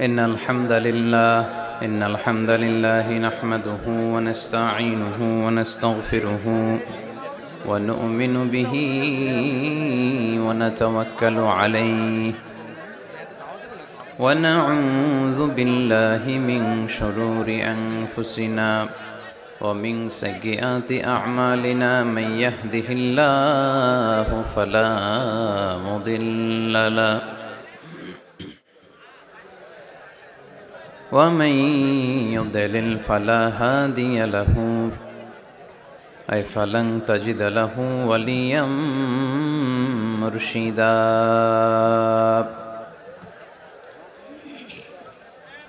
إن الحمد لله نحمده ونستعينه ونستغفره ونؤمن به ونتوكل عليه ونعوذ بالله من شرور أنفسنا ومن سيئات أعمالنا من يهده الله فلا مضل له ومن يضلل فلا هادي له أي فلن تجد له وليا مرشدا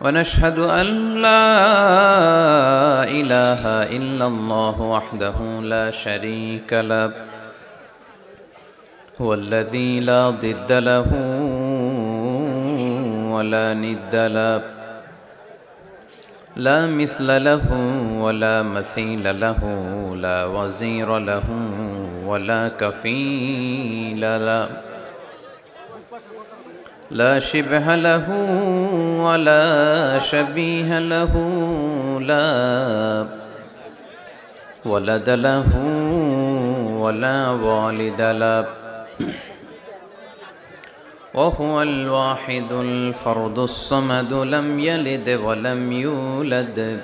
ونشهد أن لا إله إلا الله وحده لا شريك له هو الذي لا ضد له ولا ند له لا مثل له ولا مثيل له لا وزير له ولا كفيل له لا شبه له ولا شبيه له لا ولد له ولا والد له وهو الواحد الفرد الصمد لم يلد ولم يولد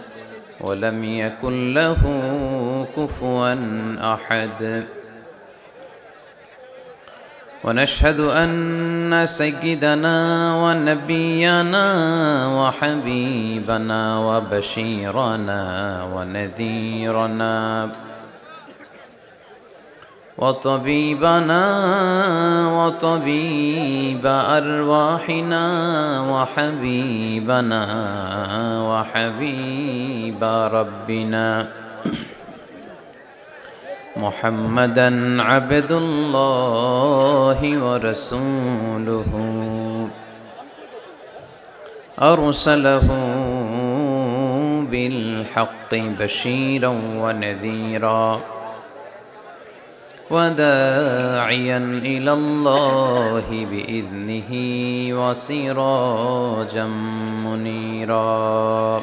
ولم يكن له كفوا أحد ونشهد أن سيدنا ونبينا وحبيبنا وبشيرنا ونذيرنا وطبيبنا وطبيب أرواحنا وحبيبنا وحبيب ربنا محمدا عبد الله ورسوله أرسله بالحق بشيرا ونذيرا وداعيا إلى الله بإذنه وسراجا منيرا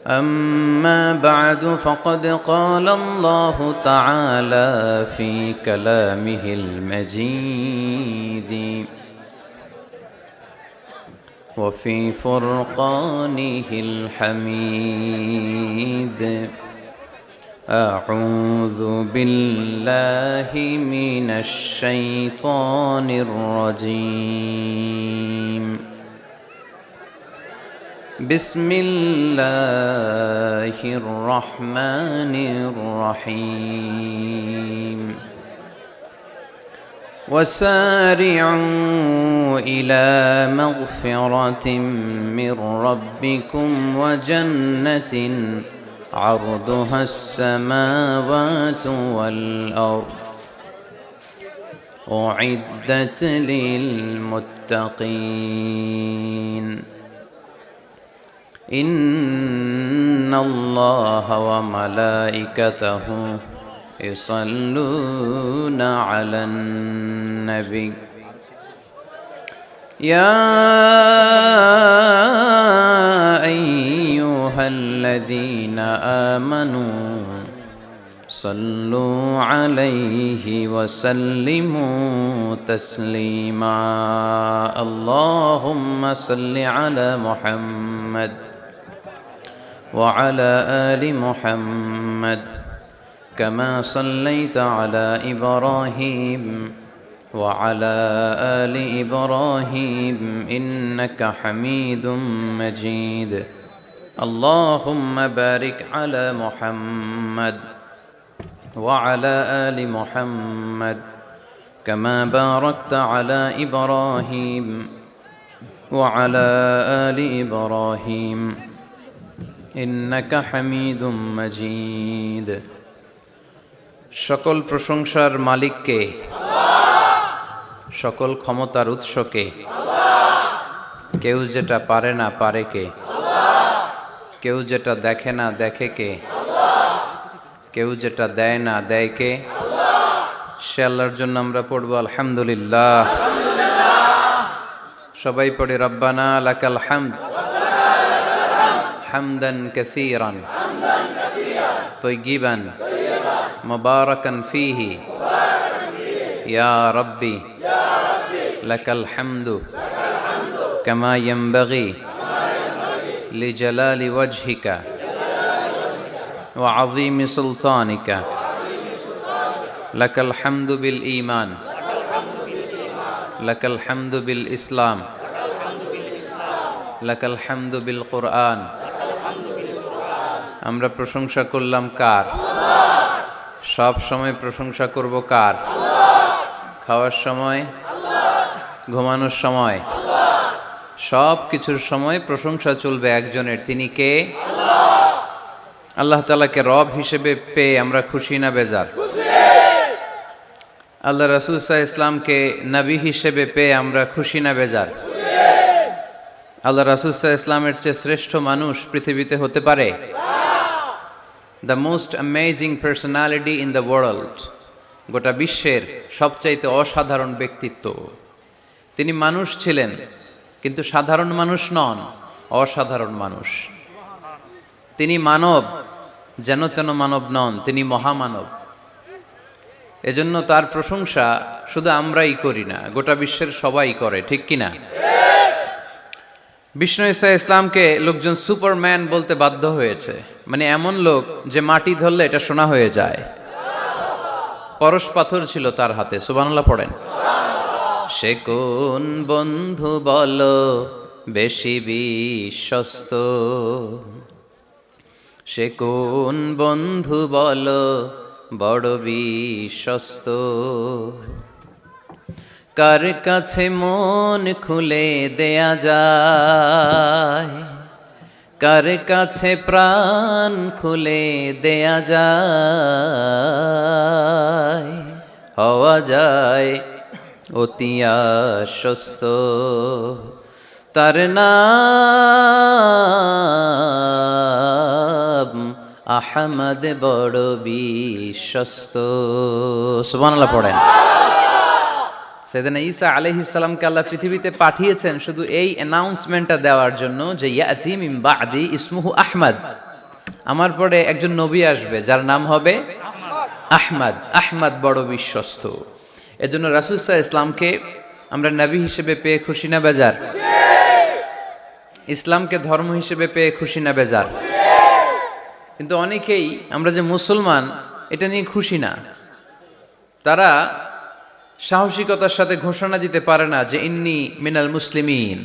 أما بعد فقد قال الله تعالى في كلامه المجيد وفي فرقانه الحميد أعوذ بالله من الشيطان الرجيم بسم الله الرحمن الرحيم وسارعوا إلى مغفرة من ربكم وجنة عرضها السماوات والأرض أعدت للمتقين إن الله وملائكته يصلون على النبي يا أيها الذين آمنوا صلوا عليه وسلموا تسليما اللهم صل على محمد وعلى آل محمد كما صليت على إبراهيم وعلى آل إبراهيم إنك حميد مجيد اللهم بارك على محمد وعلى آل محمد كما باركت على إبراهيم وعلى آل إبراهيم إنك حميد مجيد সকল প্রশংসার মালিককে সকল ক্ষমতার উৎসকে কেউ যেটা পারে না পারে কে কেউ যেটা দেখে না দেখে কে কেউ যেটা দেয় না দেয় কে সে আল্লাহর জন্য আমরা পড়ব আলহামদুলিল্লাহ। সবাই পড়ে রব্বানা লাকাল হামদ হামদান কাসীরান তয়্যিবান মুবারাকান ফীহি ইয়া রাব্বি লাকাল হামদু কামা ইয়ানবাগি লিজালালি ওয়াজহিকা ওয়া আযীমি সুলতানিকা লাকাল হামদু বিল ঈমান লাকাল হামদু বিল ইসলাম লাকাল হামদু বিল কুরআন। আমরা প্রশংসা করলাম কার? সব সময় প্রশংসা করব কার? খাওয়ার সময়, ঘুমানোর সময়, সব কিছুর সময় প্রশংসা চলবে একজনের। তিনি কে? আল্লাহ তাআলাকে রব হিসেবে পেয়ে আমরা খুশি না বেজার? আল্লাহ রাসূল সাল্লাল্লাহু আলাইহি ওয়াসাল্লামকে নবী হিসেবে পেয়ে আমরা খুশি না বেজার? আল্লাহ রাসূল সাল্লাল্লাহু আলাইহি ওয়াসাল্লামের চেয়ে শ্রেষ্ঠ মানুষ পৃথিবীতে হতে পারে? The most amazing personality in the world, গোটা বিশ্বের সবচাইতে অসাধারণ ব্যক্তিত্ব। তিনি মানুষ ছিলেন, কিন্তু সাধারণ মানুষ নন, অসাধারণ মানুষ। তিনি মানব, যেন তেন মানব নন, তিনি মহামানব। এজন্য তার প্রশংসা শুধু আমরাই করি না, গোটা বিশ্বের সবাই করে, ঠিক কিনা? বিষ্ণু ঈসা ইসলামকে লোকজন সুপারম্যান বলতে বাধ্য হয়েছে, মানে এমন লোক যে মাটি ধরলে এটা সোনা হয়ে যায়। পরশ পাথর ছিল তার হাতে, সুবহানাল্লাহ পড়েন। সে কোন বন্ধু বলো বেশি বিশ্বস্ত, সে কোন বন্ধু বলো বড় বিশ্বস্ত, কার কাছে মন খুলে দেয়া যায়, কার কাছে প্রাণ খুলে দেয়া যায়, হওয়া যায় অতি আশ্বস্ত, তার নাম আহমদ বড় বিশ্বস্ত। সুবহানাল্লাহ পড়েন। সাইয়েদনা ঈসা আলাইহিস সালামকে আল্লাহ পৃথিবীতে পাঠিয়েছেন শুধু এই অ্যানাউন্সমেন্টটা দেওয়ার জন্য যে ইয়াতি মিন বাদি ইসমুহু আহমদ, আমার পরে একজন নবী আসবে যার নাম হবে আহমদ। আহমদ বড় বিশ্বস্ত। এজন্য রাসূল সাল্লাল্লাহু আলাইহি ইসলামকে আমরা নবী হিসেবে পেয়ে খুশি না বেজার? ইসলামকে ধর্ম হিসেবে পেয়ে খুশি না বেজার? কিন্তু অনেকেই আমরা যে মুসলমান এটা নিয়ে খুশি না। তারা সাহসিকতার সাথে ঘোষণা দিতে পারে না যে ইন্নী মিনাল মুসলিমিন।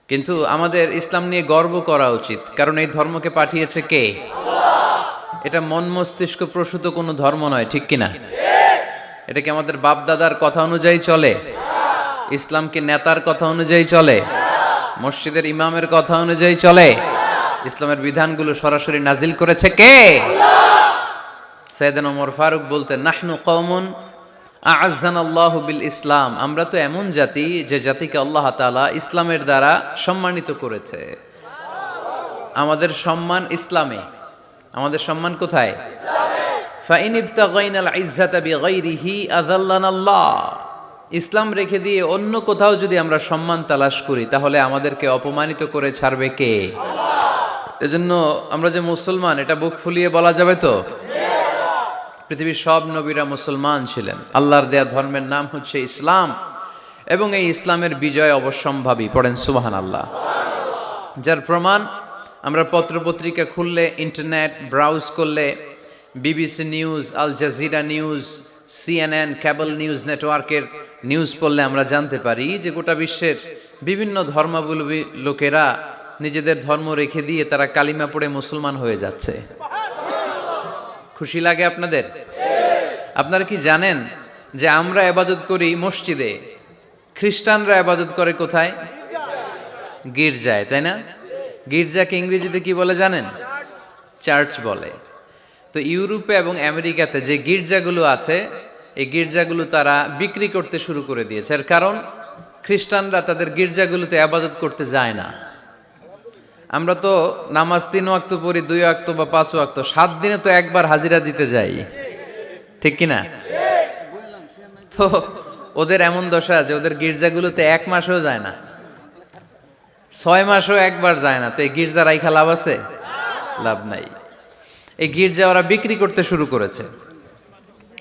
কিন্তু আমাদের ইসলাম নিয়ে গর্ব করা উচিত, কারণ এই ধর্মকে পাঠিয়েছে কে? এটা মন মস্তিষ্ক প্রসূত কোনো ধর্ম নয়, ঠিক কিনা? এটা কি আমাদের বাপ দাদার কথা অনুযায়ী চলে? ইসলাম কি নেতার কথা অনুযায়ী চলে? মসজিদের ইমামের কথা অনুযায়ী চলে? ইসলামের বিধানগুলো সরাসরি নাজিল করেছে কে? সাইয়েদনা ওমর ফারুক বলতেন, নাহনু কওমুন আ'আজ্জানাল্লাহু বিল ইসলাম, আমরা তো এমন জাতি যে জাতিকে আল্লাহ তাআলা ইসলামের দ্বারা সম্মানিত করেছে। আমাদের সম্মান ইসলামে। আমাদের সম্মান কোথায়? ফাইন ইবতাগাইনাল ইজ্জাতা বিগাইরিহি আযাল্লানাল্লাহ, ইসলাম রেখে দিয়ে অন্য কোথাও যদি আমরা সম্মান তালাশ করি তাহলে আমাদেরকে অপমানিত করে ছাড়বে কে? এজন্য আমরা যে মুসলমান এটা বুক ফুলিয়ে বলা যাবে তো? পৃথিবীর সব নবীরা মুসলমান ছিলেন। আল্লাহর দেয়া ধর্মের নাম হচ্ছে ইসলাম, এবং এই ইসলামের বিজয় অবশ্যম্ভাবী। পড়েন সুবহানাল্লাহ। যার প্রমাণ আমরা পত্রপত্রিকা খুললে, ইন্টারনেট ব্রাউজ করলে, BBC news, Al Jazeera news, CNN cable news নেটওয়ার্কের নিউজ পড়লে আমরা জানতে পারি যে গোটা বিশ্বের বিভিন্ন ধর্মাবলম্বী লোকেরা নিজেদের ধর্ম রেখে দিয়ে তারা কালিমা পড়ে মুসলমান হয়ে যাচ্ছে। খুশি লাগে আপনাদের? আপনারা কি জানেন যে আমরা ইবাদত করি মসজিদে, খ্রিস্টানরা ইবাদত করে কোথায়? গির্জায়, তাই না? গির্জাকে ইংরেজিতে কি বলে জানেন? চার্চ বলে। তো ইউরোপে এবং আমেরিকাতে যে গির্জাগুলো আছে, এই গির্জাগুলো তারা বিক্রি করতে শুরু করে দিয়েছে। এর কারণ খ্রিস্টানরা তাদের গির্জাগুলোতে ইবাদত করতে যায় না। আমরা তো নামাজ 3 ওয়াক্ত পড়ি, 2 ওয়াক্ত বা 5 ওয়াক্ত, 7 দিনে তো একবার হাজিরা দিতে যাই, ঠিক কিনা? তো ওদের এমন দশা যে ওদের গির্জাগুলোতে 1 মাসও যায় না, 6 মাসও একবার যায় না। তো এই গির্জা রাইখা লাভ আছে? লাভ নাই। এই গির্জা ওরা বিক্রি করতে শুরু করেছে,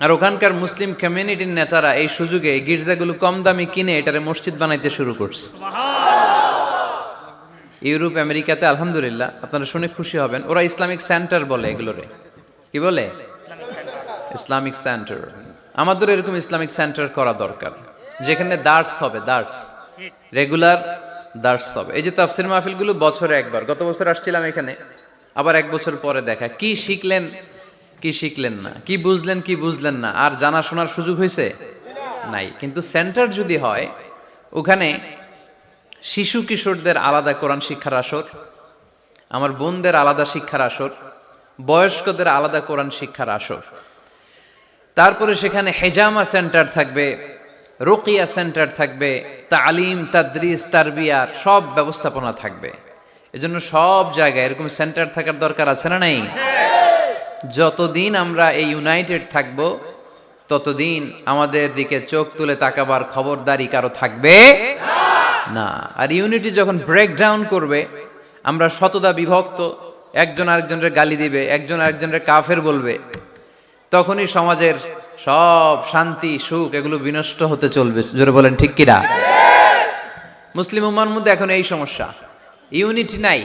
আর ওখানকার মুসলিম কমিউনিটির নেতারা এই সুযোগে এই গির্জাগুলো কম দামে কিনে এটারে মসজিদ বানাইতে শুরু করছে। ইউরোপ আমেরিকাতে আলহামদুলিল্লাহ, আপনারা শুনে খুশি হবেন, ওরা ইসলামিক সেন্টার বলে এগুলোরে। কি বলে? Islamic centre. আমাদের এরকম ইসলামিক সেন্টার করা দরকার, যেখানে দার্স হবে, দার্স, রেগুলার দার্স হবে। এই যে তাফসির মাহফিলগুলো বছরে একবার, গত বছর আসছিলাম এখানে, আবার 1 বছর পরে দেখা, কি শিখলেন কি শিখলেন না, কি বুঝলেন কি বুঝলেন না, আর জানা শোনার সুযোগ হয়েছে নাই। কিন্তু সেন্টার যদি হয়, ওখানে শিশু কিশোরদের আলাদা কোরআন শিক্ষার আসর, আমার বোনদের আলাদা শিক্ষার আসর, বয়স্কদের আলাদা কোরআন শিক্ষার আসর, তারপরে সেখানে হেজামা সেন্টার থাকবে, রুকিয়া সেন্টার থাকবে, তালিম তাদরিস তারবিয়ার সব ব্যবস্থাপনা থাকবে। এজন্য সব জায়গায় এরকম সেন্টার থাকার দরকার আছে না নাই? যতদিন আমরা এই ইউনাইটেড থাকব, ততদিন আমাদের দিকে চোখ তুলে তাকাবার খবরদারি কারো থাকবে না। আর ইউনিটি যখন ব্রেকডাউন করবে, আমরা শতদা বিভক্ত, একজন আরেকজনের গালি দিবে, একজন আরেকজনের কাফের বলবে, তখনই সমাজের সব শান্তি সুখ এগুলো বিনষ্ট হতে চলবে। জোরে বলেন ঠিক কিনা? মুসলিম উম্মার মধ্যে এখন এই সমস্যা, ইউনিটি নাই।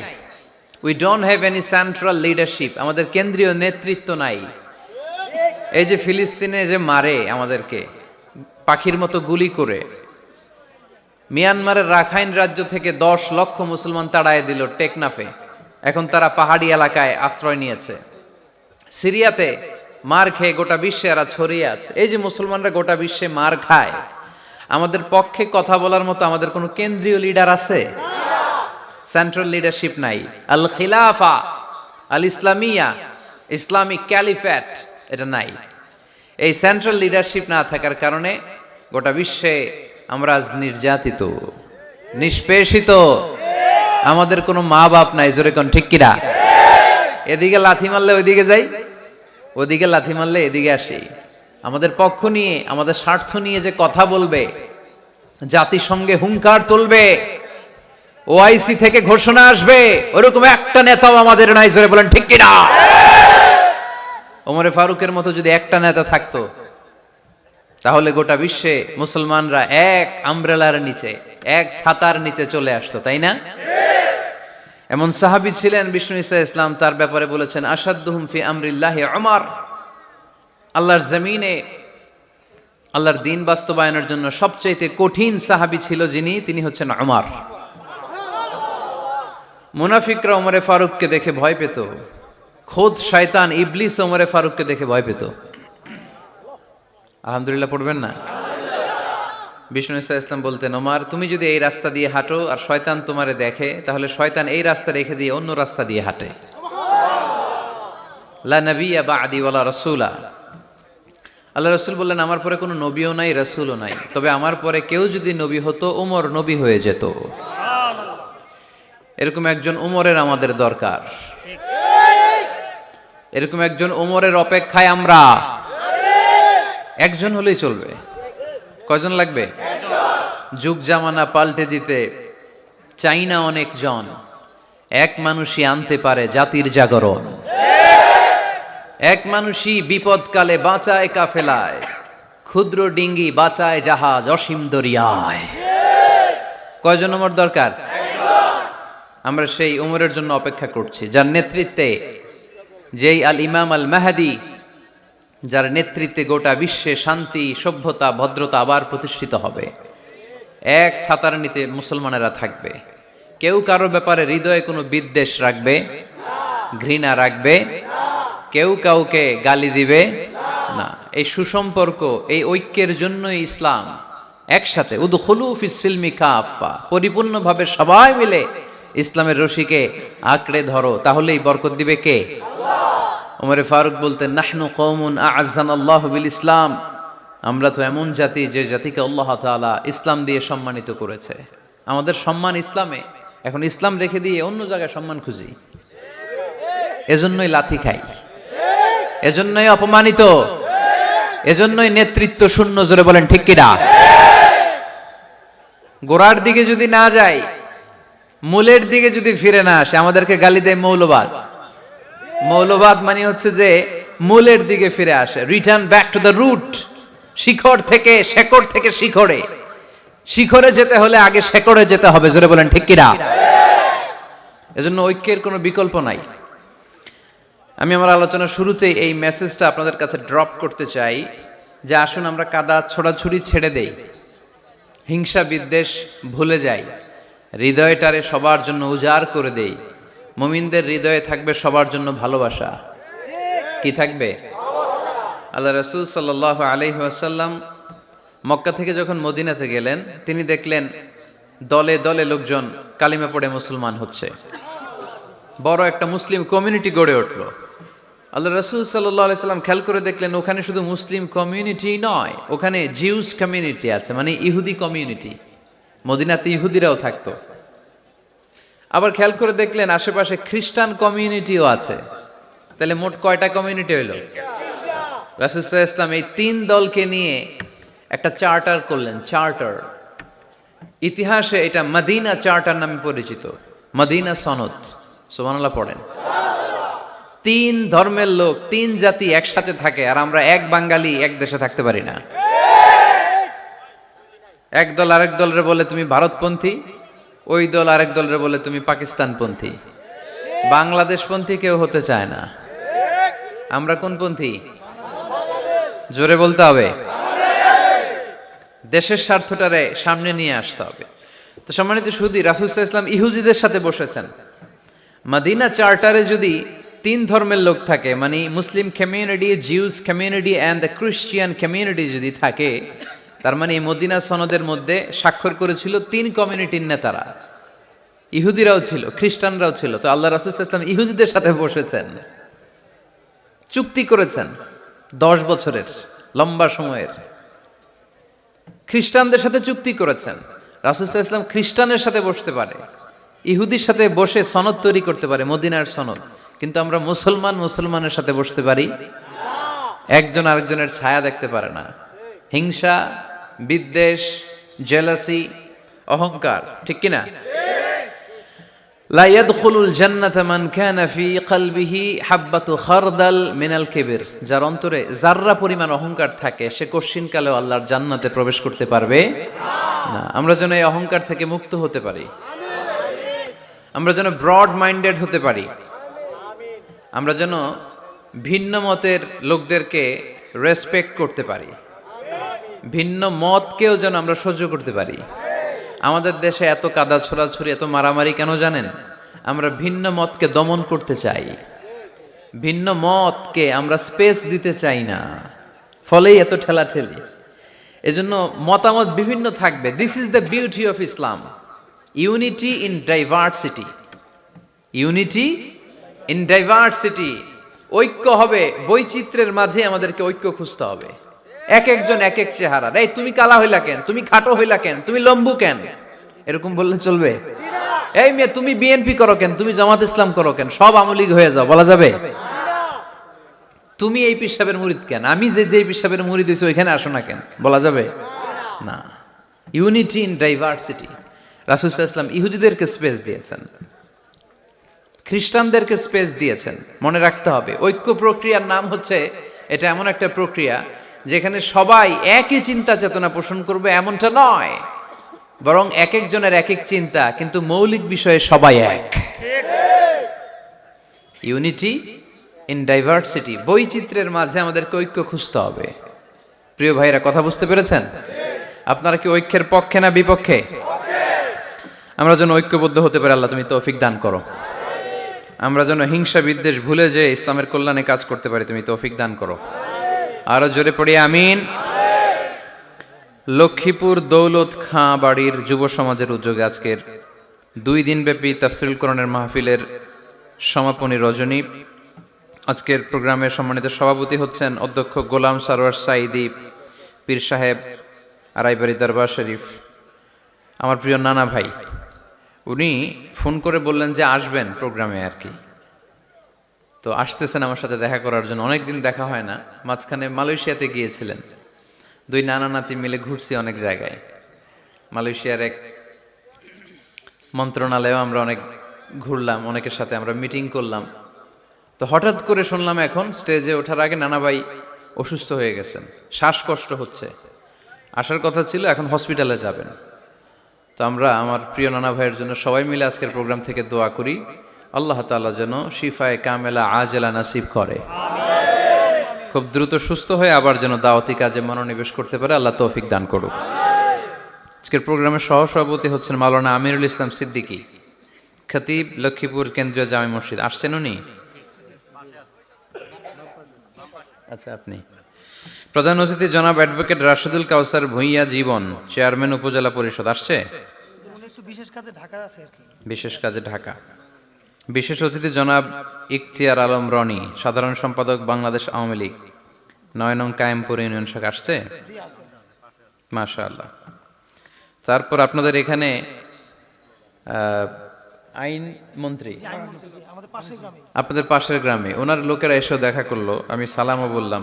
We don't have any central leadership, আমাদের কেন্দ্রীয় নেতৃত্ব নাই। এই যে ফিলিস্তিনে যে মারে আমাদেরকে পাখির মতো গুলি করে, মিয়ানমারের রাখাইন রাজ্য থেকে 10 লক্ষ মুসলমান তাড়ায় দিল টেকনাফে, এখন তারা পাহাড়ি এলাকায় আশ্রয় নিয়েছে। সিরিয়াতে মার খেয়ে গোটা বিশ্বে এরা ছড়িয়ে আছে। এই যে মুসলমানরা গোটা বিশ্বে মার খায়, আমাদের পক্ষে কথা বলার মতো আমাদের কোনো কেন্দ্রীয় লিডার আছে? সেন্ট্রাল লিডারশিপ নাই। আল খিলাফা আল ইসলামিয়া, ইসলামিক ক্যালিফেট, এটা নাই। এই সেন্ট্রাল লিডারশিপ না থাকার কারণে গোটা বিশ্বে আমরা আজ নির্যাতিত, নিষ্পেষিত, আমাদের কোনো মা বাপ নাই। জোরে কোন ঠিক কিনা? এদিকে লাথি মারলে ওইদিকে যাই, ওদিকে লাথি মারলে এদিকে আসি। আমাদের পক্ষ নিয়ে, আমাদের স্বার্থ নিয়ে যে কথা বলবে, জাতিসংঘে হুঙ্কার তুলবে, ওআইসি থেকে ঘোষণা আসবে, ওরকম একটা নেতাও আমাদের নাই। জোরে বলেন ঠিক কিনা? ওমরে ফারুকের মতো যদি একটা নেতা থাকতো, তাহলে গোটা বিশ্বে মুসলমানরা এক আমব্রেলার নিচে, এক ছাতার নিচে চলে আসতো, তাই না? এমন সাহাবী ছিলেন বিষ্ণু ঈসা ইসলাম তার ব্যাপারে বলেছেন, আসাদ্দুহুম ফি আমরিল্লাহি উমর। আল্লাহর জমিনে আল্লাহর দ্বীন বাস্তবায়নের জন্য সবচেয়ে কঠিন সাহাবী ছিল যিনি, তিনি হচ্ছেন উমর। মুনাফিকরা ওমরে ফারুককে দেখে ভয় পেত, খোদ শয়তান ইবলিস ওমরে ফারুককে দেখে ভয় পেত। আলহামদুলিল্লাহ পড়বেন না? বিষ্ণু ঈসা ইসলাম বলতেন, ওমর তুমি যদি এই রাস্তা দিয়ে হাঁটো আর শয়তান তোমারে দেখে, তাহলে শয়তান এই রাস্তা রেখে দিয়ে অন্য রাস্তা দিয়ে হাঁটে। লা নবিয়্যা বা'দি ওয়ালা রাসূলা। আল্লাহ রাসূল বললেন, আমার পরে কোনো নবীও নাই, রাসূলও নাই, তবে আমার পরে কেউ যদি নবী হতো, ওমর নবী হয়ে যেত। এরকম একজন ওমরের আমাদের দরকার, এরকম একজন ওমরের অপেক্ষায় আমরা। একজন হলেই চলবে, কয়জন লাগবে? যুগ জামানা পাল্টে দিতে চাই না অনেক জন, এক মানুষই আনতে পারে জাতির জাগরণ। এক মানুষই বিপদকালে বাঁচায় কাফেলায়, ক্ষুদ্র ডিঙ্গি বাঁচায় জাহাজ অসীম দরিয়ায়। কয়জন ওমর দরকার? আমরা সেই ওমরের জন্য অপেক্ষা করছি, যার নেতৃত্বে, যেই আল ইমাম আল মাহদি, যার নেতৃত্বে গোটা বিশ্বে শান্তি সভ্যতা ভদ্রতা আবার প্রতিষ্ঠিত হবে। এক ছাতার নিচে মুসলমানেরা থাকবে, কেউ কারো ব্যাপারে হৃদয়ে কোনো বিদ্বেষ রাখবে, ঘৃণা রাখবে, কেউ কাউকে গালি দিবে না। এই সুসম্পর্ক, এই ঐক্যের জন্যই ইসলাম একসাথে উদখুলু ফিস সিলমি কাফা, পরিপূর্ণভাবে সবাই মিলে ইসলামের রশিকে আঁকড়ে ধরো, তাহলেই বরকত দিবে কে? ওমরে ফারুক বলতেন, নাহনু কওমুন আ'আজ্জানাল্লাহু বিল ইসলাম, আমরা তো এমন জাতি যে জাতিকে আল্লাহ তাআলা ইসলাম দিয়ে সম্মানিত করেছে। আমাদের সম্মান ইসলামে, এখন ইসলাম রেখে দিয়ে অন্য জায়গায় সম্মান খুঁজি, এজন্যই লাথি খাই, এজন্যই অপমানিত, এজন্যই নেতৃত্ব শূন্য। জোরে বলেন ঠিক কিনা? গোড়ার দিকে যদি না যায়, মূলের দিকে যদি ফিরে না আসে, আমাদেরকে গালি দেয় মৌলবাদ। মৌলবাদ মানে হচ্ছে যে মূলের দিকে ফিরে আসে, return back to the root. শিখড় থেকে, শেকড় থেকে শিখরে। শিখরে যেতে হলে আগে শেকড়ে যেতে হবে, জোরে বলেন ঠিক কিনা? এজন্য ঐক্যের কোনো বিকল্প নাই। আমি আমার আলোচনার শুরুতেই এই মেসেজটা আপনাদের কাছে ড্রপ করতে চাই যে আসুন আমরা কাদা ছোড়াছুড়ি ছেড়ে দেই, হিংসা বিদ্বেষ ভুলে যাই, হৃদয়টারে সবার জন্য উজাড় করে দেই। মুমিনদের হৃদয়ে থাকবে সবার জন্য ভালোবাসা। কি থাকবে? আল্লাহ রাসূল সাল্লাল্লাহু আলাইহি ওয়াসাল্লাম মক্কা থেকে যখন মদিনাতে গেলেন, তিনি দেখলেন দলে দলে লোকজন কালিমা পড়ে মুসলমান হচ্ছে। বড় একটা মুসলিম কমিউনিটি গড়ে উঠলো। আল্লাহ রাসূল সাল্লাল্লাহু আলাইহি সাল্লাম খেয়াল করে দেখলেন ওখানে শুধু মুসলিম কমিউনিটি নয়, ওখানে জিউস কমিউনিটি আছে, মানে ইহুদি কমিউনিটি। মদিনাতে ইহুদিরাও থাকতো। আবার খেয়াল করে দেখলেন আশেপাশে খ্রিস্টান কমিউনিটিও আছে। তাহলে মোট কয়টা কমিউনিটি হইল? রাসূল সাল্লাল্লাহু আলাইহি সাল্লাম এই তিন দলকে নিয়ে একটা চার্টার করলেন। চার্টার, ইতিহাসে এটা মদিনা চার্টার নামে পরিচিত। মদিনা সনদ। সুবহানাল্লাহ পড়েন। তিন ধর্মের লোক, তিন জাতি একসাথে থাকে, আর আমরা এক বাঙালি এক দেশে থাকতে পারি না। এক দল আরেক দলরে বলে তুমি ভারতপন্থী, ওই দল আরেক দলরে বলে তুমি পাকিস্তানপন্থী। বাংলাদেশপন্থী কেউ হতে চায় না। আমরা কোন পন্থী? জোরে বলতে হবে। দেশের স্বার্থটারে সামনে নিয়ে আসতে হবে। তো সম্মানিত সুধী, রাসূল সাল্লাল্লাহু আলাইহি ওয়াসাল্লাম ইহুদিদের সাথে বসেছেন। মদিনা চার্টারে যদি তিন ধর্মের লোক থাকে, মানে Muslim community, Jews community and the Christian community যদি থাকে, তার মানে এই মদিনা সনদের মধ্যে স্বাক্ষর করেছিল তিন কমিউনিটির নেতারা। ইহুদিরাও ছিল, খ্রিস্টানরাও ছিল। তো আল্লাহ রাসূল সাল্লাল্লাহু আলাইহি ওয়াসাল্লাম ইহুদিদের সাথে বসেছেন, চুক্তি করেছেন 10 বছরের, লম্বা সময়ের। খ্রিস্টানদের সাথে চুক্তি করেছেন। রাসূল সাল্লাল্লাহু আলাইহি ওয়াসাল্লাম খ্রিস্টানের সাথে বসতে পারে, ইহুদির সাথে বসে সনদ তৈরি করতে পারে, মদিনার সনদ। কিন্তু আমরা মুসলমানের সাথে বসতে পারি? একজন আরেকজনের ছায়া দেখতে পারে না। হিংসা, বিদ্বেষ, জেলাসি, অহংকার, ঠিক কিনা? লা ইয়াদখুলুল জান্নাতা মান কানা ফি কলবিহি হাববাতু খারদাল মিনাল কিবর। যার অন্তরে যাররা পরিমাণ অহংকার থাকে, সে কশিনকালেও আল্লাহর জান্নাতে প্রবেশ করতে পারবে না। আমরা যেন এই অহংকার থেকে মুক্ত হতে পারি। আমরা যেন ব্রড মাইন্ডেড হতে পারি। আমরা যেন ভিন্ন মতের লোকদেরকে রেসপেক্ট করতে পারি। ভিন্ন মতকেও যেন আমরা সহ্য করতে পারি। আমাদের দেশে এত কাদা ছোড়াছুড়ি, এত মারামারি কেন জানেন? আমরা ভিন্ন মতকে দমন করতে চাই, ভিন্ন মতকে আমরা স্পেস দিতে চাই না, ফলেই এত ঠেলাঠেলি। এজন্য মতামত বিভিন্ন থাকবে। This is the beauty of Islam, unity in diversity. Unity in diversity. ঐক্য হবে বৈচিত্র্যের মাঝে, আমাদেরকে ঐক্য খুঁজতে হবে। এক একজন এক এক চেহারা। এই তুমি কালা হইলা কেন, তুমি খাটো হইলা কেন, তুমি লম্বু কেন, এরকম বললে চলবে? এই মেয়ে তুমি বিএনপি করো কেন, তুমি জামাত ইসলাম করো কেন, সব আওয়ামী লীগ হয়ে যাও, বলা যাবে? তুমি এই পীর সাহেবের মুরিদ কেন, আমি যে পীর সাহেবের মুরিদ হইছি ওইখানে আসো না কেন, বলা যাবে না। Unity in diversity. রাসূল সাল্লাল্লাহু আলাইহি ওয়াসাল্লাম ইহুদিদেরকে স্পেস দিয়েছেন, খ্রিস্টানদেরকে স্পেস দিয়েছেন। মনে রাখতে হবে, ঐক্য প্রক্রিয়ার নাম হচ্ছে, এটা এমন একটা প্রক্রিয়া যেখানে সবাই একই চিন্তা চেতনা পোষণ করবে এমনটা নয়, বরং এক একজনের এক এক চিন্তা, কিন্তু মৌলিক বিষয়ে সবাই এক। Unity in diversity. বৈচিত্র্যের মাঝে আমাদেরকে ঐক্য খুঁজতে হবে। প্রিয় ভাইরা, কথা বুঝতে পেরেছেন? আপনারা কি ঐক্যের পক্ষে না বিপক্ষে? আমরা যেন ঐক্যবদ্ধ হতে পারি, আল্লাহ তুমি তৌফিক দান করো। আমরা যেন হিংসা বিদ্বেষ ভুলে যে ইসলামের কল্যাণে কাজ করতে পারি, তুমি তৌফিক দান করো। আরো জোরে পড়ি আমিন। লক্ষ্মীপুর দৌলত খাঁ বাড়ির যুব সমাজের উদ্যোগে আজকের 2 দিনব্যাপী তাফসীরুল কোরআনের মাহফিলের সমাপনী রজনী। আজকের প্রোগ্রামের সম্মানিত সভাপতি হচ্ছেন অধ্যক্ষ গোলাম সারোয়ার সাঈদী পীর সাহেব, আড়াইবাড়ি দরবার শরীফ, আমার প্রিয় নানা ভাই। উনি ফোন করে বললেন যে আসবেন প্রোগ্রামে আর কি। তো আসতেছেন আমার সাথে দেখা করার জন্য। অনেকদিন দেখা হয় না। মাঝখানে মালয়েশিয়াতে গিয়েছিলেন। 2 নানা নাতি মিলে ঘুরছি অনেক জায়গায়। মালয়েশিয়ার এক মন্ত্রণালয়েও আমরা অনেক ঘুরলাম, অনেকের সাথে আমরা মিটিং করলাম। তো হঠাৎ করে শুনলাম এখন স্টেজে ওঠার আগে নানা ভাই অসুস্থ হয়ে গেছেন, শ্বাসকষ্ট হচ্ছে, আসার কথা ছিল, এখন হসপিটালে যাবেন। তো আমরা আমার প্রিয় নানা ভাইয়ের জন্য সবাই মিলে আজকের প্রোগ্রাম থেকে দোয়া করি, আল্লাহ তাআলা যেন শিফায়ে কামেলা আজেলা নাসিব করে, খুব দ্রুত সুস্থ হয়ে আবার যেন দাওয়াতি কাজে মনোনিবেশ করতে পারে, আল্লাহ তৌফিক দান করুক। আজকের প্রোগ্রামের সহসভাপতি হচ্ছেন মাওলানা আমিরুল ইসলাম সিদ্দিকী, খতিব, লক্ষ্মীপুর কেন্দ্রীয় জামে মসজিদ। আসছেন উনি? আচ্ছা, আপনি। প্রধান অতিথি জনাব অ্যাডভোকেট রাশেদুল কাউসার ভূঁইয়া জীবন, চেয়ারম্যান উপজেলা পরিষদ। আসছে? বিশেষ কাজে ঢাকা। বিশেষ অতিথি জনাব ইখতিয়ার আলম রনি, সাধারণ সম্পাদক বাংলাদেশ আওয়ামী লীগ, ৯ নং কায়েমপুর ইউনিয়ন শাখা। আসছে? মাশাআল্লাহ। তারপর আপনাদের এখানে আইন মন্ত্রী আপনাদের পাশের গ্রামে, ওনার লোকেরা এসেও দেখা করলো, আমি সালামও বললাম।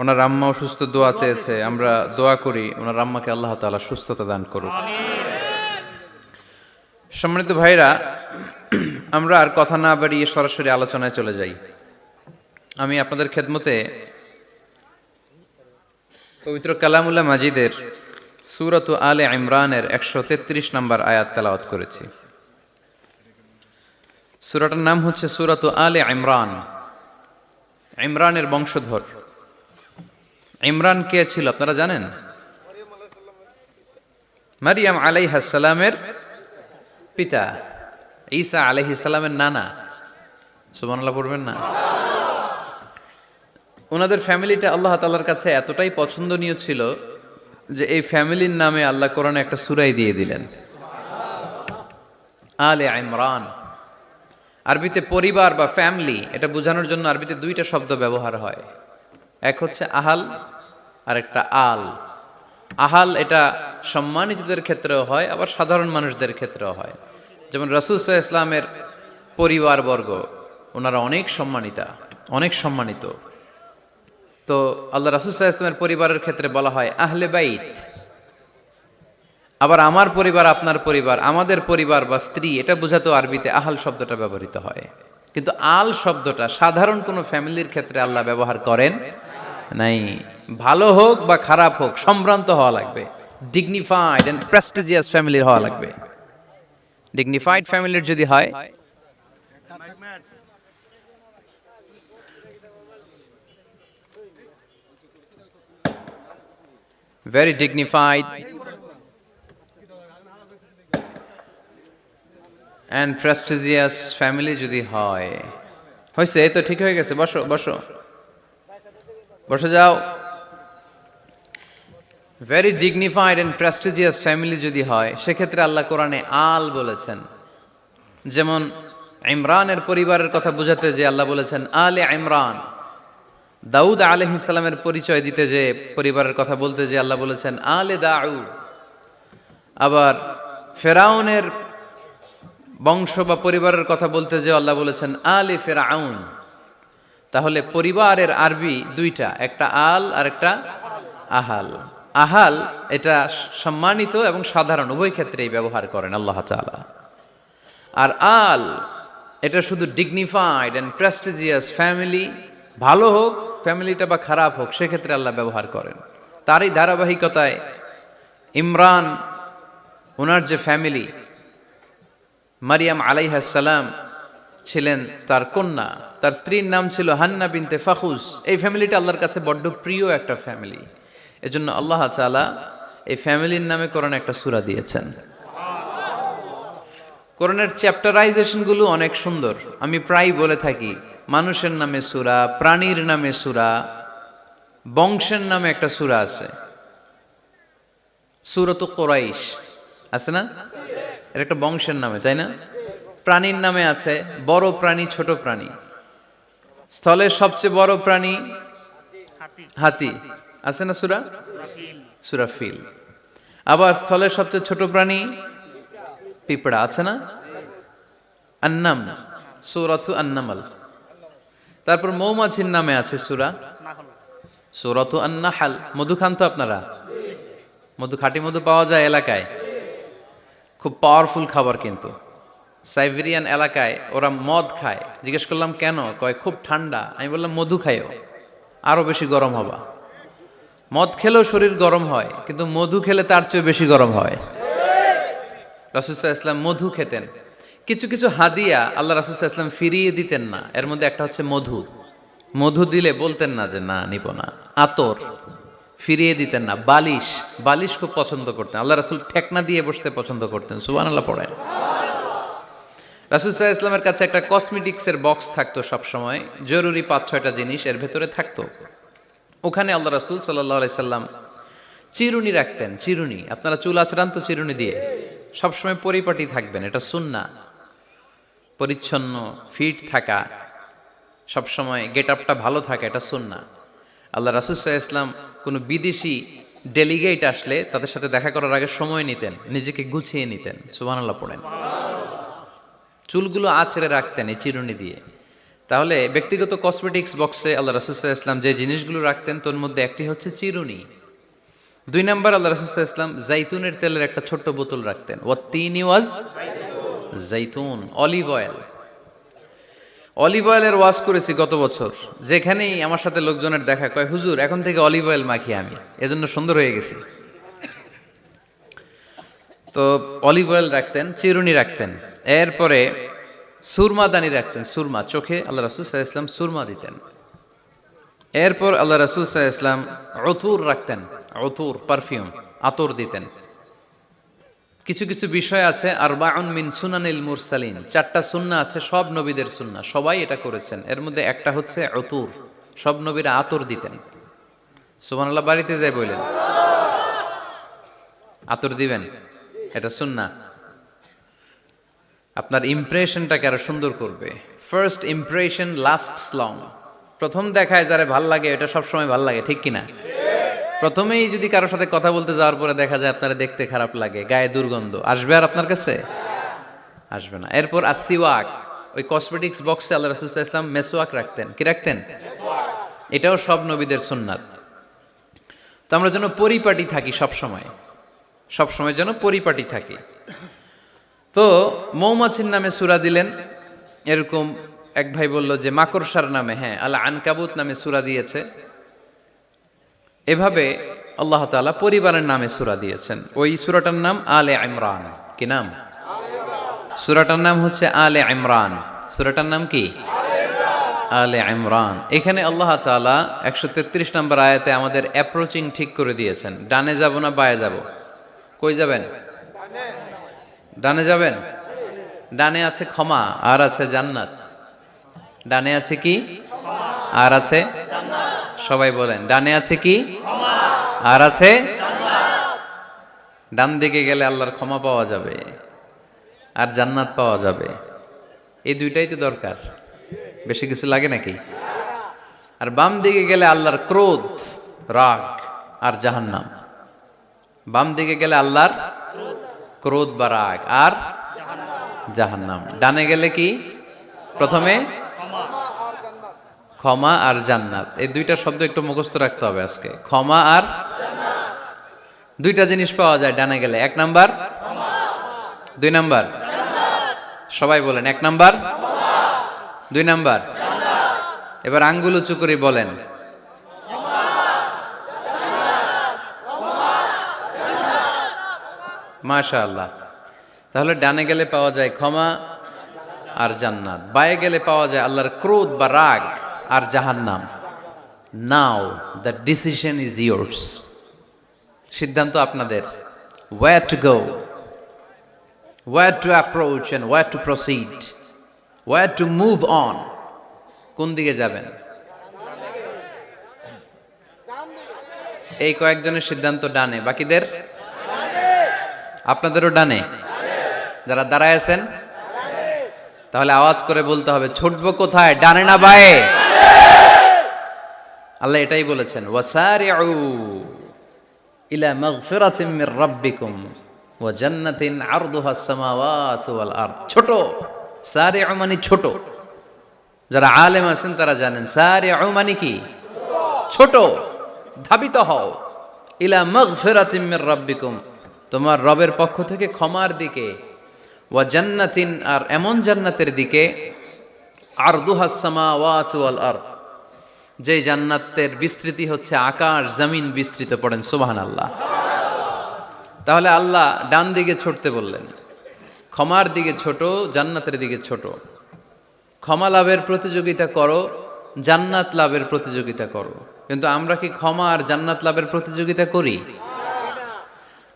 ওনার আম্মা অসুস্থ, দোয়া চেয়েছে, আমরা দোয়া করি ওনার আম্মাকে আল্লাহ তাআলা সুস্থতা দান করুক। সম্মানিত ভাইরা, আমরা আর কথা না বাড়িয়ে সরাসরি আলোচনায় চলে যাই। আমি আপনাদের খেদমতে পবিত্র কালামুল্লাহ মাজিদের সূরাত আলে ইমরানের 133 নম্বর আয়াত তেলাওয়াত করেছি। সূরাটার নাম হচ্ছে সূরাত আলে ইমরান, ইমরানের বংশধর। ইমরান কে ছিল আপনারা জানেন? মারিয়াম আলাইহিস সালামের পিতা, ঈসা আলাইহিস সালামের নানা। সুবহানাল্লাহ পড়বেন না? ওনাদের ফ্যামিলিটা আল্লাহ তাআলার কাছে এতটাই পছন্দনীয় ছিল যে এই ফ্যামিলির নামে আল্লাহ কোরআনে একটা সূরাই দিয়ে দিলেন, আলে ইমরান। আরবিতে পরিবার বা ফ্যামিলি, এটা বোঝানোর জন্য আরবিতে দুইটা শব্দ ব্যবহার হয়, এক হচ্ছে আহাল আর একটা আল। আহাল এটা সম্মানিতদের ক্ষেত্রেও হয়, আবার সাধারণ মানুষদের ক্ষেত্রেও হয়। যেমন রাসূল সাল্লাল্লাহু আলাইহি ওয়াসাল্লামের পরিবারবর্গ, ওনারা অনেক সম্মানিতা, অনেক সম্মানিত। তো আল্লাহ রাসূল সাল্লাল্লাহু আলাইহি ওয়াসাল্লামের পরিবারের ক্ষেত্রে বলা হয় আহলে বাইত। আবার আমার পরিবার, আপনার পরিবার, আমাদের পরিবার বা স্ত্রী, এটা বোঝাতেও আরবিতে আহাল শব্দটা ব্যবহৃত হয়। কিন্তু আল শব্দটা সাধারণ কোনো ফ্যামিলির ক্ষেত্রে আল্লাহ ব্যবহার করেন নাই। ভালো হোক বা খারাপ হোক, সম্ভ্রান্ত হওয়া লাগবে, ডিগনিফাইড এন্ড প্রেস্টিজিয়াস ফ্যামিলির হওয়া লাগবে। ডিগনিফাইড ফ্যামিলির যদি হয়, very dignified and prestigious family যদি হয়, হয়েছে? এই তো ঠিক হয়ে গেছে, বসো বসো বসে যাও। very dignified and prestigious family যদি হয়, সেক্ষেত্রে আল্লাহ কোরআনে আল বলেছেন। যেমন ইমরানের পরিবারের কথা বোঝাতে যে আল্লাহ বলেছেন আলে ইমরান। দাউদ আলাইহিস সালামের পরিচয় দিতে যে, পরিবারের কথা বলতে যে আল্লাহ বলেছেন আলে দাউদ। আবার ফেরাউনের বংশ বা পরিবারের কথা বলতে যে আল্লাহ বলেছেন আলে ফেরাউন। তাহলে পরিবারের আরবি দুইটা, একটা আল আর একটা আহাল। আহাল এটা সম্মানিত এবং সাধারণ উভয় ক্ষেত্রেই ব্যবহার করেন আল্লাহ তাআলা। আর আল এটা শুধু ডিগনিফাইড এন্ড প্রেস্টিজিয়াস ফ্যামিলি, ভালো হোক ফ্যামিলিটা বা খারাপ হোক, সেক্ষেত্রে আল্লাহ ব্যবহার করেন। তারই ধারাবাহিকতায় ইমরান, ওনার যে ফ্যামিলি, মারিয়াম আলাইহিস সালাম ছিলেন তার কন্যা, তার স্ত্রীর নাম ছিল হান্না বিনতে ফাখুস। এই ফ্যামিলিটা আল্লাহর কাছে বড্ড প্রিয় একটা ফ্যামিলি। এজন্য আল্লাহ তাআলা এই ফ্যামিলির নামে কোরআনে একটা সূরা দিয়েছেন। কোরআনের চ্যাপ্টারাইজেশন গুলো অনেক সুন্দর। আমি প্রায় বলে থাকি, মানুষের নামে সূরা, প্রাণীর নামে সূরা, বংশের নামে একটা সূরা আছে, সূরাত কুরাইশ আছে না? এটা একটা বংশের নামে, তাই না? প্রাণীর নামে আছে বড় প্রাণী, ছোট প্রাণী। স্থলের সবচেয়ে বড় প্রাণী হাতি, আছে না সূরা? সূরা ফিল। আবার স্থলের সবচেয়ে ছোট প্রাণী পিঁপড়া, আছে না? আন্নাম, সূরাতু আন-নামল। তারপর মৌমাছির নামে আছে সূরা, সূরাতু আন-নাহল। মধু খান তো আপনারা? মধু, খাঁটি মধু পাওয়া যায় এলাকায়, খুব পাওয়ারফুল খাবার। কিন্তু সাইবেরিয়ান এলাকায় ওরা মদ খায়। জিজ্ঞেস করলাম কেন? কয় খুব ঠান্ডা। আমি বললাম মধু খাইও, আরো বেশি গরম হবা। মদ খেলেও শরীর গরম হয়, কিন্তু মধু খেলে তার চেয়ে বেশি গরম হয়। রাসূল সাল্লাল্লাহু আলাইহি ওয়াসাল্লাম মধু খেতেন। কিছু কিছু হাদিয়া আল্লাহ রাসূল সাল্লাল্লাহু আলাইহি ওয়াসাল্লাম ফিরিয়ে দিতেন না। এর মধ্যে একটা হচ্ছে মধু। মধু দিলে বলতেন না যে না নিব না। আতর ফিরিয়ে দিতেন না। বালিশ, বালিশ খুব পছন্দ করতেন। আল্লাহ রাসূল ঠেকনা দিয়ে বসতে পছন্দ করতেন। সুবহানাল্লাহ পড়েন। রাসূল সাল্লাল্লাহু আলাইহি ওয়াসাল্লামের কাছে একটা কসমেটিক্সের বক্স থাকতো সবসময়, জরুরি 5-6টা জিনিস এর ভেতরে থাকতো। ওখানে আল্লাহ রাসূল সাল্লাল্লাহু আলাইহি সাল্লাম চিরুনি রাখতেন। চিরুনি, আপনারা চুল আঁচড়ান তো চিরুনি দিয়ে, সবসময় পরিপাটি থাকবেন, এটা সুন্নাহ। পরিচ্ছন্ন ফিট থাকা, সবসময় গেট আপটা ভালো থাকা, এটা সুন্নাহ। আল্লাহ রাসূল সাল্লাল্লাহু আলাইহি ওয়াসাল্লাম কোনো বিদেশি ডেলিগেট আসলে তাদের সাথে দেখা করার আগে সময় নিতেন, নিজেকে গুছিয়ে নিতেন। সুবহানাল্লাহ পড়েন। চুলগুলো আঁচড়ে রাখতেন এই চিরুনি দিয়ে। তাহলে ব্যক্তিগত কসমেটিক্স বক্সে আল্লাহ রাসূল সাল্লাল্লাহু আলাইহি ওয়াসাল্লাম যে জিনিসগুলো রাখতেন তোর মধ্যে একটি হচ্ছে চিরুনি। 2 নাম্বার, আল্লাহ রাসূল সাল্লাল্লাহু আলাইহি ওয়াসাল্লাম জাইতুনের তেলের একটা ছোট্ট বোতল রাখতেন। ওয়াত্তিনি ওয়াজ জাইতুন, অলিভ অয়েল। অলিভ অয়েলের ওয়াজ করেছি গত বছর। যেখানেই আমার সাথে লোকজনের দেখা, কয় হুজুর এখন থেকে অলিভ অয়েল মাখি আমি, এজন্য সুন্দর হয়ে গেছি। তো অলিভ অয়েল রাখতেন, চিরুনি রাখতেন। এরপরে সুরমা দানি রাখতেন। সুরমা, চোখে আল্লাহ রাসূল সাল্লাল্লাহু আলাইহি ওয়াসাল্লাম সুরমা দিতেন। এরপর আল্লাহ রাসূল সাল্লাল্লাহু আলাইহি ওয়াসাল্লাম উতুর রাখতেন। উতুর, পারফিউম, আতর দিতেন। কিছু কিছু বিষয় আছে আরবাউন মিন সুনানিল মুরসালিন, 4টা সুন্নাহ আছে, সব নবীদের সুন্নাহ, সবাই এটা করেছেন। এর মধ্যে একটা হচ্ছে উতুর, সব নবীরা আতর দিতেন। সুবহানাল্লাহ, বাড়িতে যাই বললেন আতর দিবেন, এটা সুন্নাহ। আপনার ইমপ্রেশনটাকে আরো সুন্দর করবে। First impression lasts long. প্রথম দেখায় যারা ভাল লাগে, এটা সবসময় ভাল লাগে, ঠিক কিনা? প্রথমেই যদি কারোর সাথে কথা বলতে যাওয়ার পরে দেখা যায় আপনারা দেখতে খারাপ লাগে, গায়ে দুর্গন্ধ, আসবে আর আপনার কাছে? আসবে না। এরপর আসিওয়াক, ওই কসমেটিক্স বক্সে আল্লাহ রাসূল সাল্লাল্লাহু আলাইহি ওয়াসাল্লাম মেসওয়াক রাখতেন। কি রাখতেন? এটাও সব নবীদের সুন্নাত। তো আমরা যেন পরিপাটি থাকি সবসময়, সবসময় যেন পরিপাটি থাকি। তো মৌমাছির নামে সূরা দিলেন। এরকম এক ভাই বলল যে মাকড়সার নামে, হ্যাঁ, আল আনকাবুত নামে সূরা দিয়েছে। এভাবে আল্লাহ তাআলা পরিবারের নামে সূরা দিয়েছেন। ওই সূরাটার নাম আলে ইমরান। কি নাম? সূরাটার নাম হচ্ছে আলে ইমরান। সূরাটার নাম কি? আলে ইমরান। এখানে আল্লাহ তাআলা 133 নম্বর আয়াতে আমাদের অ্যাপ্রোচিং ঠিক করে দিয়েছেন। ডানে যাব না বায়ে যাব? কই যাবেন? ডানে যাবেন। ডানে আছে ক্ষমা আর আছে জান্নাত। ডানে আছে কি? আর আছে জান্নাত। সবাই বলেন, ডানে আছে কি? ক্ষমা আর আছে জান্নাত। ডান দিকে গেলে আল্লাহর ক্ষমা পাওয়া যাবে আর জান্নাত পাওয়া যাবে। এই দুইটাই তো দরকার, বেশি কিছু লাগে নাকি? আর বাম দিকে গেলে আল্লাহর ক্রোধ, রাগ আর জাহান্নাম। বাম দিকে গেলে আল্লাহর ক্রোধ বা রাগ আর জাহান্নাম। ডানে গেলে কি? প্রথমে ক্ষমা আর জান্নাত। এই দুইটা শব্দ একটু মুখস্থ রাখতে হবে আজকে। ক্ষমা আর জান্নাত, দুইটা জিনিস পাওয়া যায় ডানে গেলে। 1 নাম্বার ক্ষমা, 2 নাম্বার জান্নাত। সবাই বলেন 1 নাম্বার ক্ষমা, 2 নাম্বার জান্নাত। এবার আঙ্গুল উঁচু করে বলেন মাশাআল্লাহ। তাহলে ডানে গেলে পাওয়া যায় ক্ষমা আর জান্নাত, বায়ে গেলে পাওয়া যায় আল্লাহর ক্রোধ বা রাগ আর জাহান্নাম। Now the decision is yours. সিদ্ধান্ত আপনাদের। Where to go, where to approach and where to proceed, where to move on. কোন দিকে যাবেন? এই কয়েকজনের সিদ্ধান্ত ডানে, বাকিদের? আপনাদেরও ডানে। যারা দাঁড়ায় আছেন তাহলে আওয়াজ করে বলতে হবে ছুটবো কোথায়, ডানে না বায়ে? আল্লাহ এটাই বলেছেন, ওয়াসারিউ ইলা মাগফিরাতিন মির রাব্বিকুম ওয়া জান্নাতিন আরদুহাস সামাওয়াতু ওয়াল আরদ। ছোট, সারিউ মানে ছোট। যারা আলেম আছেন তারা জানেন সারিউ মানে কি? ছোট। ধাবিত হও, ইলা মাগফিরাতিম মির রাব্বিকুম, তোমার রবের পক্ষ থেকে ক্ষমার দিকে, ওয়া জান্নাতিন, আর এমন জান্নাতের দিকে, আরদুহাস সামাওয়াতু ওয়াল আরদ, যে জান্নাতের বিস্তৃতি হচ্ছে আকাশ জমিন বিস্তৃত। পড়েন সুবহানাল্লাহ। তাহলে আল্লাহ ডান দিকে ছুটতে বললেন, ক্ষমার দিকে ছোট, জান্নাতের দিকে ছোট। ক্ষমা লাভের প্রতিযোগিতা করো, জান্নাত লাভের প্রতিযোগিতা করো। কিন্তু আমরা কি ক্ষমা আর জান্নাত লাভের প্রতিযোগিতা করি?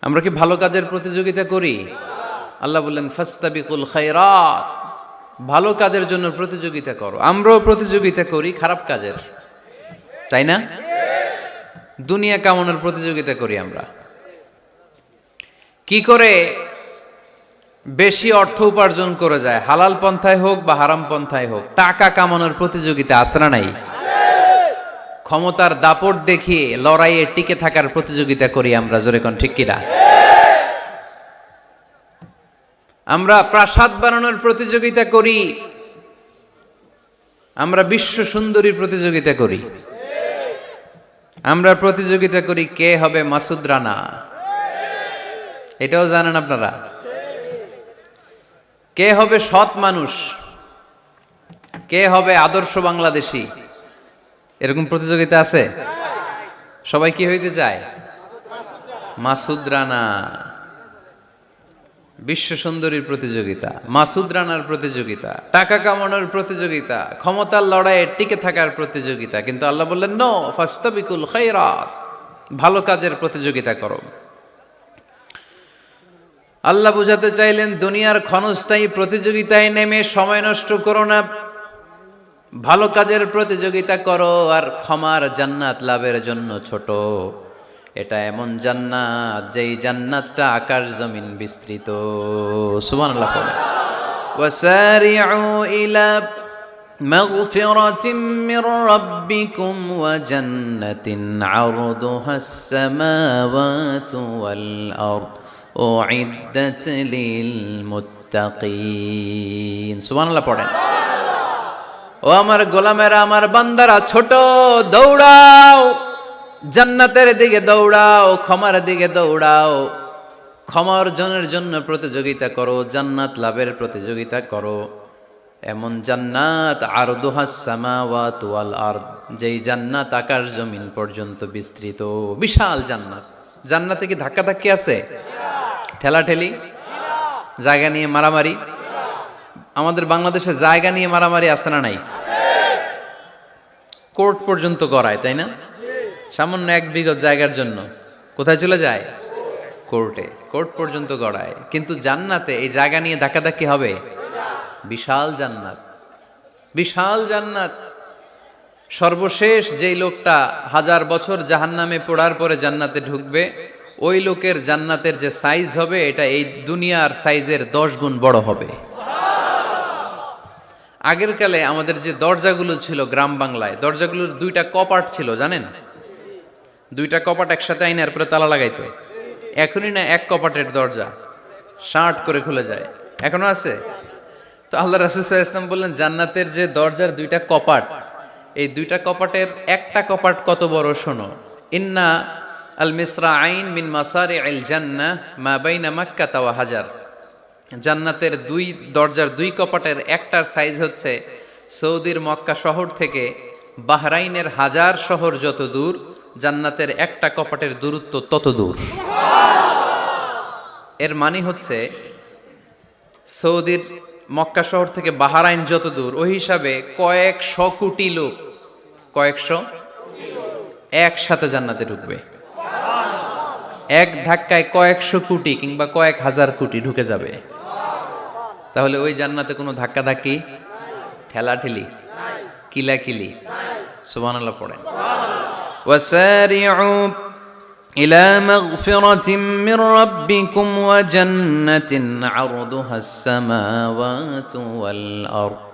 আমরা কি ভালো কাজের প্রতিযোগিতা করি? আল্লাহ বললেন ফাস্তাবিকুল খায়রাত, ভালো কাজের জন্য প্রতিযোগিতা করো। আমরাও প্রতিযোগিতা করি খারাপ কাজের, তাই না? দুনিয়া কামানোর প্রতিযোগিতা করি আমরা। কি করে বেশি অর্থ উপার্জন করে যায়, হালাল পন্থায় হোক বা হারাম পন্থায় হোক, টাকা কামানোর প্রতিযোগিতা আছে না নাই? ক্ষমতার দাপট দেখিয়ে লড়াইয়ে টিকে থাকার প্রতিযোগিতা করি আমরা, জোরে কোন ঠিক কিনা? আমরা প্রাসাদ বানানোর প্রতিযোগিতা করি, আমরা বিশ্ব সুন্দরীর প্রতিযোগিতা করি, আমরা প্রতিযোগিতা করি কে হবে মাসুদ রানা। এটাও জানেন আপনারা? কে হবে সৎ মানুষ, কে হবে আদর্শ বাংলাদেশী, এরকম প্রতিযোগিতা আছে। সবাই কি হইতে চায়? মাসুদ রানা। বিশ্ব সুন্দরীর প্রতিযোগিতা, মাসুদ রানার প্রতিযোগিতা, টাকা কামানোর প্রতিযোগিতা, ক্ষমতার লড়াইয়ে টিকে থাকার প্রতিযোগিতা। কিন্তু আল্লাহ বললেন নো, ফাস্তাবিকুল খায়রাত, ভালো কাজের প্রতিযোগিতা করো। আল্লাহ বুঝাতে চাইলেন দুনিয়ার ক্ষণস্থায়ী প্রতিযোগিতায় নেমে সময় নষ্ট করো না, ভালো কাজের প্রতিযোগিতা করো। আর ক্ষমার জান্নাত লাভের জন্য ছোট। এটা এমন জান্নাত যেই জান্নাতটা আকাশ জমিন বিস্তৃত। সুবহানাল্লাহ। ওয়াসারিউ ইলা মাগফিরাতিম মির রাব্বিকুম ওয়া জান্নাতিন আরদুহাস সামাওয়াতু ওয়াল আরদ উইদ্দাত লিল মুত্তাকিন। সুবহানাল্লাহ পড়েন। ও আমার গোলামেরা, আমার বান্দারা, ছোট, দৌড়াও, জান্নাতের দিকে দৌড়াও, ক্ষমার দিকে দৌড়াও। ক্ষমা অর্জনের জন্য প্রতিযোগিতা করো, জান্নাত লাভের প্রতিযোগিতা করো। এমন জান্নাত আরদুহাস সামাওয়াতু ওয়াল আরদ, যেই জান্নাত আকাশ জমিন পর্যন্ত বিস্তৃত। বিশাল জান্নাত। জান্নাতে কি ধাক্কাধাক্কি আছে? ঠেলাঠেলি? জায়গা নিয়ে মারামারি? আমাদের বাংলাদেশে জায়গা নিয়ে মারামারি আছে না নাই? কোর্ট পর্যন্ত গড়ায়, তাই না? সামান্য 1 বিঘা জায়গার জন্য কোথায় চলে যায়? কোর্টে। কোর্ট পর্যন্ত গড়ায়। কিন্তু জান্নাতে এই জায়গা নিয়ে ধাক্কাধাক্কি হবে? বিশাল জান্নাত, বিশাল জান্নাত। সর্বশেষ যেই লোকটা 1000 বছর জাহান্নামে পোড়ার পরে জান্নাতে ঢুকবে, ওই লোকের জান্নাতের যে সাইজ হবে, এটা এই দুনিয়ার সাইজের 10 গুণ বড় হবে। আগের কালে আমাদের যে দরজাগুলো ছিল গ্রাম বাংলায়, দরজাগুলোর 2টা কপাট ছিল, জানেন? 2টা কপাট একসাথে আইনার পরে তালা লাগাইতো। এখনই না 1 কপাটের দরজা শার্ট করে খুলে যায়। এখনো আছে? তো আল্লাহ রাসূল সাল্লাল্লাহু আলাইহি ওয়াসাল্লাম বললেন জান্নাতের যে দরজার 2টা কপাট, এই 2টা কপাটের একটা কপাট কত বড় শোনো। ইন্না আল মিসরাআইন মিন মাসারি'আল জান্নাহ মা বাইনা মাক্কাহ ওয়া হাজার। জান্নাতের 2 দরজার 2 কপাটের একটার সাইজ হচ্ছে সৌদির মক্কা শহর থেকে বাহরাইনের হাজার শহর যত দূর, জান্নাতের একটা কপাটের দূরত্ব তত দূর। এর মানে হচ্ছে সৌদির মক্কা শহর থেকে বাহরাইন যত দূর, ওই হিসাবে কয়েকশো কোটি লোক, কয়েকশো একসাথে জান্নাতে ঢুকবে। এক ধাক্কায় কয়েকশো কোটি কিংবা কয়েক হাজার কোটি ঢুকে যাবে। তাহলে ওই জান্নাতে কোনো ধাক্কাধাক্কি, ঠেলাঠেলি, কিলাকিলি? সুবহানাল্লাহ পড়েন। ওয়াসারিউ ইলা মাগফিরাতিম মির রাব্বিকুম ওয়া জান্নাতিন আরদুহাস সামাওয়াতু ওয়াল আরদ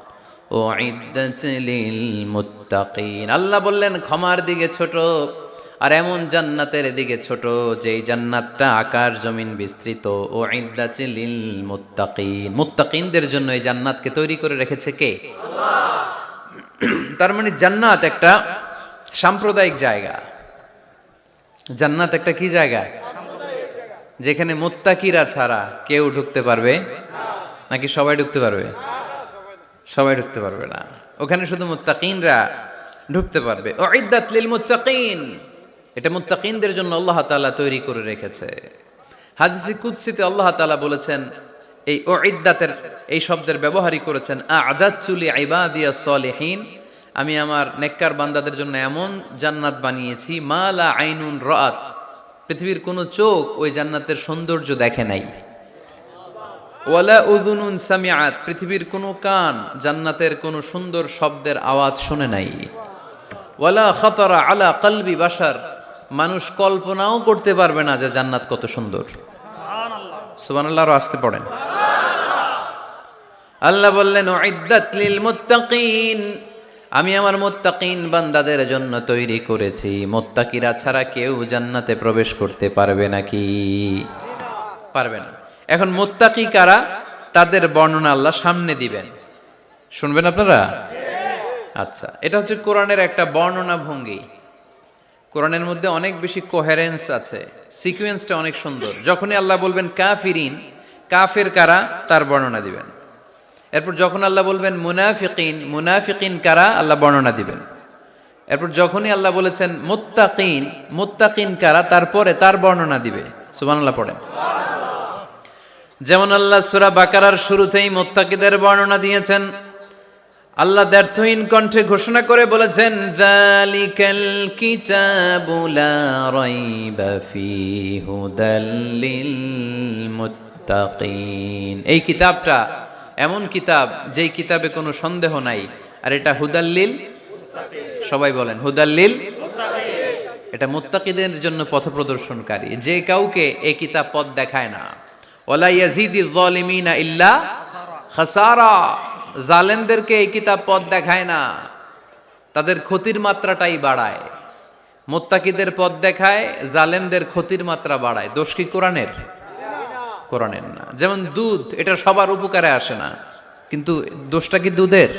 উইদ্দাত লিল মুত্তাকিন। আল্লাহ বললেন ক্ষমার দিকে ছোট, আর এমন জান্নাতের দিকে ছোট যেই জান্নাতটা আকাশ জমিন বিস্তৃত। উইদ্দাত লিল মুত্তাকিন, মুত্তাকিনদের জন্য এই জান্নাতকে তৈরি করে রেখেছে কে? আল্লাহ। তার মানে জান্নাত একটা সাম্প্রদায়িক জায়গা, জান্নাত একটা কি জায়গা? যেখানে মুত্তাকিরা ছাড়া কেউ ঢুকতে পারবে নাকি সবাই ঢুকতে পারবে? সবাই ঢুকতে পারবে না, ওখানে শুধু মুত্তাকিনরা ঢুকতে পারবে। উইদ্দাত লিল মুত্তাকিন, এটা মুত্তাকিনদের জন্য আল্লাহ তাআলা তৈরি করে রেখেছে। হাদিসে কুদসিতে আল্লাহ তাআলা বলেছেন, এই উইদ্দাতের এই শব্দের ব্যবহারই করেছেন, আ'দাতু লিইবাদিয়াস সলিহিন, আমি আমার নেককার বান্দাদের জন্য এমন জান্নাত বানিয়েছি, মা লা আইনুন রাআত, পৃথিবীর কোনো চোখ ওই জান্নাতের সৌন্দর্য দেখে নাই। ওয়ালা উযুনুন সামিআত, পৃথিবীর কোনো কান জান্নাতের কোনো সুন্দর শব্দের আওয়াজ শুনে নাই। ওয়ালা খাতারা আলা কলবি বাশার, মানুষ কল্পনাও করতে পারবে না যে জান্নাত কত সুন্দর। সুবহানাল্লাহ, সুবহানাল্লাহ, আর আসতে পড়েন। আল্লাহ বললেন উইদ্দাত লিল মুত্তাকিন, আমি আমার মুত্তাকিন বান্দাদের জন্য তৈরি করেছি। মুত্তাকিরা ছাড়া কেউ জান্নাতে প্রবেশ করতে পারবে নাকি? পারবে না। এখন মুত্তাকি কারা, তাদের বর্ণনা আল্লাহ সামনে দিবেন, শুনবেন আপনারা? আচ্ছা, এটা হচ্ছে কোরআনের একটা বর্ণনা ভঙ্গি। কোরআনের মধ্যে অনেক বেশি কোহেরেন্স আছে, সিকোয়েন্সটা অনেক সুন্দর। যখনই আল্লাহ বলবেন কাফিরিন, কাফের কারা, তার বর্ণনা দিবেন। এরপর যখন আল্লাহ বলবেন মুনাফিকিন, মুনাফিকিন কারা, আল্লাহ বর্ণনা দিবেন। এরপর যখনই আল্লাহ বলেছেন মুত্তাকিন, মুত্তাকিন কারা, তারপরে তার বর্ণনা দিবে। সুবহানাল্লাহ পড়েন। যেমন আল্লাহ সূরা বাকারার শুরুতেই মুত্তাকিদের বর্ণনা দিয়েছেন। আল্লাহ দ্ব্যর্থহীন কণ্ঠে ঘোষণা করে বলেছেন, যালিকাল কিতাবু লা রাইবা ফীহি হুদাল লিল মুত্তাকিন, এই কিতাবটা এমন কিতাব যেই কিতাবে কোনো সন্দেহ নাই, আর এটা হুদাল্লিল, সবাই বলেন হুদাল্লিল, এটা মুত্তাকিদের জন্য পথ প্রদর্শনকারী। যে কাউকে এই কিতাব পথ দেখায় না। ওয়ালা ইয়াজিদিজ যালিমিনা ইল্লা খাসারা, জালেমদেরকে এই কিতাব পথ দেখায় না, তাদের ক্ষতির মাত্রাটাই বাড়ায়। মুত্তাকিদের পথ দেখায়, জালেমদের ক্ষতির মাত্রা বাড়ায়। দোষ কি কোরআনের? কোরআনের না। যেমন দুধ, এটা সবার উপকারে আসে না, কিন্তু দোষটা কি দুধের?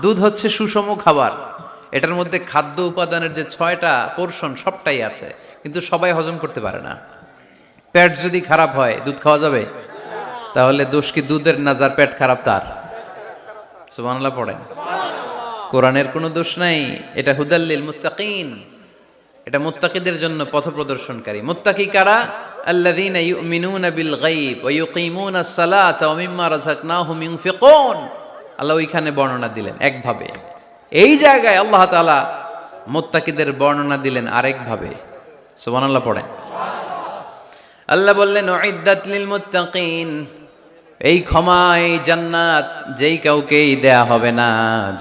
দুধ হচ্ছে সুষম খাবার, এটার মধ্যে খাদ্য উপাদানের যে 6টা পোরশন সবটাই আছে, কিন্তু সবাই হজম করতে পারে না। পেট যদি খারাপ হয় দুধ খাওয়া যাবে? তাহলে দোষ কি দুধের না যার পেট খারাপ তার? সুবহানাল্লাহ পড়েন। কোরআনের কোনো দোষ নাই, এটা হুদাল্লিল মুত্তাকিন, এটা মুত্তাকিদের জন্য পথ প্রদর্শনকারী। মুত্তাকি কারা? আল্লাযীনা ইউমিনুনা বিল গায়ব ওয়া ইউকিমুনাস সালাতা ওয়া মিম্মা রাযাকনাহুম ইউনফিকুন। আল্লাহ ওইখানে বর্ণনা দিলেন একভাবে, এই জায়গায় আল্লাহ তাআলা মুত্তাকিদের বর্ণনা দিলেন আরেকভাবে। সুবহানাল্লাহ পড়েন। আল্লাহ বললেন উইদ্দাত লিল মুত্তাকিন, এই ক্ষমা, এই জান্নাত যেই কাউকেই দেয়া হবে না,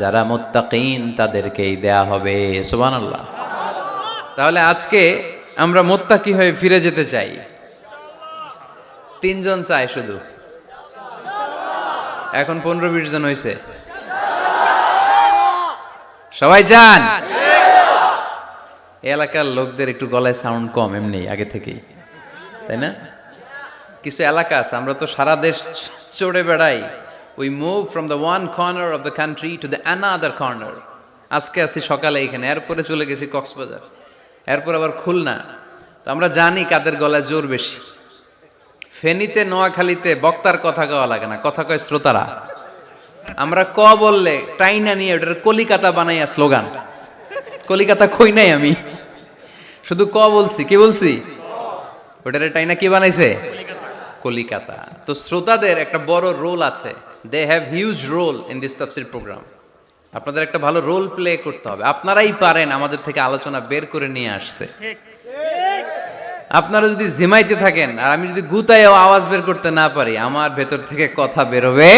যারা মুত্তাকিন তাদেরকেই দেয়া হবে। সুবহানাল্লাহ। তাহলে আজকে আমরা মুত্তাকি হয়ে ফিরে যেতে চাই। 3 জন চাই শুধু, এখন 15-20 জন হয়েছে। সবাই চান? এলাকার লোকদের একটু গলায় সাউন্ড কম এমনি আগে থেকেই, তাই না? কিছু এলাকা আছে, আমরা তো সারা দেশ চড়ে বেড়াই। We move from the one corner of the country to the another corner. আজকে আছি সকালে এখানে, এরপরে চলে গেছি কক্সবাজার, এরপর আবার খুলনা। তো আমরা জানি কাদের গলায় জোর বেশি। ফেনীতে, নোয়াখালীতে বক্তার কথা কওয়া লাগে না, কথা কয় শ্রোতারা। আমরা ক বললে টাইনা নিয়ে ওটার কলিকাতা বানাইয়া স্লোগান। কলিকাতা কই নাই আমি, শুধু ক বলছি। কি বলছি? ওটার টাইনা কি বানাইছে? কলিকাতা। তো শ্রোতাদের একটা বড় রোল আছে, they have huge role in this তাফসীর প্রোগ্রাম। আপনাদের একটা ভালো রোল প্লে করতে হবে। আপনারাই পারেন আমাদের থেকে আলোচনা বের করে নিয়ে আসতে। আপনারা যদি জিমাইতে থাকেন আর আমি যদি গুতায় আওয়াজ বের করতে না পারি, আমার ভেতর থেকে কথা বেরোবে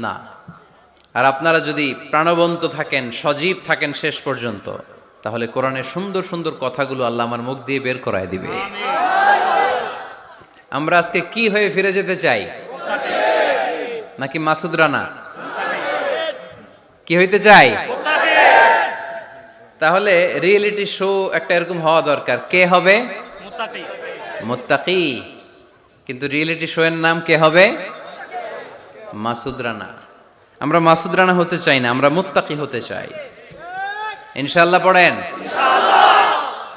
না। আর আপনারা যদি প্রাণবন্ত থাকেন, সজীব থাকেন শেষ পর্যন্ত, তাহলে কোরআনের সুন্দর সুন্দর কথাগুলো আল্লাহ আমার মুখ দিয়ে বের করায় দিবে। আমরা আজকে কি হয়ে ফিরে যেতে চাই? নাকি মাসুদ রানা? কি হইতে চাই? তাহলে রিয়েলিটি শো একটা এরকম হওয়া দরকার। কে হবে? মুত্তাকি। কিন্তু রিয়েলিটি শো এর নাম কে হবে? মাসুদ রানা। আমরা মাসুদ রানা হতে চাই না, আমরা মুত্তাকি হতে চাই। ইনশাআল্লাহ পড়েন।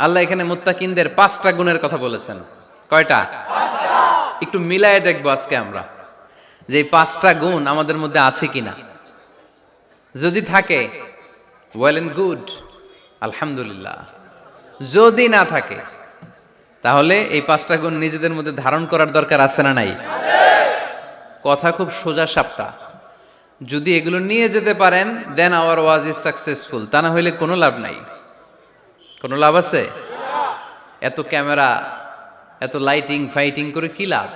আল্লাহ এখানে মুত্তাকিনদের 5টা গুণের কথা বলেছেন। কয়টা? একটু মিলায়ে দেখবো আজকে আমরা যে এই 5টা গুণ আমাদের মধ্যে আছে কিনা। যদি থাকে ওয়েল এন্ড গুড, আলহামদুলিল্লাহ। যদি না থাকে তাহলে এই 5টা গুণ নিজেদের মধ্যে ধারণ করার দরকার আছে না নাই? কথা খুব সোজা সাপটা। যদি এগুলো নিয়ে যেতে পারেন দেন আওয়ার ওয়াজ ইজ সাকসেসফুল, তা না হইলে কোনো লাভ নাই। কোনো লাভ আছে? এত ক্যামেরা, এত লাইটিং ফাইটিং করে কি লাভ?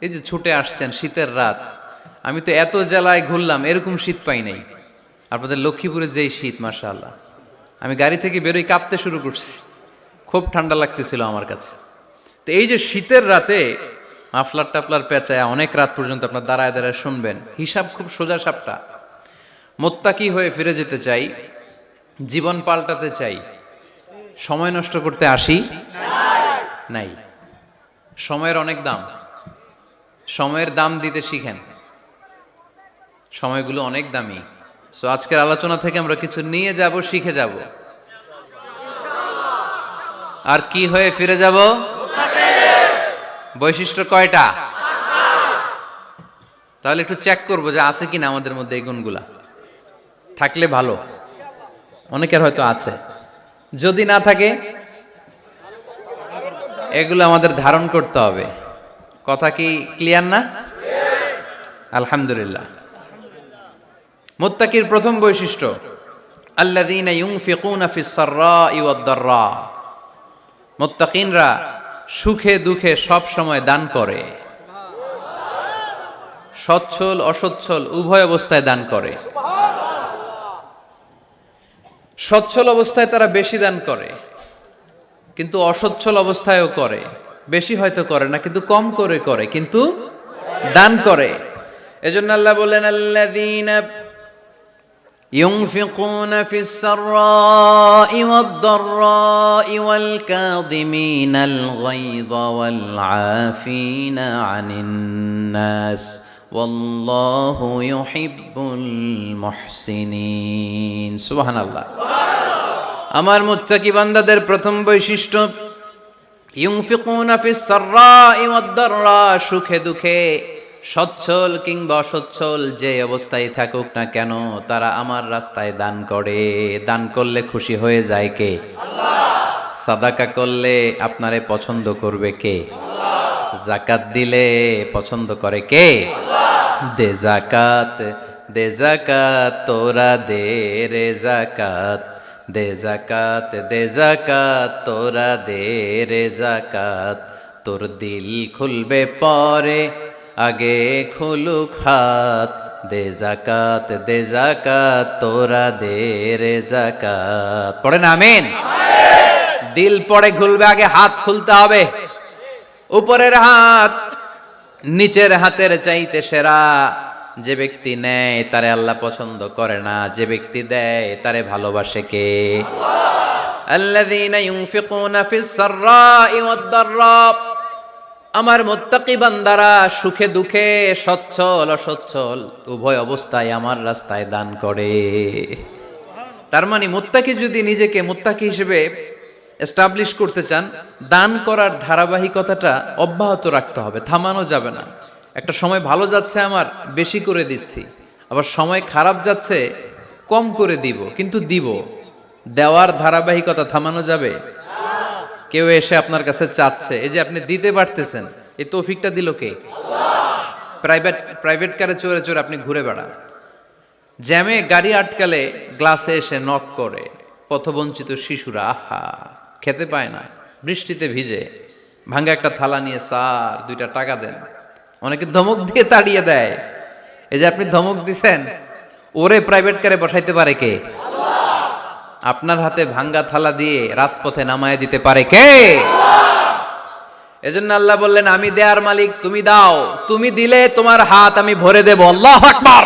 এই যে ছুটে আসছেন শীতের রাত, আমি তো এত জেলায় ঘুরলাম, এরকম শীত পাই নাই। আপনাদের লক্ষ্মীপুরে যেই শীত, মাশাআল্লাহ, আমি গাড়ি থেকে বেরোই কাঁপতে শুরু করছি, খুব ঠান্ডা লাগতেছিল আমার কাছে। তো এই যে শীতের রাতে মাফলার টাফলার পেঁচায় অনেক রাত পর্যন্ত আপনার দাঁড়ায় দাঁড়ায় শুনবেন, হিসাব খুব সোজা সাপটা। মুত্তাকি হয়ে ফিরে যেতে চাই, জীবন পাল্টাতে চাই, সময় নষ্ট করতে আসি নাই। সময়ের অনেক দাম, সময়ের দাম দিতে শিখেন। সময়গুলো অনেক দামি। সো আজকের আলোচনা থেকে আমরা কিছু নিয়ে যাব, শিখে যাব। আর কি হয়ে ফিরে যাব? বৈশিষ্ট্য কয়টা? তাহলে একটু চেক করবো যে আছে কিনা আমাদের মধ্যে এই গুণগুলা। থাকলে ভালো, অনেকের হয়তো আছে। যদি না থাকে এগুলো আমাদের ধারণ করতে হবে। কথা কি ক্লিয়ার না? আলহামদুলিল্লাহ। মুত্তাকির প্রথম বৈশিষ্ট্য আল্লাযীনা ইউনফিকুনা ফিস সাররাই ওয়াদ দাররা। মুত্তাকিনরা সুখে দুঃখে সব সময় দান করে, সচ্ছল অসচ্ছল উভয় অবস্থায় দান করে। সচ্ছল অবস্থায় তারা বেশি দান করে, কিন্তু অসচ্ছল অবস্থায়ও করে। বেশি হয়তো করে না, কিন্তু কম করে করে, কিন্তু দান করে। এজন্য আল্লাহ বলেন আল্লাযীনা ينفقون في السراء والضراء والكاظمين الغيظ والعافين عن الناس والله يحب المحسنين سبحان الله। আমার মুত্তাকি বান্দাদের প্রথম বৈশিষ্ট্য ইউনফিকুনা ফিস সাররাই ওয়াদ দাররা, সুখে দুঃখে সচ্ছল কিংবা অসচ্ছল যে অবস্থায় থাকুক না কেন তারা আমার রাস্তায় দান করে। দান করলে খুশি হয়ে যায় কে? আল্লাহ। সাদাকা করলে আপনারে পছন্দ করবে কে? আল্লাহ। যাকাত দিলে পছন্দ করে কে? আল্লাহ। দে যাকাত, দে যাকাত তোরা দে রে যাকাত, দে যাকাত, দে যাকাত তোরা দে রে যাকাত। তোর দিল খুলবে পরে আগে খুলুক হাত, দে যাকাত, দে যাকাত তোরা দে রে যাকাত। পড়েন আমিন। দিল পরে খুলবে, আগে হাত খুলতে হবে। উপরের হাত নিচের হাতের চাইতে সেরা। যে ব্যক্তি নেয় তারে আল্লাহ পছন্দ করে না, যে ব্যক্তি দেয় তারে ভালোবাসে কে? আল্লাহ। আল্লাযীনা ইউনফিকুনা ফিস সাররাই ওয়াদ দাররা, আমার মুত্তাকি বান্দারা সুখে দুঃখে সচ্ছল অসচ্ছল উভয় অবস্থায় আমার রাস্তায় দান করে। তার মানে মুত্তাকি যদি নিজেকে মুত্তাকি হিসেবে এস্টাবলিশ করতে চান, দান করার ধারাবাহিকতাটা অব্যাহত রাখতে হবে, থামানো যাবে না। একটা সময় ভালো যাচ্ছে আমার, বেশি করে দিচ্ছি, আবার সময় খারাপ যাচ্ছে, কম করে দিব, কিন্তু দিব। দেওয়ার ধারাবাহিকতা থামানো যাবে? কেউ এসে আপনার কাছে চাচ্ছে, এই যে আপনি দিতে পারতেছেন, এই তৌফিকটা দিল কে? আল্লাহ। প্রাইভেট কারে চড়ে চড়ে আপনি ঘুরে বেড়ান, জ্যামে গাড়ি আটকালে গ্লাসে এসে নক করে, পথবঞ্চিত শিশুরা আহা খেতে পায় না, বৃষ্টিতে ভিজে ভাঙ্গা একটা থালা নিয়ে স্যার 2টা টাকা দেন। অনেকে ধমক দিয়ে তাড়িয়ে দেয়। এই যে আপনি ধমক দিছেন, ওরে প্রাইভেট কারে বসাইতে পারে কে? আপনার হাতে ভাঙ্গা থালা দিয়ে রাজপথে নামায় দিতে পারে কে? এজন্য আল্লাহ বললেন আমি দেয়ার মালিক, তুমি দাও, তুমি দিলে তোমার হাত আমি ভরে দেব। আল্লাহু আকবার।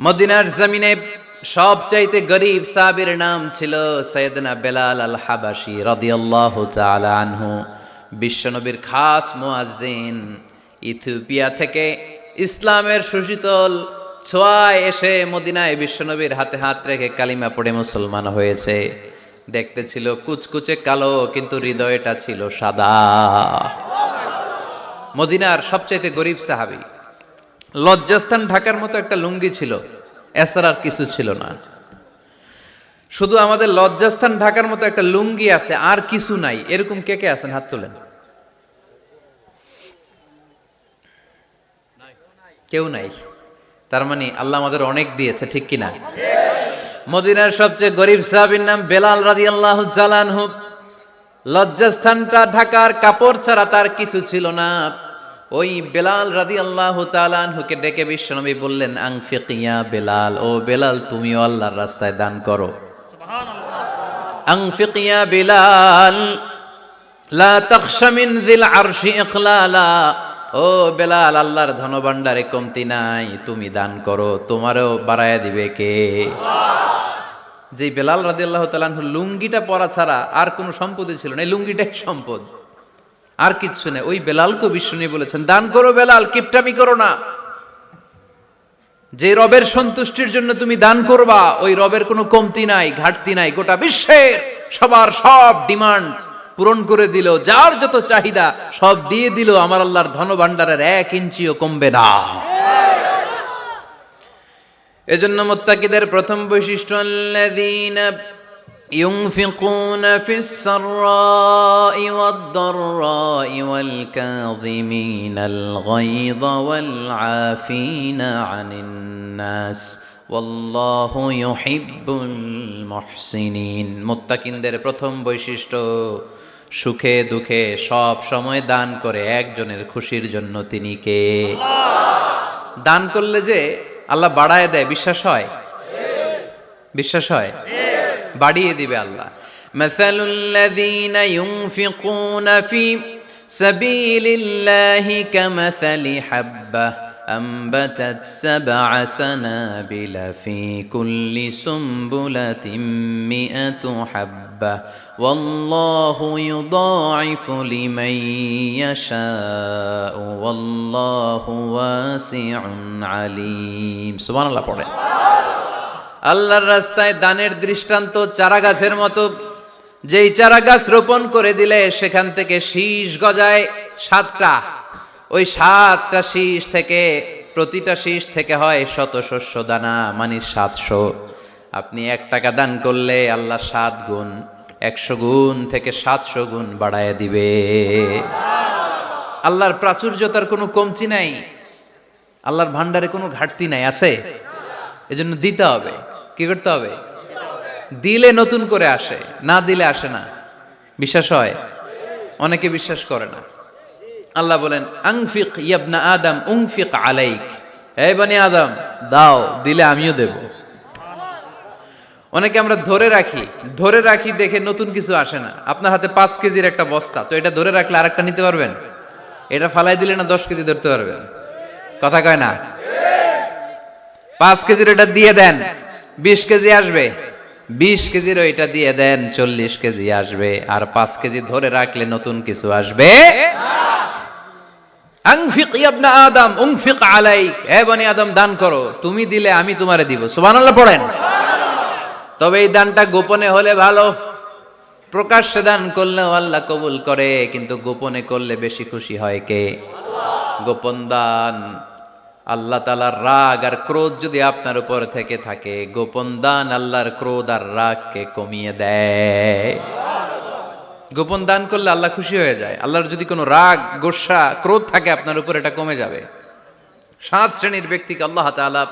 মদিনার জমিনে সবচাইতে গরীব সাহাবীর নাম ছিল সাইয়েদনা বেলাল আল হাবাশী রাদিয়াল্লাহু তাআলা আনহু। বিশ্বনবীর খাস মুয়াজ্জিন, ইথিওপিয়া থেকে ইসলামের সুশীতল ছোঁয়ায় এসে মদিনায় বিশ্বনবীর হাতে হাত রেখে কালিমা পড়ে মুসলমান হয়েছে। দেখতে ছিল কুচকুচে কালো, কিন্তু হৃদয়টা ছিল সাদা। মদিনার সবচাইতে গরিব সাহাবী, লজ্জাস্থান ঢাকার মতো একটা লুঙ্গি ছিল, এছাড়া আর কিছু ছিল না। শুধু আমাদের লজ্জাস্থান ঢাকার মতো একটা লুঙ্গি আছে, আর কিছু নাই, এরকম কে কে আছেন? হাত তোলেন। কেউ নাই। তার মানে আল্লাহ আমাদের অনেক দিয়েছে, ঠিক কিনা? মদিনার সবচেয়ে গরিব সাহাবীর নাম বেলাল রাদিয়াল্লাহু তাআলা আনহু। লজ্জাস্থানটা ঢাকার কাপড় ছাড়া তার কিছু ছিল না। ওই বেলাল রাদিয়াল্লাহু তাআলা আনহুকে ডেকে বিশ্বনবী বললেন, আনফিক ইয়া বেলাল, ও বেলাল তুমিও আল্লাহর রাস্তায় দান করো। আনফিক ইয়া বেলাল লা তাখশা মিন যিল আরশি ইকলালা, ও বেলাল আল্লাহর ধনভাণ্ডারে কমতি নাই, তুমি দান করো, তোমারও বাড়ায়া দিবে কে? যে বেলাল রাদিয়াল্লাহু তাআলা আনহু লুঙ্গিটা পরা ছাড়া আর কোনো সম্পদই ছিল না, এই লুঙ্গিটাই সম্পদ, আর কিচ্ছু নেই। ওই বেলালকে বিশ্বনবী বলেছেন, দান করো বেলাল, কিপটামি করো না। যে রবের সন্তুষ্টির জন্য তুমি দান করবা, ওই রবের কোনো কমতি নাই, ঘাটতি নাই। গোটা বিশ্বের সবার সব ডিমান্ড পূরণ করে দিল, যার যত চাহিদা সব দিয়ে দিল, আমার আল্লাহর ধনভাণ্ডারের 1 ইঞ্চিও কমবে না। এজন্য মুত্তাকিদের প্রথম বৈশিষ্ট্য, আল্লাযীনা ইউনফিকুনা ফিস সাররাই ওয়াদ দাররাই ওয়াল কাযিমিনাল গায়যা ওয়াল আফিনা আনিন নাস ওয়াল্লাহু ইউহিব্বুল মুহসিনিন। মুত্তাকিনদের প্রথম বৈশিষ্ট্য, সুখে দুঃখে সব সময় দান করে একজনের খুশির জন্য। তিনি কে? দান করলে যে আল্লাহ বাড়ায় দেয়, বিশ্বাস হয়? বিশ্বাস হয়? বাড়িয়ে দিবে আল্লাহ। মাসালুল্লাযীনা ইউনফিকুনা ফি সাবিলিল্লাহি কামাসালি হাব্বাহ أنبتت 7 سنابل في كل سنبلة 100 حبة والله يضاعف لمن يشاء والله واسع عليم। সুবহান আল্লাহ পড়ে। আল্লাহর রাস্তায় দানের দৃষ্টান্ত চারা গাছের মতো। যেই চারা গাছ রোপণ করে দিলে সেখান থেকে শীষ গজায় 7টা, ওই 7টা শীষ থেকে, প্রতিটা শীষ থেকে হয় শত শস্য দানা, মানে 700। আপনি 1 টাকা দান করলে আল্লাহ 7 গুণ, 100 গুণ থেকে 700 গুণ বাড়ায় দিবে। আল্লাহর প্রাচুর্যতার কোনো কমতি নাই, আল্লাহর ভান্ডারে কোনো ঘাটতি নাই, আছে? এজন্য দিতে হবে। কি করতে হবে? দিলে নতুন করে আসে, না দিলে আসে না। বিশ্বাস হয়? অনেকে বিশ্বাস করে না। আল্লাহ বলেন, আনফিক ইবনা আদম উনফিক আলাইক, হে বনি আদম দাও, দিলে আমিও দেব। অনেকে আমরা ধরে রাখি দেখে নতুন কিছু আসে না। আপনার হাতে 5 কেজির একটা বস্তা, তো এটা ধরে রাখলে আরেকটা নিতে পারবেন? এটা ফালাই দিলে না 10 কেজি ধরতে পারবেন? কথা কয় না? 5 কেজির এটা দিয়ে দেন, 20 কেজি আসবে। 20 কেজির ওইটা দিয়ে দেন, 40 কেজি আসবে। আর 5 কেজি ধরে রাখলে নতুন কিছু আসবে। আনফিক ইবনা আদম উনফিক আলাইক, হে বনি আদম দান করো, তুমি দিলে আমি তোমারে দিব। সুবহানাল্লাহ পড়েন। তবে এই দানটা গোপনে হলে ভালো। প্রকাশ্যে দান করলেও আল্লাহ কবুল করে, কিন্তু গোপনে করলে বেশি খুশি হয় কে? গোপন দান, আল্লাহ তাআলার রাগ আর ক্রোধ যদি আপনার উপর থেকে থাকে, গোপন দান আল্লাহর ক্রোধ আর রাগকে কমিয়ে দেয়। গোপন দান করলে আল্লাহ খুশি হয়ে যায়। আল্লাহর যদি কোনো রাগ, গোসা, ক্রোধ থাকে আপনার উপর, এটা কমে যাবে। 7 শ্রেণীর ব্যক্তিকে আল্লাহ তাআলা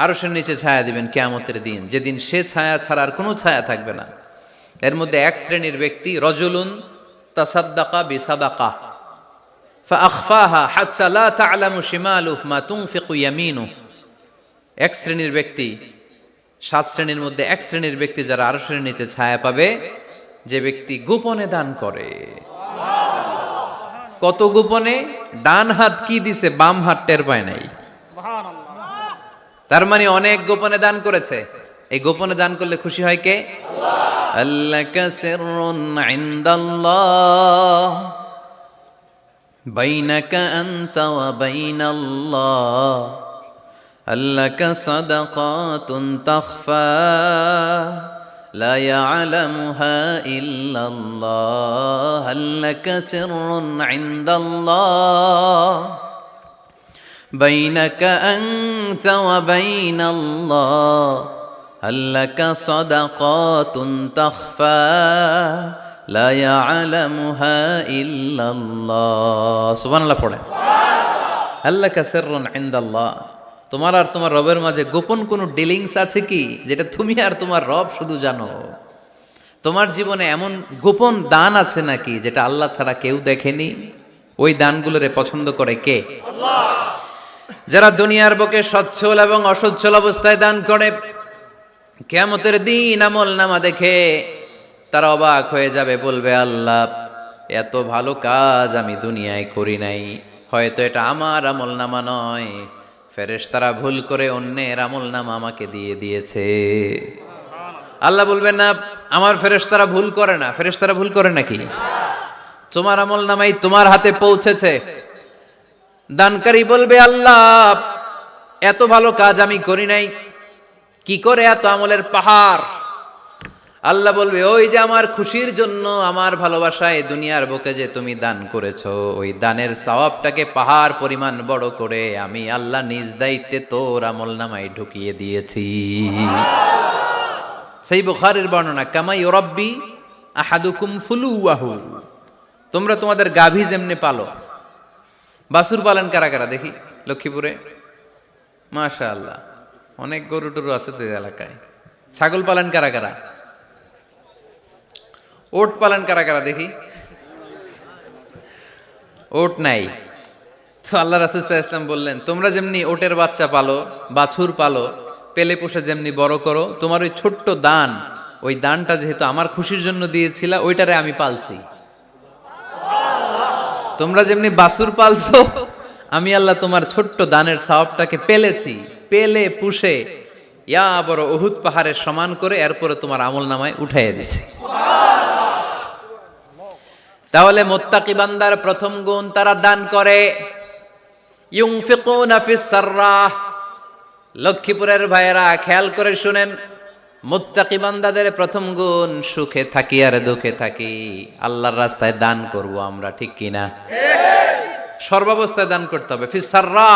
আরশের নিচে ছায়া দিবেন কিয়ামতের দিন, যেদিন সে ছায়া ছাড়া আর কোনো ছায়া থাকবে না। এর মধ্যে 1 শ্রেণীর ব্যক্তি, রজুলুন তাসাদ্দাকা বিসাদাকা ফাআখফাহা হাত্তা লা তা'লামু শিমালুহু মা তুনফিকু ইয়ামিনুহু। 1 শ্রেণীর ব্যক্তি, 7 শ্রেণীর মধ্যে 1 শ্রেণীর ব্যক্তি যারা আরশের নিচে ছায়া পাবে, যে ব্যক্তি গোপনে দান করে। কত গোপনে? ডান হাত কি দিছে, বাম হাত টের পায় নাই। তার মানে অনেক গোপনে দান করেছে। এই গোপনে দান করলে খুশি হয় কে? আল্লাকা সিররুন ইনদাল্লাহ বাইনাকা আনতা ওয়া বাইনাল্লাহ, আল্লাকা সাদাকাতুন তাখফা لا يعلمها إلا الله هل لك سر عند الله بينك أنت وبين الله هل لك صدقات تخفى لا يعلمها إلا الله سبحان الله পড়ে هل لك سر عند الله তোমার আর তোমার রবের মাঝে গোপন কোনো ডিলিংস আছে কি যেটা তুমি আর তোমার রব শুধু জানো? তোমার জীবনে এমন গোপন দান আছে নাকি যেটা আল্লাহ ছাড়া কেউ দেখেনি? ওই দানগুলোরে পছন্দ করে কে? আল্লাহ। যারা দুনিয়ার বুকে সচ্ছল এবং অসচ্ছল অবস্থায় দান করে, কিয়ামতের দিন আমল নামা দেখে তারা অবাক হয়ে যাবে, বলবে আল্লাহ এত ভালো কাজ আমি দুনিয়ায় করি নাই, হয়তো এটা আমার আমল নামা নয়, ফেরেশতারা ভুল করে অন্যের আমল নামা আমাকে দিয়ে দিয়েছে। আল্লাহ বলবেন না আমার ফেরেশতারা ভুল করে না। ফেরেশতারা ভুল করে নাকি? তোমার আমল নামাই তোমার হাতে পৌঁছেছে। দানকারী বলবে আল্লাহ এত ভালো কাজ আমি করি নাই, কি করে এত আমলের পাহাড়? আল্লাহ বলবে ওই যে আমার খুশির জন্য, আমার ভালোবাসায় দুনিয়ার বুকে যে তুমি দান করেছো, ওই দানের সওয়াবটাকে পাহাড় পরিমাণ বড় করে আমি আল্লাহ নিজ দায়িত্বে তোর আমল নামায় ঢুকিয়ে দিয়েছি। সেই বুখারীর বর্ণনা, কামা ইউরাব্বি আহাদুকুম ফুলুয়াহু, তোমরা তোমাদের গাভী যেমনি পালো। বাছুর পালন কারা কারা দেখি লক্ষ্মীপুরে? মাশাআল্লাহ, অনেক গরু টরু আছে তো এলাকায়। ছাগল পালন কারা কারা? ওট পালন কারা কারা দেখি? ওট নাই তো আল্লাহ রাসূল সাল্লাল্লাহু আলাইহি ওয়াসাল্লাম বললেন তোমরা যেমনি ওটের বাচ্চা পালো, বাছুর পালো, পেলে পুষে যেমনি বড় করো, তোমার ওই ছোট্ট দান, ওই দানটা যেহেতু আমার খুশির জন্য দিয়েছিলা, ওইটারে আমি পালছি। তোমরা যেমনি বাছুর পালছো, আমি আল্লাহ তোমার ছোট্ট দানের সওয়াবটাকে পেলেছি, পেলে পুষে ইয়া বড় উহুদ পাহাড়ের সমান করে এরপরে তোমার আমল নামায় উঠাইয়া দিছি। তাহলে মুত্তাকি বান্দার প্রথম গুণ, তারা দান করে। ইউনফিকুনা ফিস সাররাহ। লক্ষ্মীপুরের ভাইয়েরা খেয়াল করে শুনেন, মুত্তাকি বান্দাদের প্রথম গুণ, সুখে থাকি আর দুঃখে থাকি আল্লাহর রাস্তায় দান করব আমরা, ঠিক কিনা? সর্বাবস্থায় দান করতে হবে। ফিস সাররা,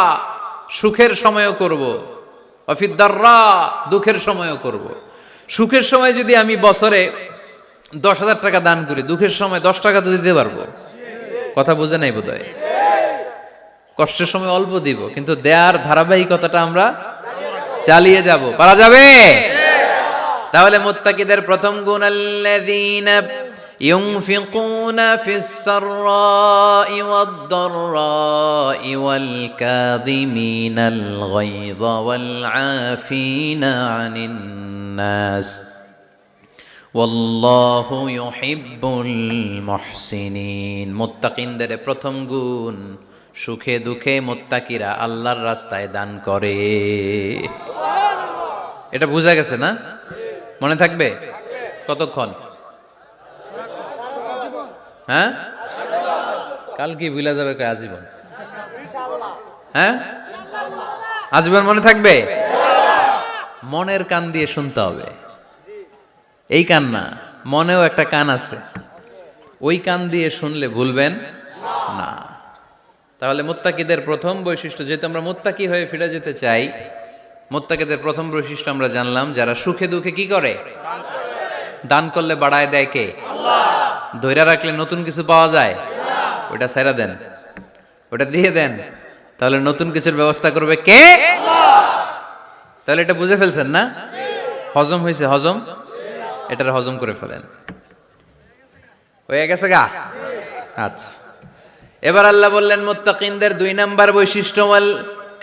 সুখের সময়ও করব, ফিদ দাররা, দুঃখের সময়ও করব। সুখের সময় যদি আমি বছরে 10,000 টাকা দান করি, দুঃখের সময় 10 টাকা তো দিতে পারবো। কথা বুঝে নাই বোধহয়? কষ্টের সময় অল্প দিব, কিন্তু দেয়ার ধারাবাহিকতাটা আমরা চালিয়ে যাব। পারা যাবে? তাহলে মুত্তাকিদের প্রথম গুণ, আল্লাযীনা ইউনফিকুনা ফিস সাররাই ওয়াদ দাররাই ওয়াল কাযিমিনাল গায়যা ওয়াল আফিনা আনিন নাস ওয়াল্লাহু ইউহিব্বুল মুহসিনিন। মুত্তাকিনদের প্রথম গুণ, সুখে দুঃখে মুত্তাকিরা আল্লাহর রাস্তায় দান করে। এটা বোঝা গেছে না? মনে থাকবে কতক্ষণ? হ্যাঁ, কাল কি ভুলা যাবে? আজীবন। হ্যাঁ, আজীবন মনে থাকবে। মনের কান দিয়ে শুনতে হবে। এই কান না, মনেও একটা কান আছে, ওই কান দিয়ে শুনলে ভুলবেন না। তাহলে মুত্তাকিদের প্রথম বৈশিষ্ট্য, যেহেতু আমরা মুত্তাকি হয়ে ফিরে যেতে চাই, মুত্তাকিদের প্রথম বৈশিষ্ট্য আমরা জানলাম, যারা সুখে দুঃখে কি করে? দান করলে বাড়ায় দেয় কে? আল্লাহ। ধৈর্য রাখলে নতুন কিছু পাওয়া যায়? ওটা ছেড়ে দেন, ওটা দিয়ে দেন, তাহলে নতুন কিছুর ব্যবস্থা করবে কে? আল্লাহ। তাহলে এটা বুঝে ফেলছেন না? হজম হয়েছে? হজম, এটার হজম করে ফেলেন। হয়ে গেছে গা? আচ্ছা, এবার আল্লাহ বললেন মুত্তাকিনদের 2 নাম্বার বৈশিষ্ট্য, ওয়াল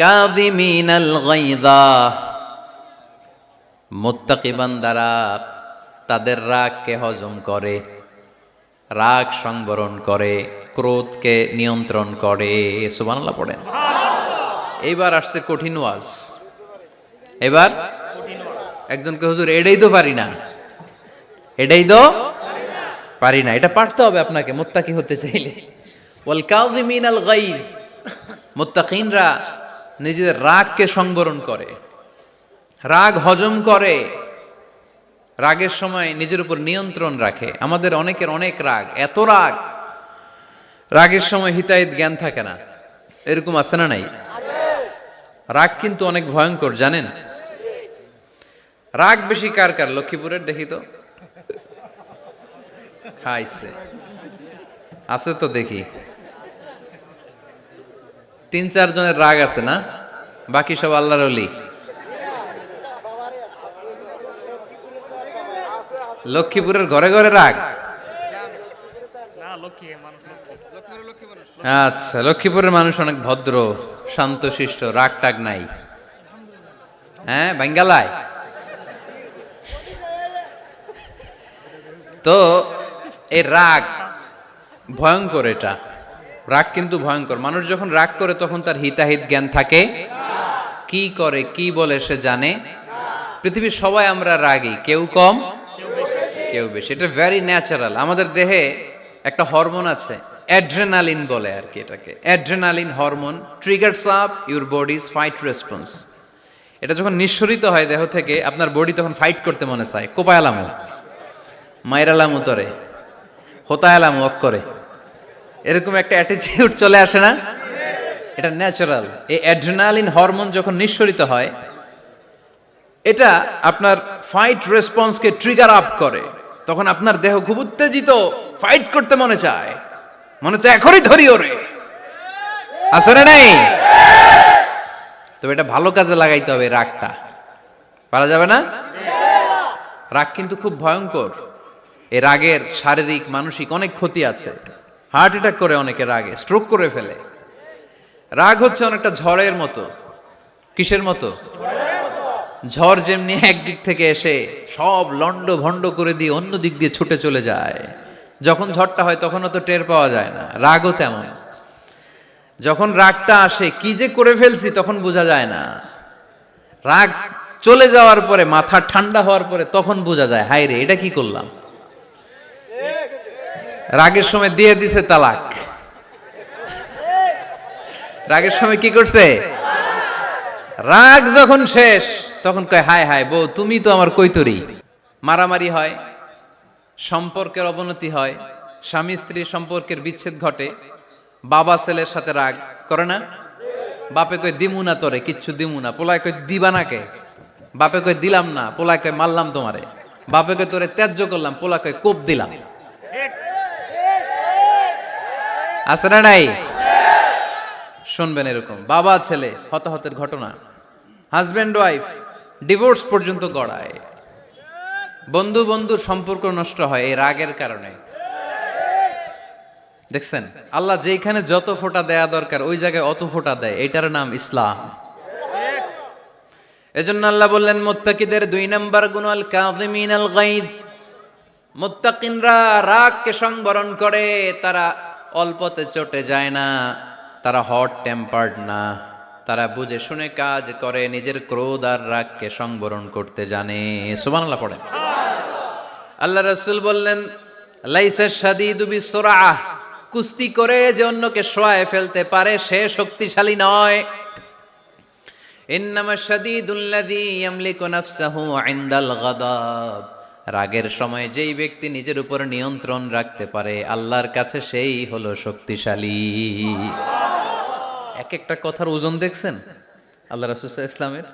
কাযিমিনাল গায়যা। মুত্তাকি বান্দারা তাদের রাগকে হজম করে, রাগ সংবরণ করে, ক্রোধকে নিয়ন্ত্রণ করে। সুবহানাল্লাহ পড়েন। এইবার আসছে কঠিন ওয়াজ। এবার একজনকে হুজুর এটাই তো পারি না, এটাই তো পারি না, এটা পারতে হবে আপনাকে মুত্তাকি হতে চাইলে। ওয়াল কাযিমিনাল গায়য, মুত্তাকিনরা নিজেদের রাগকে সংবরণ করে, রাগ হজম করে, রাগের সময় নিজের উপর নিয়ন্ত্রণ রাখে। আমাদের অনেকের অনেক রাগ, এত রাগ, রাগের সময় হিতাহিত জ্ঞান থাকে না। এরকম আছে না নাই? রাগ কিন্তু অনেক ভয়ঙ্কর, জানেন? রাগ বেশি কার কার? লক্ষ্মীপুরের দেখি তো, খাইছে আছে তো দেখি, 3-4 জনের রাগ আছে না? বাকি সব আল্লাহর ওলি। লক্ষ্মীপুরের ঘরে ঘরে রাগ? আচ্ছা, লক্ষ্মীপুরের মানুষ অনেক ভদ্র, শান্তশিষ্ট, রাগ টাগ নাই। হ্যাঁ, বাঙ্গালায় তো এই রাগ ভয়ঙ্কর। এটা রাগ কিন্তু ভয়ঙ্কর। মানুষ যখন রাগ করে তখন তার হিতাহিত জ্ঞান থাকে, কি করে কি বলে সে জানে। পৃথিবীর সবাই আমরা রাগী, কেউ কম কেউ বেশি। এটা ভেরি ন্যাচারাল। আমাদের দেহে একটা হরমোন আছে, অ্যাড্রেনালিন বলে আর কি এটাকে। Adrenaline hormone triggers up your bodies fight response. এটা যখন নিঃসরিত হয় দেহ থেকে, আপনার বডি তখন ফাইট করতে মনে চায়। কোপায়ালামু, মাইরালামু তরে, হোতায়ালামু অক করে, এরকম একটা অ্যাটিটিউড চলে আসে না? এটা ন্যাচারাল। এই অ্যাড্রেনালিন হরমোন যখন নিঃসরিত হয়, এটা আপনার ফাইট রেসপন্সকে ট্রিগার আপ করে। তখন আপনার দেহ খুব উত্তেজিত, ফাইট করতে মনে চায়, মনে চায় এখনই ধরি ওরে। আছে না নাই? তবে এটা ভালো কাজে লাগাইতে হবে। রাগটা পারা যাবে না। রাগ কিন্তু খুব ভয়ঙ্কর। এই রাগের শারীরিক মানসিক অনেক ক্ষতি আছে। হার্ট অ্যাটাক করে অনেকে রাগে, স্ট্রোক করে ফেলে। রাগ হচ্ছে অনেকটা ঝড়ের মতো। কিসের মতো? ঝড় যেমনি একদিক থেকে এসে সব লন্ড ভন্ড করে দিয়ে অন্য দিক দিয়ে ছুটে চলে যায়, যখন ঝড়টা হয় তখনও তো টের পাওয়া যায় না। রাগও তেমন। যখন রাগটা আসে, কি যে করে ফেলছি তখন বোঝা যায় না। রাগ চলে যাওয়ার পরে, মাথা ঠান্ডা হওয়ার পরে তখন বোঝা যায়, হায় রে এটা কি করলাম। রাগের সময় দিয়ে দিছে তালাক। রাগের সময় কি করছে? রাগ যখন শেষ তখন কয়, হায় হায় বউ তুমি তো আমার কৈতরি। মারামারি হয়, সম্পর্কের অবনতি হয়, স্বামী স্ত্রীর সম্পর্কের বিচ্ছেদ ঘটে। বাবা ছেলের সাথে রাগ করে না? বাপে কয় দিমু না তোরে, কিচ্ছু দিমু না। পোলায় কয় দিবা না কে? বাপে কয় দিলাম না। পোলায় কয় মারলাম তোমারে। বাপে কয় তোরে ত্যায্য করলাম। পোলা কয় কোপ দিলাম। আছে না নাই? শুনবেন এরকম বাবা ছেলে হতাহতের ঘটনা। হাজব্যান্ড ওয়াইফ ডিভোর্স পর্যন্ত গড়ায়। বন্ধু বন্ধুর সম্পর্ক নষ্ট হয় এই রাগের কারণে। দেখছেন, আল্লাহ যেখানে যত ফোঁটা দেয়া দরকার ওই জায়গায় অত ফোঁটা দেয়। এটার নাম ইসলাম। এজন্য আল্লাহ বললেন, মুত্তাকিদের 2 নাম্বার গুণ আল কাযিমিনাল গায়জ। মুত্তাকিনরা রাগকে সংবরণ করে, তারা অল্পতে চটে যায় না, তারা হট টেম্পার্ড না, তারা বুঝে শুনে কাজ করে, নিজের ক্রোধ আর রাগকে সংবরণ করতে জানে। সুবহানাল্লাহ পড়েন। আল্লাহ রাসূল বললেন, লাইসা শাদীদু বিসুরআহ, কুস্তি করে যে অন্যকে শোয়ায় ফেলতে পারে সে শক্তিশালী নয়। ইন্নামা শাদীদুল্লাযী ইয়ামলিকু নাফসাহু ইনদাল গাদাব, রাগের সময় যেই ব্যক্তি নিজের উপর নিয়ন্ত্রণ রাখতে পারে আল্লাহর কাছে সেই হলো শক্তিশালী। এক একটা কথার ওজন দেখছেন আল্লাহ রাসূল সাল্লাল্লাহু আলাইহি ওয়াসাল্লামের।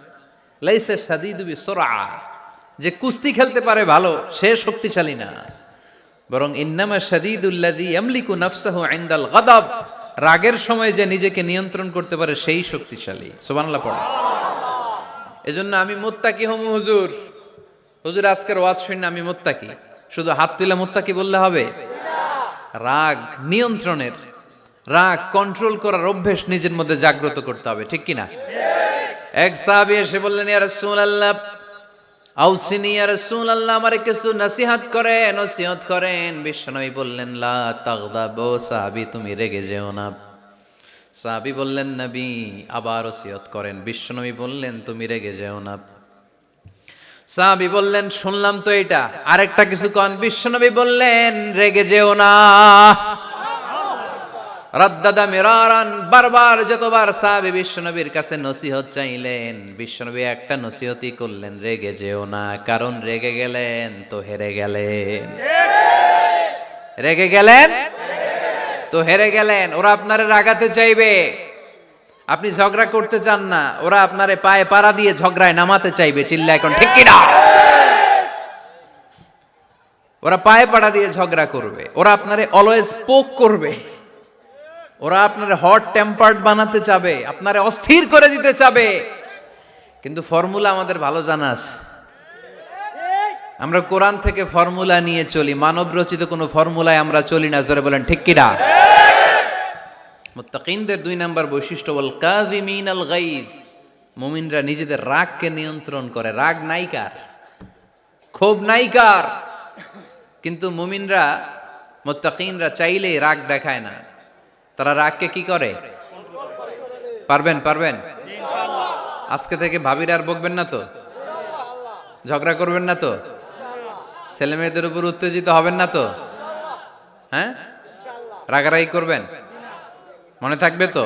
লাইসা শাদীদু বিসুরআহ, যে কুস্তি খেলতে পারে ভালো সে শক্তিশালী না, বরং ইন্নামা শাদীদুল্লাযী ইয়ামলিকু নাফসাহু ইনদাল গাদাব, রাগের সময় যে নিজেকে নিয়ন্ত্রণ করতে পারে সেই শক্তিশালী। সুবহানাল্লাহ পড়ে। এজন্য আমি মুত্তাকি হমু হুজুর। হুজুর আজকের ওয়াজ শুনে আমি মুত্তাকি, শুধু হাত তুলে মুত্তাকি বললে হবে? রাগ নিয়ন্ত্রণের, রাগ কন্ট্রোল করার অভ্যেস নিজের মধ্যে জাগ্রত করতে হবে, ঠিক কিনা? এক সাহাবী এসে বললেন, ইয়া রাসূলুল্লাহ আউসিনি ইয়া রাসূলুল্লাহ, আমারে কিছু নসিহত করেন, নসিহত করেন। বিশ্বনবী বললেন, লা তাগদাব, ও সাহাবী তুমি রেগে যেও না। সাহাবী বললেন, নবী আবার নসিহত করেন। বিশ্বনবী বললেন, তুমি রেগে যেও না। সাহাবী বললেন, শুনলাম তো এটা, আরেকটা কিছু কন। বিশ্বনবী বললেন, রেগে যেও না। রাদ্দাদা মিরারান, বারবার যতবার সাহাবী বিশ্বনবীর কাছে নসিহত চাইলেন, বিশ্বনবী একটা নসিহতই করলেন, রেগে যেও না, কারণ রেগে গেলেন তো হেরে গেলেন। রেগে গেলেন তো হেরে গেলেন। ওরা আপনারে রাগাতে চাইবে, আপনি ঝগড়া করতে চান না, ওরা আপনারে পায়ে পাড়া দিয়ে ঝগড়ায় নামাতে চাইবে। চিল্লা এখন ঠিক কিনা? ওরা পায়ে পাড়া দিয়ে ঝগড়া করবে, ওরা আপনারে অলওয়েজ পোক করবে, ওরা আপনার হট টেম্পার্ড বানাতে চাবে, আপনারে অস্থির করে দিতে চাবে। কিন্তু ফর্মুলা আমাদের ভালো জানা আছে। আমরা কোরআন থেকে ফর্মুলা নিয়ে চলি, মানব রচিত কোনো ফর্মুলায় আমরা চলি না। জোরে বলেন ঠিক কিনা? মুত্তাকিনদের 2 নাম্বার বৈশিষ্ট্য, ওয়াল কাযিমিনাল গায়জ, মুমিনরা নিজেদের রাগকে নিয়ন্ত্রণ করে। রাগ নাইকার, ক্ষোভ নাইকার, কিন্তু মুমিনরা, মুত্তাকিনরা চাইলেই রাগ দেখায় না। তারা রাগকে কি করে? পারবেন পারবেন আজকে থেকে ভাবির আর বকবেন না তো, ঝগড়া করবেন না তো, ছেলে মেয়েদের উপর উত্তেজিত হবেন না তো, হ্যাঁ? রাগারাগি করবেন, মনে থাকবে তো?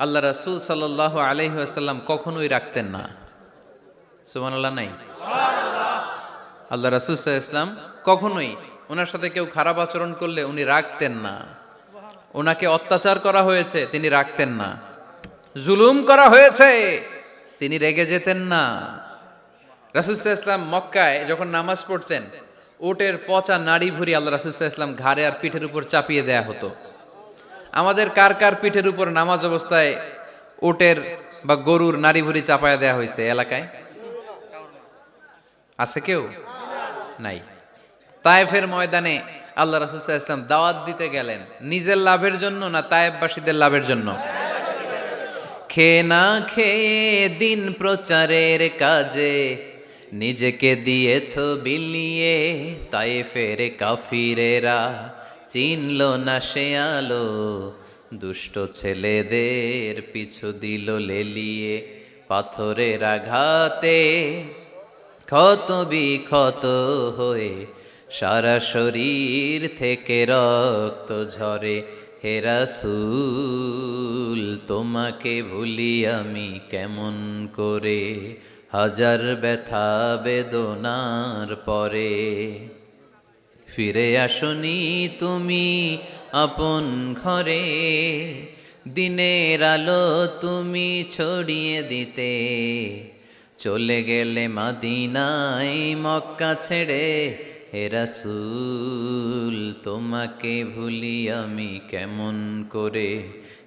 আল্লাহ রাসূল সাল্লাল্লাহু আলাইহি ওয়াসাল্লাম কখনোই রাখতেন না। সুবহানাল্লাহ নাই? আল্লাহ রাসূল সাল্লাল্লাহু আলাইহি ওয়াসাল্লাম কখনোই, ওনার সাথে কেউ খারাপ আচরণ করলে উনি রাখতেন না। ওনাকে অত্যাচার করা হয়েছে, তিনি রাখতেন না। জুলুম করা হয়েছে, তিনি রেগে যেতেন না। রাসূল সাল্লাল্লাহু আলাইহি ওয়াসাল্লাম মক্কায় যখন নামাজ পড়তেন, উটের পচা নাড়ি ভুঁড়ি আল্লাহ রাসূল সাল্লাল্লাহু আলাইহি ওয়াসাল্লাম ঘাড়ে আর পিঠের উপর চাপিয়ে দেয়া হতো। আমাদের কার কার পিঠের উপর নামাজ অবস্থায় উটের বা গরুর নাড়ি ভুঁড়ি চাপায়া দেয়া হয়েছে এলাকায়? আছে কেউ? নাই। তায়েফের ময়দানে আল্লাহ রাসূল সাল্লাল্লাহু আলাইহি ওয়াসাল্লাম দাওয়াত দিতে গেলেন, নিজের লাভের জন্য না তায়েফবাসীদের লাভের জন্য? খেয়ে না খেয়ে দিন প্রচারের কাজে নিজেকে দিয়েছ বিলিয়ে, তায়েফের কাফিরেরা চিনল না সে আলো, দুষ্ট ছেলেদের পিছু দিল লেলিয়ে, পাথরের আঘাতে ক্ষত বিক্ষত হয়ে সারা শরীর থেকে রক্ত ঝরে। হে রাসূল তোমাকে ভুলি আমি কেমন করে, হাজার ব্যথা বেদনার পরে। ফিরে আসনি তুমি আপন ঘরে, দিনের আলো তুমি ছড়িয়ে দিতে, চলে গেলে মদিনায় মক্কা ছেড়ে। হে রাসূল তোমাকে ভুলি আমি কেমন করে,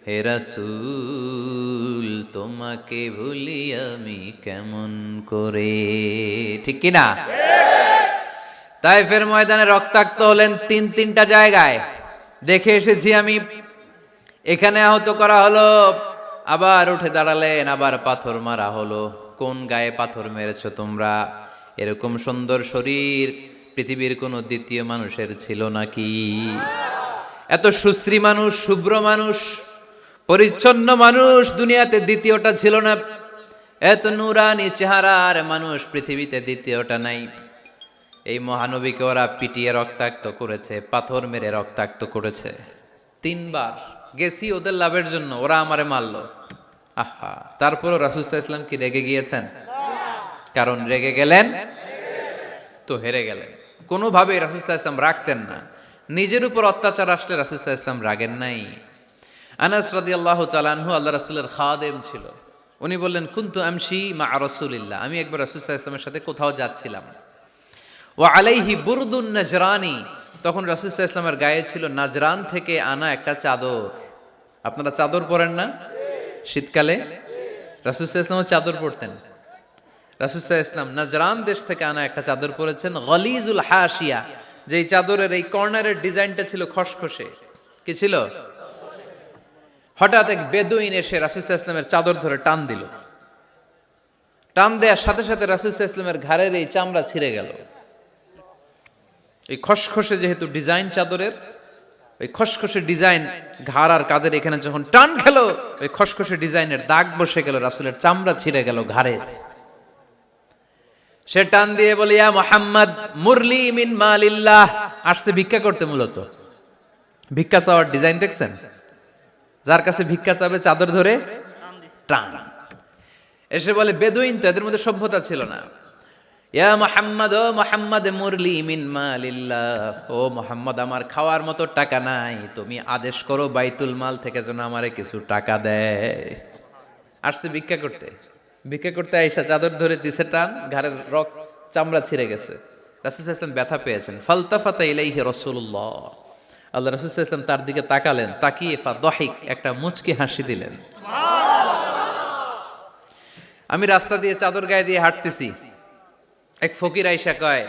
হে রাসূল তোমাকে ভুলি আমি কেমন করে। ঠিক কিনা? তায়েফের ময়দানে রক্তাক্ত হলেন 3টা জায়গায়, দেখে এসেছি আমি। এখানে আহত করা হলো, আবার উঠে দাঁড়ালেন, আবার পাথর মারা হলো। কোন গায়ে পাথর মেরেছো তোমরা? এরকম সুন্দর শরীর পৃথিবীর কোনো দ্বিতীয় মানুষের ছিল নাকি? এত সুশ্রী মানুষ, শুভ্র মানুষ, পরিচ্ছন্ন মানুষ দুনিয়াতে দ্বিতীয়টা ছিল না। এত নুরানি চেহারার মানুষ পৃথিবীতে দ্বিতীয়টা নাই। এই মহানবীকে ওরা পিটিয়ে রক্তাক্ত করেছে, পাথর মেরে রক্তাক্ত করেছে। 3 বার গেছি ওদের লাভের জন্য, ওরা আমারে মারলো। আহা, তারপরও রাসূল সাল্লাল্লাহু আলাইহি ওয়াসাল্লাম কি রেগে গিয়েছেন? কারণ রেগে গেলেন তো হেরে গেলেন। কোনোভাবে রাসূল সাল্লাল্লাহু আলাইহি ওয়াসাল্লাম রাখতেন না। নিজের উপর অত্যাচার আসলে রাসূল সাল্লাল্লাহু আলাইহি ওয়াসাল্লাম রাগেন নাই। আনাস রাদিয়াল্লাহু তাআলা আনহু আল্লাহ রাসূলের খাদেম ছিল। উনি বললেন, কুনতু আমশি মা রাসূলিল্লাহ, আমি একবার রাসূল সাল্লাল্লাহু আলাইহি ওয়াসাল্লামের সাথে কোথাও যাচ্ছিলাম। ওয়া আলাইহি বুরদুন নাজরানি, তখন রাসূল সাল্লাল্লাহু আলাইহি ওয়াসাল্লামের গায়ে ছিল নাজরান থেকে আনা একটা চাদর। আপনারা চাদর পরেন না শীতকালে? রাসূল সাল্লাল্লাহু আলাইহি ওয়াসাল্লাম চাদর পরতেন। রাসূল সাল্লাল্লাহু আলাইহি ওয়াসাল্লাম নাজরান দেশ থেকে আনা একটা চাদর পরেছেন, গলিজুল হাশিয়া, যেই চাদরের এই কর্নারের ডিজাইনটা ছিল খসখসে। কি ছিল? হঠাৎ এক বেদুইন এসে রাসূল সাল্লাল্লাহু আলাইহি ওয়াসাল্লামের চাদর ধরে টান দিল। টান দেওয়ার সাথে সাথে রাসূল সাল্লাল্লাহু আলাইহি ওয়াসাল্লামের ঘাড়ের এই চামড়া ছিঁড়ে গেল। এই খসখসে যেহেতু ডিজাইন চাদরের, ওই খসখসে ডিজাইন ঘাড় আর কাঁধের এখানে যখন টান খেলো, ওই খসখসে ডিজাইনের দাগ বসে গেল, রাসূলের চামড়া ছিঁড়ে গেল ঘাড়ের। সে টান দিয়ে বলে, ইয়া মুহাম্মদ মুরলি মিন মালিল্লাহ, আসছে ভিক্ষা করতে। মূলত ভিক্ষা চাওয়ার ডিজাইন দেখছেন? যার কাছে ভিক্ষা চাবে চাদর ধরে টান, এসে বলে বেদুইন তো, এদের মধ্যে সভ্যতা ছিল না। ইয়া মুহাম্মদ, ও মুহাম্মদ মুরলি মিন মালিল্লাহ, ও মুহাম্মদ আমার খাওয়ার মতো টাকা নাই, তুমি আদেশ করো বাইতুল মাল থেকে যেন আমারে কিছু টাকা দেয়। আসছে ভিক্ষা করতে, ভিক্ষা করতে আইসা চাদর ধরে দিছে টান, ঘাড়ের রক চামড়া ছিঁড়ে গেছে। রাসূল সাল্লাল্লাহু আলাইহি ওয়াসাল্লাম ব্যথা পেয়েছেন। ফালতাফাতা ইলাইহি রাসূলুল্লাহ, আল্লাহ রাসূল সাল্লাল্লাহু আলাইহি ওয়াসাল্লাম তার দিকে তাকালেন, তাকিয়ে ফাদহিক একটা মুচকি হাসি দিলেন। আমি রাস্তা দিয়ে চাদর গায়ে দিয়ে হাঁটতেছি, এক ফকির আইসা কয়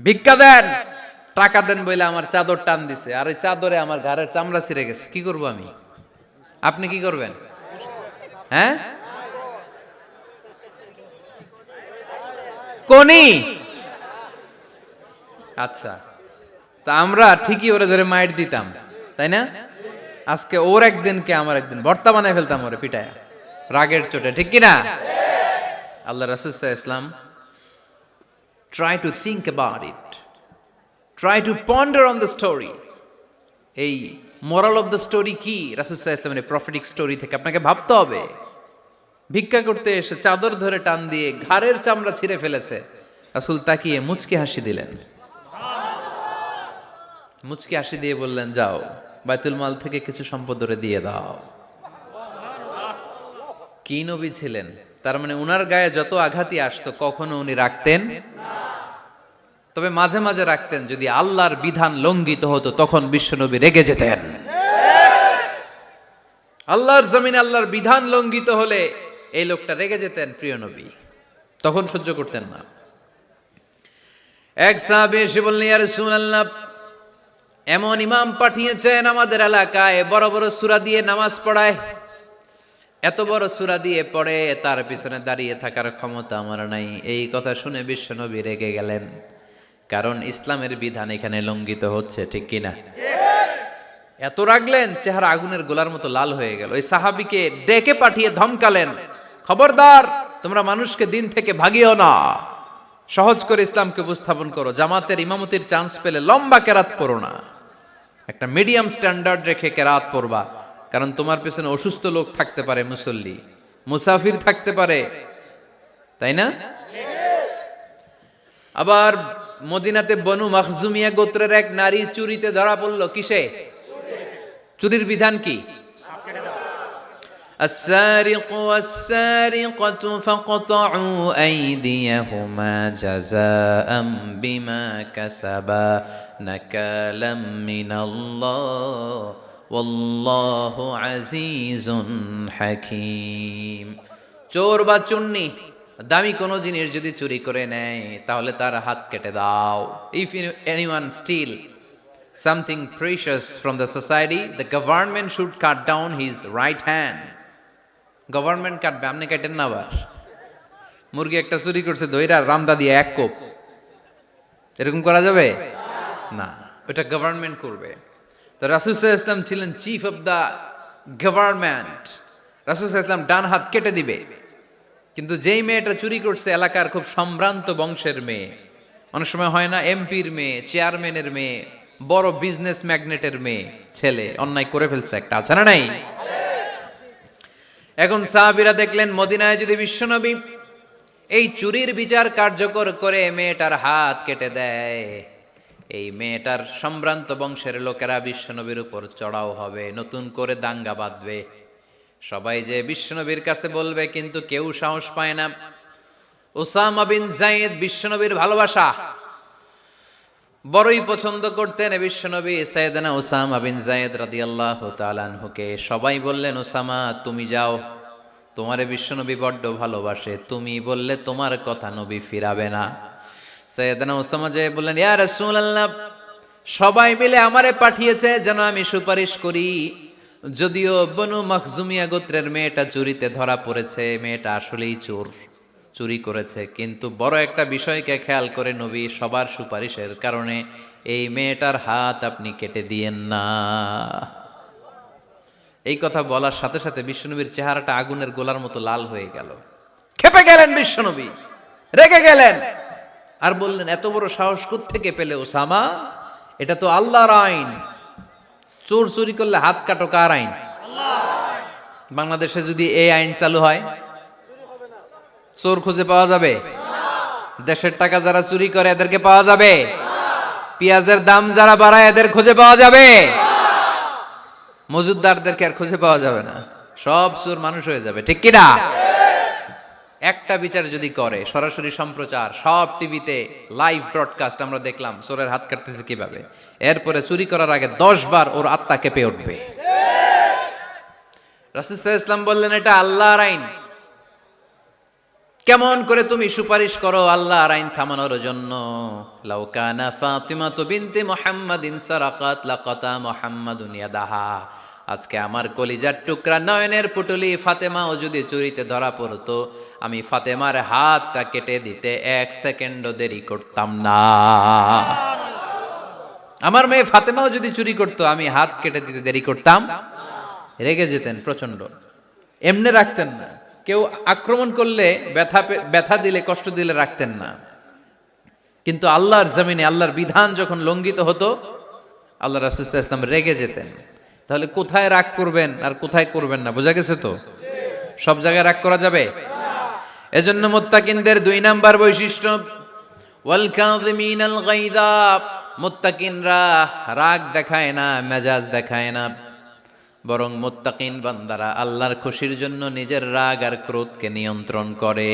ভিক্ষা দেন, টাকা দেন বলে আমার চাদর টান দিছে, আর ওই চাদরে আমার ঘাড়ের চামড়া ছিঁড়ে গেছে। কি করব আমি? আপনি কি করবেন? হ্যাঁ, কোনি? আচ্ছা, তা আমরা ঠিকই ওরে ধরে মাইর দিতাম, তাই না? আজকে ওর একদিন কে আমার একদিন ভর্তা বানায় ফেলতাম ওরে পিটায় রাগের চোটে, ঠিক কিনা? আল্লাহ রাসূল সাল্লাল্লাহু আলাইহি ওয়াসাল্লাম try to think about it, try to ponder on the story. এই moral of the story কি? রাসূল সাল্লাল্লাহু আলাইহি ওয়াসাল্লামের প্রফেটিক স্টোরি থেকে আপনাকে ভাবতে হবে। ভিক্ষা করতে এসে চাদর ধরে টান দিয়ে ঘাড়ের চামড়া ছিঁড়ে ফেলেছে, রাসূল তাকিয়ে মুচকি হাসি দিলেন। মুচকি হাসি দিয়ে বললেন, যাও বাইতুল মাল থেকে কিছু সম্পদ ধরে দিয়ে দাও। কি নবী ছিলেন! তার মানে উনার গায়ে যত আঘাতই আসতো কখনো উনি রাখতেন, তবে মাঝে মাঝে রাখতেন। যদি আল্লাহর বিধান লঙ্ঘিত হতো তখন বিশ্বনবী রেগে যেতেন। আল্লাহর জমিনে আল্লাহর বিধান লঙ্ঘিত হলে এই লোকটা রেগে যেতেন, প্রিয় নবী তখন সহ্য করতেন না। এক সাহাবী এসে বললেন, ইয়া রাসূলুল্লাহ, এমন ইমাম পাঠিয়েছেন আমাদের এলাকায়, বড় বড় সূরা দিয়ে নামাজ পড়ায়, এত বড় সূরা দিয়ে পড়ে, তার পিছনে দাঁড়িয়ে থাকার ক্ষমতা আমার নাই। এই কথা শুনে বিশ্বনবী রেগে গেলেন, কারণ ইসলামের বিধান এখানে লঙ্ঘিত হচ্ছে, ঠিক কিনা? এত রাগলেন, চেহারা আগুনের গোলার মতো লাল হয়ে গেল। ওই সাহাবীকে ডেকে পাঠিয়ে ধমকালেন, খবরদার, তোমরা মানুষকে দিন থেকে ভাগিও না, সহজ করে ইসলামকে উপস্থাপন করো, জামাতের ইমামতির চান্স পেলে লম্বা কেরাত পড়ো না, একটা মিডিয়াম স্ট্যান্ডার্ড রেখে কেরাত পড়বা, কারণ তোমার পেছনে অসুস্থ লোক থাকতে পারে, মুসল্লি, মুসাফির থাকতে পারে, তাই না? আবার মদিনাতে বনু মাখজুমিয়া গোত্রের এক নারী চুরিতে ধরা পড়ল। কিসে? চুরির বিধান কি? السارق والسارقة فاقطعوا أيديهما جزاء بما كسبا نكالا من الله والله عزيز حكيم। চোর বা চুন্নি দামি কোনো জিনিস যদি চুরি করে নেয় তাহলে তার হাত কেটে দাও। If anyone steal something precious from the society, the government should cut down his right hand. Government কাটবে, আপনি কাটেন না। আবার মুরগি একটা চুরি করছে, দইরা রামদা দিয়ে এক কোপ, এরকম করা যাবে না, ওটা গভর্নমেন্ট করবে। তো রাসূল সাল্লাল্লাহু আলাইহি ওয়াসাল্লাম ছিলেন চিফ অফ দা গভর্নমেন্ট, রাসূল সাল্লাল্লাহু আলাইহি ওয়াসাল্লাম ডান হাত কেটে দিবে। কিন্তু যেই মেয়েটা চুরি করছে এলাকার খুব সম্ভ্রান্ত বংশের মেয়ে, অনেক সময় হয় না এমপির মেয়ে, চেয়ারম্যানের মেয়ে, বড় বিজনেস ম্যাগনেটের মেয়ে, ছেলে অন্যায় করে ফেলছে একটা, আছে না নাই? এখন সাহাবীরা দেখলেন মদিনায় যদি বিশ্বনবী এই চুরির বিচার কার্যকর করে মেয়েটার হাত কেটে দেয়, এই মেয়েটার সম্ভ্রান্ত বংশের লোকেরা বিশ্বনবীর উপর চড়াও হবে, নতুন করে দাঙ্গা বাঁধবে, সবাই যে বিশ্বনবীর কাছে বলবে, কিন্তু কেউ সাহস পায় না। উসামা বিন যায়েদ বিশ্বনবীর ভালোবাসা বড়ই পছন্দ করতেন বিশ্বনবী। সাইয়েদনা উসামা বিন যায়েদ রাদিয়াল্লাহু তাআলা আনহুকে সবাই বললেন, উসামা তুমি যাও, তোমারে বিশ্বনবী বড্ড ভালোবাসে, তুমি বললে তোমার কথা নবী ফিরাবে না। সাইয়েদনা উসামা যে বললেন, ইয়া রাসূলুল্লাহ, সবাই মিলে আমারে পাঠিয়েছে যেন আমি সুপারিশ করি, যদিও বনু মাখজুমিয়া গোত্রের মেয়েটা চুরিতে ধরা পড়েছে, মেয়েটা আসলেই চোর, চুরি করেছে, কিন্তু বড় একটা বিষয়কে খেয়াল করে নবী সবার সুপারিশের কারণে এই মেয়েটার হাত আপনি কেটে দিয়েন না। এই কথা বলার সাথে সাথে বিশ্বনবীর চেহারাটা আগুনের গোলার মতো লাল হয়ে গেল, ক্ষেপে গেলেন বিশ্বনবী, রেগে গেলেন, আর বললেন, এত বড় সাহস কোত্থেকে পেলে ওসামা? এটা তো আল্লাহর আইন, চোর চুরি করলে হাত কাটো কার আইন? বাংলাদেশে যদি এই আইন চালু হয়, চোর খুঁজে পাওয়া যাবে? দেশের টাকা যারা চুরি করে এদেরকে পাওয়া যাবে? পেঁয়াজের দাম যারা বাড়ায় এদের খুঁজে পাওয়া যাবে? মজুদদারদেরকে আর খুঁজে পাওয়া যাবে না, সব চোর মানুষ হয়ে যাবে, ঠিক কিনা? একটা বিচার যদি করে, সরাসরি সম্প্রচার, সব টিভিতে লাইভ ব্রডকাস্ট, আমরা দেখলাম চোরের হাত কাটতেছে কিভাবে, এরপরে চুরি করার আগে 10 বার ওর আত্মা কেঁপে উঠবে। রাসূল সাল্লাল্লাহু আলাইহি ওয়াসাল্লাম বললেন, এটা আল্লাহর আইন। কেমন করে তুমি সুপারিশ করো আল্লাহর আইন থামানোর জন্য? লাউ কানা ফাতিমাতু বিনতে মুহাম্মাদিন সারাকাত লাকাতা মুহাম্মাদুন ইয়াদাহা। আজকে আমার কলিজার টুকরা নয়নের পুটুলি ফাতেমাও যদি চুরিতে ধরা পড়তো, আমি ফাতেমার হাতটা কেটে দিতে 1 সেকেন্ডও দেরি করতাম না। আমার মেয়ে ফাতেমাও যদি চুরি করতো, আমি হাত কেটে দিতে দেরি করতাম। রেগে যেতেন প্রচন্ড, এমনে রাখতেন না। কেউ আক্রমণ করলে ব্যথা দিলে, কষ্ট দিলে রাখতেন না। কিন্তু আল্লাহর জমিনে আল্লাহর বিধান যখন লঙ্ঘিত হতো, আল্লাহ রাসূল সাল্লাল্লাহু আলাইহি ওয়াসাল্লাম রেগে যেতেন। তাহলে কোথায় রাগ করবেন আর কোথায় করবেন না বোঝা গেছে তো? সব জায়গায় রাগ করা যাবে? এজন্য মুত্তাকিনদের 2 নাম্বার বৈশিষ্ট্য, ওয়াল কাযিমিনাল গায়যা। মুত্তাকিনরা রাগ দেখায় না, মেজাজ দেখায় না, বরং মুত্তাকিন বান্দারা আল্লাহর খুশির জন্য নিজের রাগ আর ক্রোধকে নিয়ন্ত্রণ করে।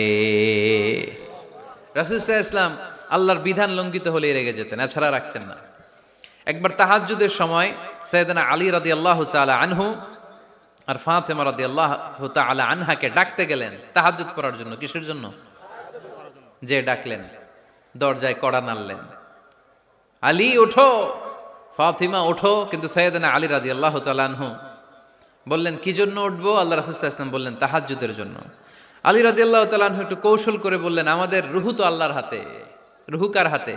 রাসূল সাল্লাল্লাহু আলাইহি ওয়াসাল্লাম আল্লাহর বিধান লঙ্ঘিত হলে রেগে যেতেন, এছাড়া রাখতেন না। একবার তাহাজ্জুদের সময় সাইয়েদনা আলী রাদিয়াল্লাহু তাআলা আনহু আর ফাতেমা রাদিয়াল্লাহু তাআলা আনহাকে ডাকতে গেলেন তাহাজ্জুদ পড়ার জন্য। কিসের জন্য? যে ডাকলেন, দরজায় কড়া নাড়লেন, আলী ওঠো, ফাতিমা ওঠো। কিন্তু সাইয়েদনা আলী রাদিয়াল্লাহু তাআলা আনহু বললেন, কি জন্য উঠবো? আল্লাহ রাসূল সাল্লাল্লাহু আলাইহি ওয়াসাল্লাম বললেন, তাহাজ্জুদের জন্য। আলী রাদিয়াল্লাহু তাআলা আনহু একটু কৌশল করে বললেন, আমাদের রুহু তো আল্লাহর হাতে। রুহু কার হাতে?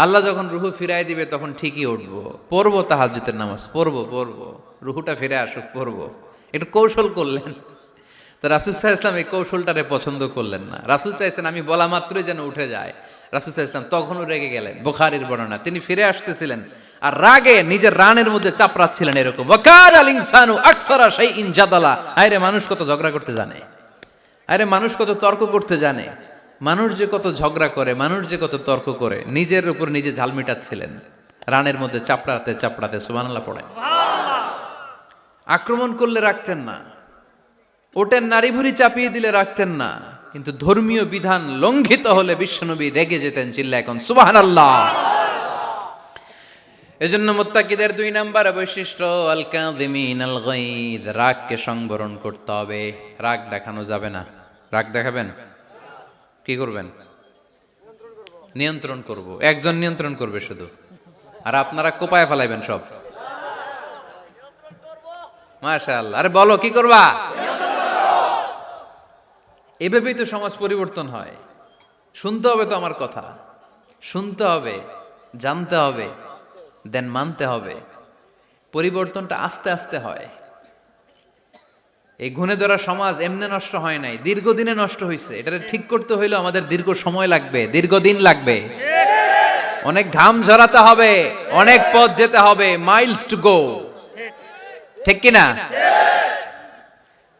আল্লাহ যখন রুহু ফিরাই দিবে তখন ঠিকই উঠবো, পড়বো তাহাজ্জুদের নামাজ, পড়বো, রুহুটা ফিরে আসুক, পড়বো। একটু কৌশল করলেন। তো রাসূল সাল্লাল্লাহু আলাইহি ওয়াসাল্লাম এই কৌশলটারে পছন্দ করলেন না। রাসূল চাইছেন আমি বলা মাত্রই যেন উঠে যায়। রাসূল সাল্লাল্লাহু আলাইহি ওয়াসাল্লাম তখনও রেগে গেলেন। বুখারীর বর্ণনা, তিনি ফিরে আসতেছিলেন আর রাগে নিজের রানের মধ্যে চাপড়াচ্ছিলেন এরকম, ওয়াকানাল ইনসানু আকসারা শাইইন জাদালা। আরে মানুষ কত ঝগড়া করতে জানে, আরে মানুষ কত তর্ক করতে জানে, মানুষ যে কত ঝগড়া করে, মানুষ যে কত তর্ক করে, নিজের উপর নিজে ঝাল মিটাচ্ছিলেন রানের মধ্যে চাপড়াতে চাপড়াতে। সুবহানাল্লাহ পড়েন। আক্রমণ করলে রাখতেন না, ওটের নারী ভুঁড়ি চাপিয়ে দিলে রাখতেন না, কিন্তু ধর্মীয় বিধান লঙ্ঘিত হলে বিশ্বনবী রেগে যেতেন। চিল্লা এখন সুবহানাল্লাহ। এজন্য মুত্তাকিদের 2 নাম্বার বৈশিষ্ট্য, আল কাযিমিনাল গায়দ, রাগকে সংবরণ করতে হবে, রাগ দেখানো যাবে না। রাগ দেখাবেন, কি করবেন? নিয়ন্ত্রণ করব। একজন নিয়ন্ত্রণ করবে শুধু, আর আপনারা কোপায় ফেলাইবেন সব। মাশাআল্লাহ। আরে বলো কি করবা? এভাবেই তো সমাজ পরিবর্তন হয়। শুনতে হবে তো আমার কথা, শুনতে হবে, জানতে হবে, দেন মানতে হবে। পরিবর্তনটা আস্তে আস্তে হয়। এই গুণে ধরা সমাজ এমনি নষ্ট হয় নাই, দীর্ঘদিনে নষ্ট হয়েছে। এটা ঠিক করতে হইলে আমাদের দীর্ঘ সময় লাগবে, দীর্ঘদিন লাগবে, অনেক ঘাম ঝরাতে হবে, অনেক পথ যেতে হবে, মাইলস টু গো, ঠিক কিনা?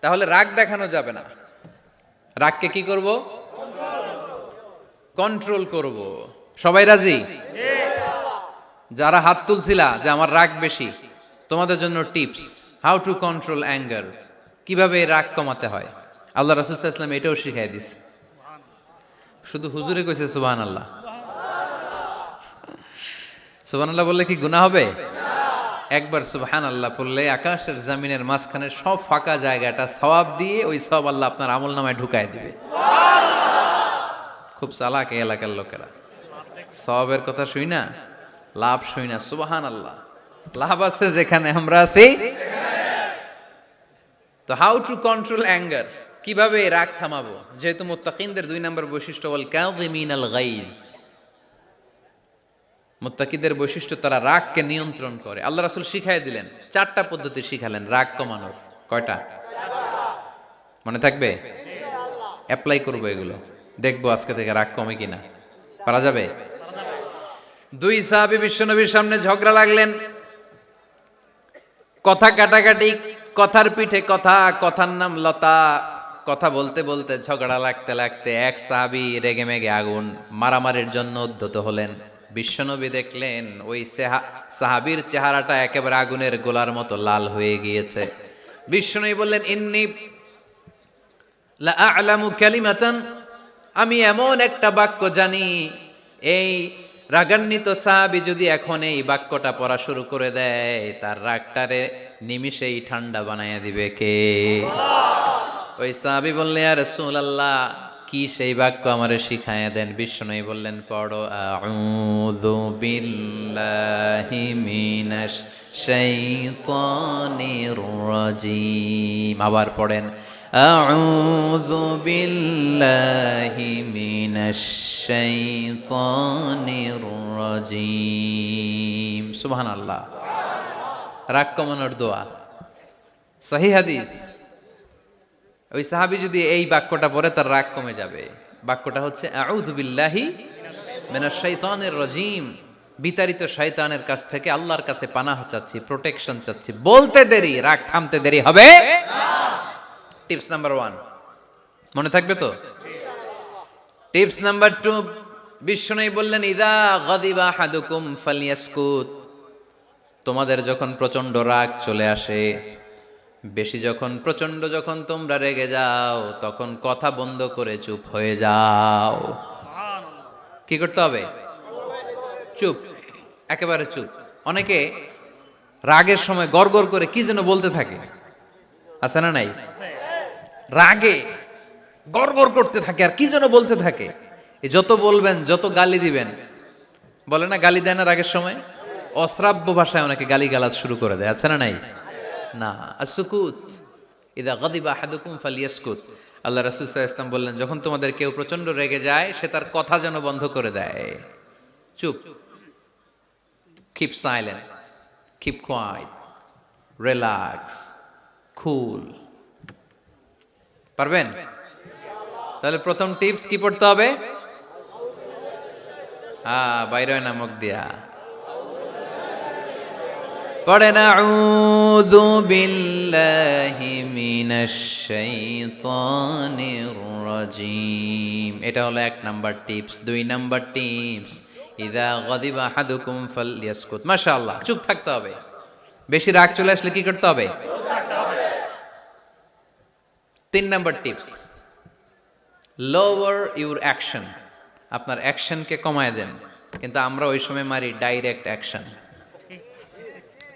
তাহলে রাগ দেখানো যাবে না। রাগকে কি করব? কন্ট্রোল করব। সবাই রাজি? যারা হাত তুলছিলা যে আমার রাগ বেশি, তোমাদের জন্য tips, how to control anger, কিভাবে রাগ কমাতে হয়। আল্লাহ রাসূল সাল্লাল্লাহু আলাইহি ওয়াসাল্লাম এটাও শিখাই দিছে। শুধু হুজুরে কইছে সুবহানাল্লাহ। সুবহানাল্লাহ বললে কি গুনাহ হবে? একবার সুবহানাল্লাহ পড়লে আকাশের জমিনের মাঝখানে সব ফাঁকা জায়গাটা সওয়াব দিয়ে ওই সওয়াব আল্লাহ আপনার আমলনামায় ঢুকায় দিবে। খুব চালাক এই এলাকার লোকেরা, সওয়াবের কথা শুই না, লাভ শুই না। সুবহানাল্লাহ, লাভ আছে যেখানে আমরা আছি। তো হাউ টু কন্ট্রোল অ্যাঙ্গার, কিভাবে রাগ থামাবো? যেহেতু মুত্তাকিনদের 2 নাম্বার বৈশিষ্ট্য ওয়াল কাযিমিনাল গায়জ, মুত্তাকিদের বৈশিষ্ট্য তারা রাগকে নিয়ন্ত্রণ করে। আল্লাহ রাসূল শিখাই দিলেন, 4টা পদ্ধতি শিখালেন রাগ কমানোর। কয়টা মনে থাকবে? অ্যাপ্লাই করবো এগুলো, দেখবো আজকে থেকে রাগ কমে কিনা। পারা যাবে? 2 সাহাবী বিশ্বনবীর সামনে ঝগড়া লাগলেন। কথা কাটাকাটি, কথার পিঠে কথা, কথার নাম লতা। কথা বলতে বলতে ঝগড়া লাগতে লাগতে এক সাহাবী রেগে মেগে আগুন, মারামারির জন্য উদ্যত হলেন। বিশ্বনবী দেখলেন ওই সাহাবীর চেহারাটা একেবারে আগুনের গোলার মতো লাল হয়ে গিয়েছে। বিশ্বনবী বললেন, ইন্নী লা আ'লামু কালিমাতান, আমি এমন একটা বাক্য জানি, এই রাগান্বিত সাহাবী যদি এখন এই বাক্যটা পড়া শুরু করে দেয়, তার রাগটারে নিমিষেই ঠান্ডা বানাইয়া দিবে কে? ওই সাহাবী বললেন, ইয়া রাসূলুল্লাহ, কি সেই বাক্য আমারে শিখায়া দেন। বিশ্বনবী বললেন, পড়ো, আউযু বিল্লাহি মিনাশ শাইতানির রাজীম। আবার পড়েন, আউযু বিল্লাহি মিনাশ শাইতানির রাজীম। সুবহানাল্লাহ। রাগ কমানোর দোয়া, সহিহ হাদিস। ওই সাহাবী যদি এই বাক্যটা পড়ে তার রাগ কমে যাবে। বাক্যটা হচ্ছে আউযু বিল্লাহি মিনাশ শাইতানির রাজীম। বিতাড়িত শয়তানের কাছ থেকে আল্লাহর কাছে পানাহ চাচ্ছি, প্রোটেকশন চাচ্ছি। বলতে দেরি, রাগ থামতে দেরি হবে না। টিপস নাম্বার 1 মনে থাকবে তো? টিপস নাম্বার 2, বিশ্বনবী বললেন, ইযা গাদিবা আহাদুকুম ফালইয়াসকুত। তোমাদের যখন প্রচন্ড রাগ চলে আসে, বেশি যখন, প্রচন্ড যখন তোমরা রেগে যাও, তখন কথা বন্ধ করে চুপ হয়ে যাও। কি করতে হবে? চুপ, একেবারে চুপ। অনেকে রাগের সময় গড়গড় করে কি যেন বলতে থাকে, আছে না নাই? রাগে গড়গড় করতে থাকে আর কি যেন বলতে থাকে। এই যত বলবেন, যত গালি দিবেন, বলে না গালি দেয় না রাগের সময়, অশ্রাব্য ভাষায় অনেকে গালি গালাজ শুরু করে দেয়, আছে না নাই? না, আসুকুত, ইদা গাদিবা আহাদুকুম ফালিয়াসকুত। আল্লাহ রাসূল সাল্লাল্লাহু আলাইহি ওয়াসাল্লাম বললেন, যখন তোমাদের কেউ প্রচন্ড রেগে যায়, সে তার কথা যেন বন্ধ করে দেয়। চুপ, keep silent, keep quiet, relax, cool. পারবেন? তাহলে প্রথম টিপস কি পড়তে হবে? বাইরে নামক দিয়া পড়েন, আউযু বিল্লাহি মিনাশ শাইতানির রাজীম। এটা হলো 1 নাম্বার টিপস। 2 নাম্বার টিপস, ইযা গাদিবা আহাদুকুম ফালইয়াসকুত। মাশাআল্লাহ, চুপ থাকতে হবে। বেশি রাগ চলে আসলে কি করতে হবে? 3 number tips, lower your action. আপনার অ্যাকশনকে কমায় দেন। কিন্তু আমরা ওই সময় মারি ডাইরেক্ট অ্যাকশন।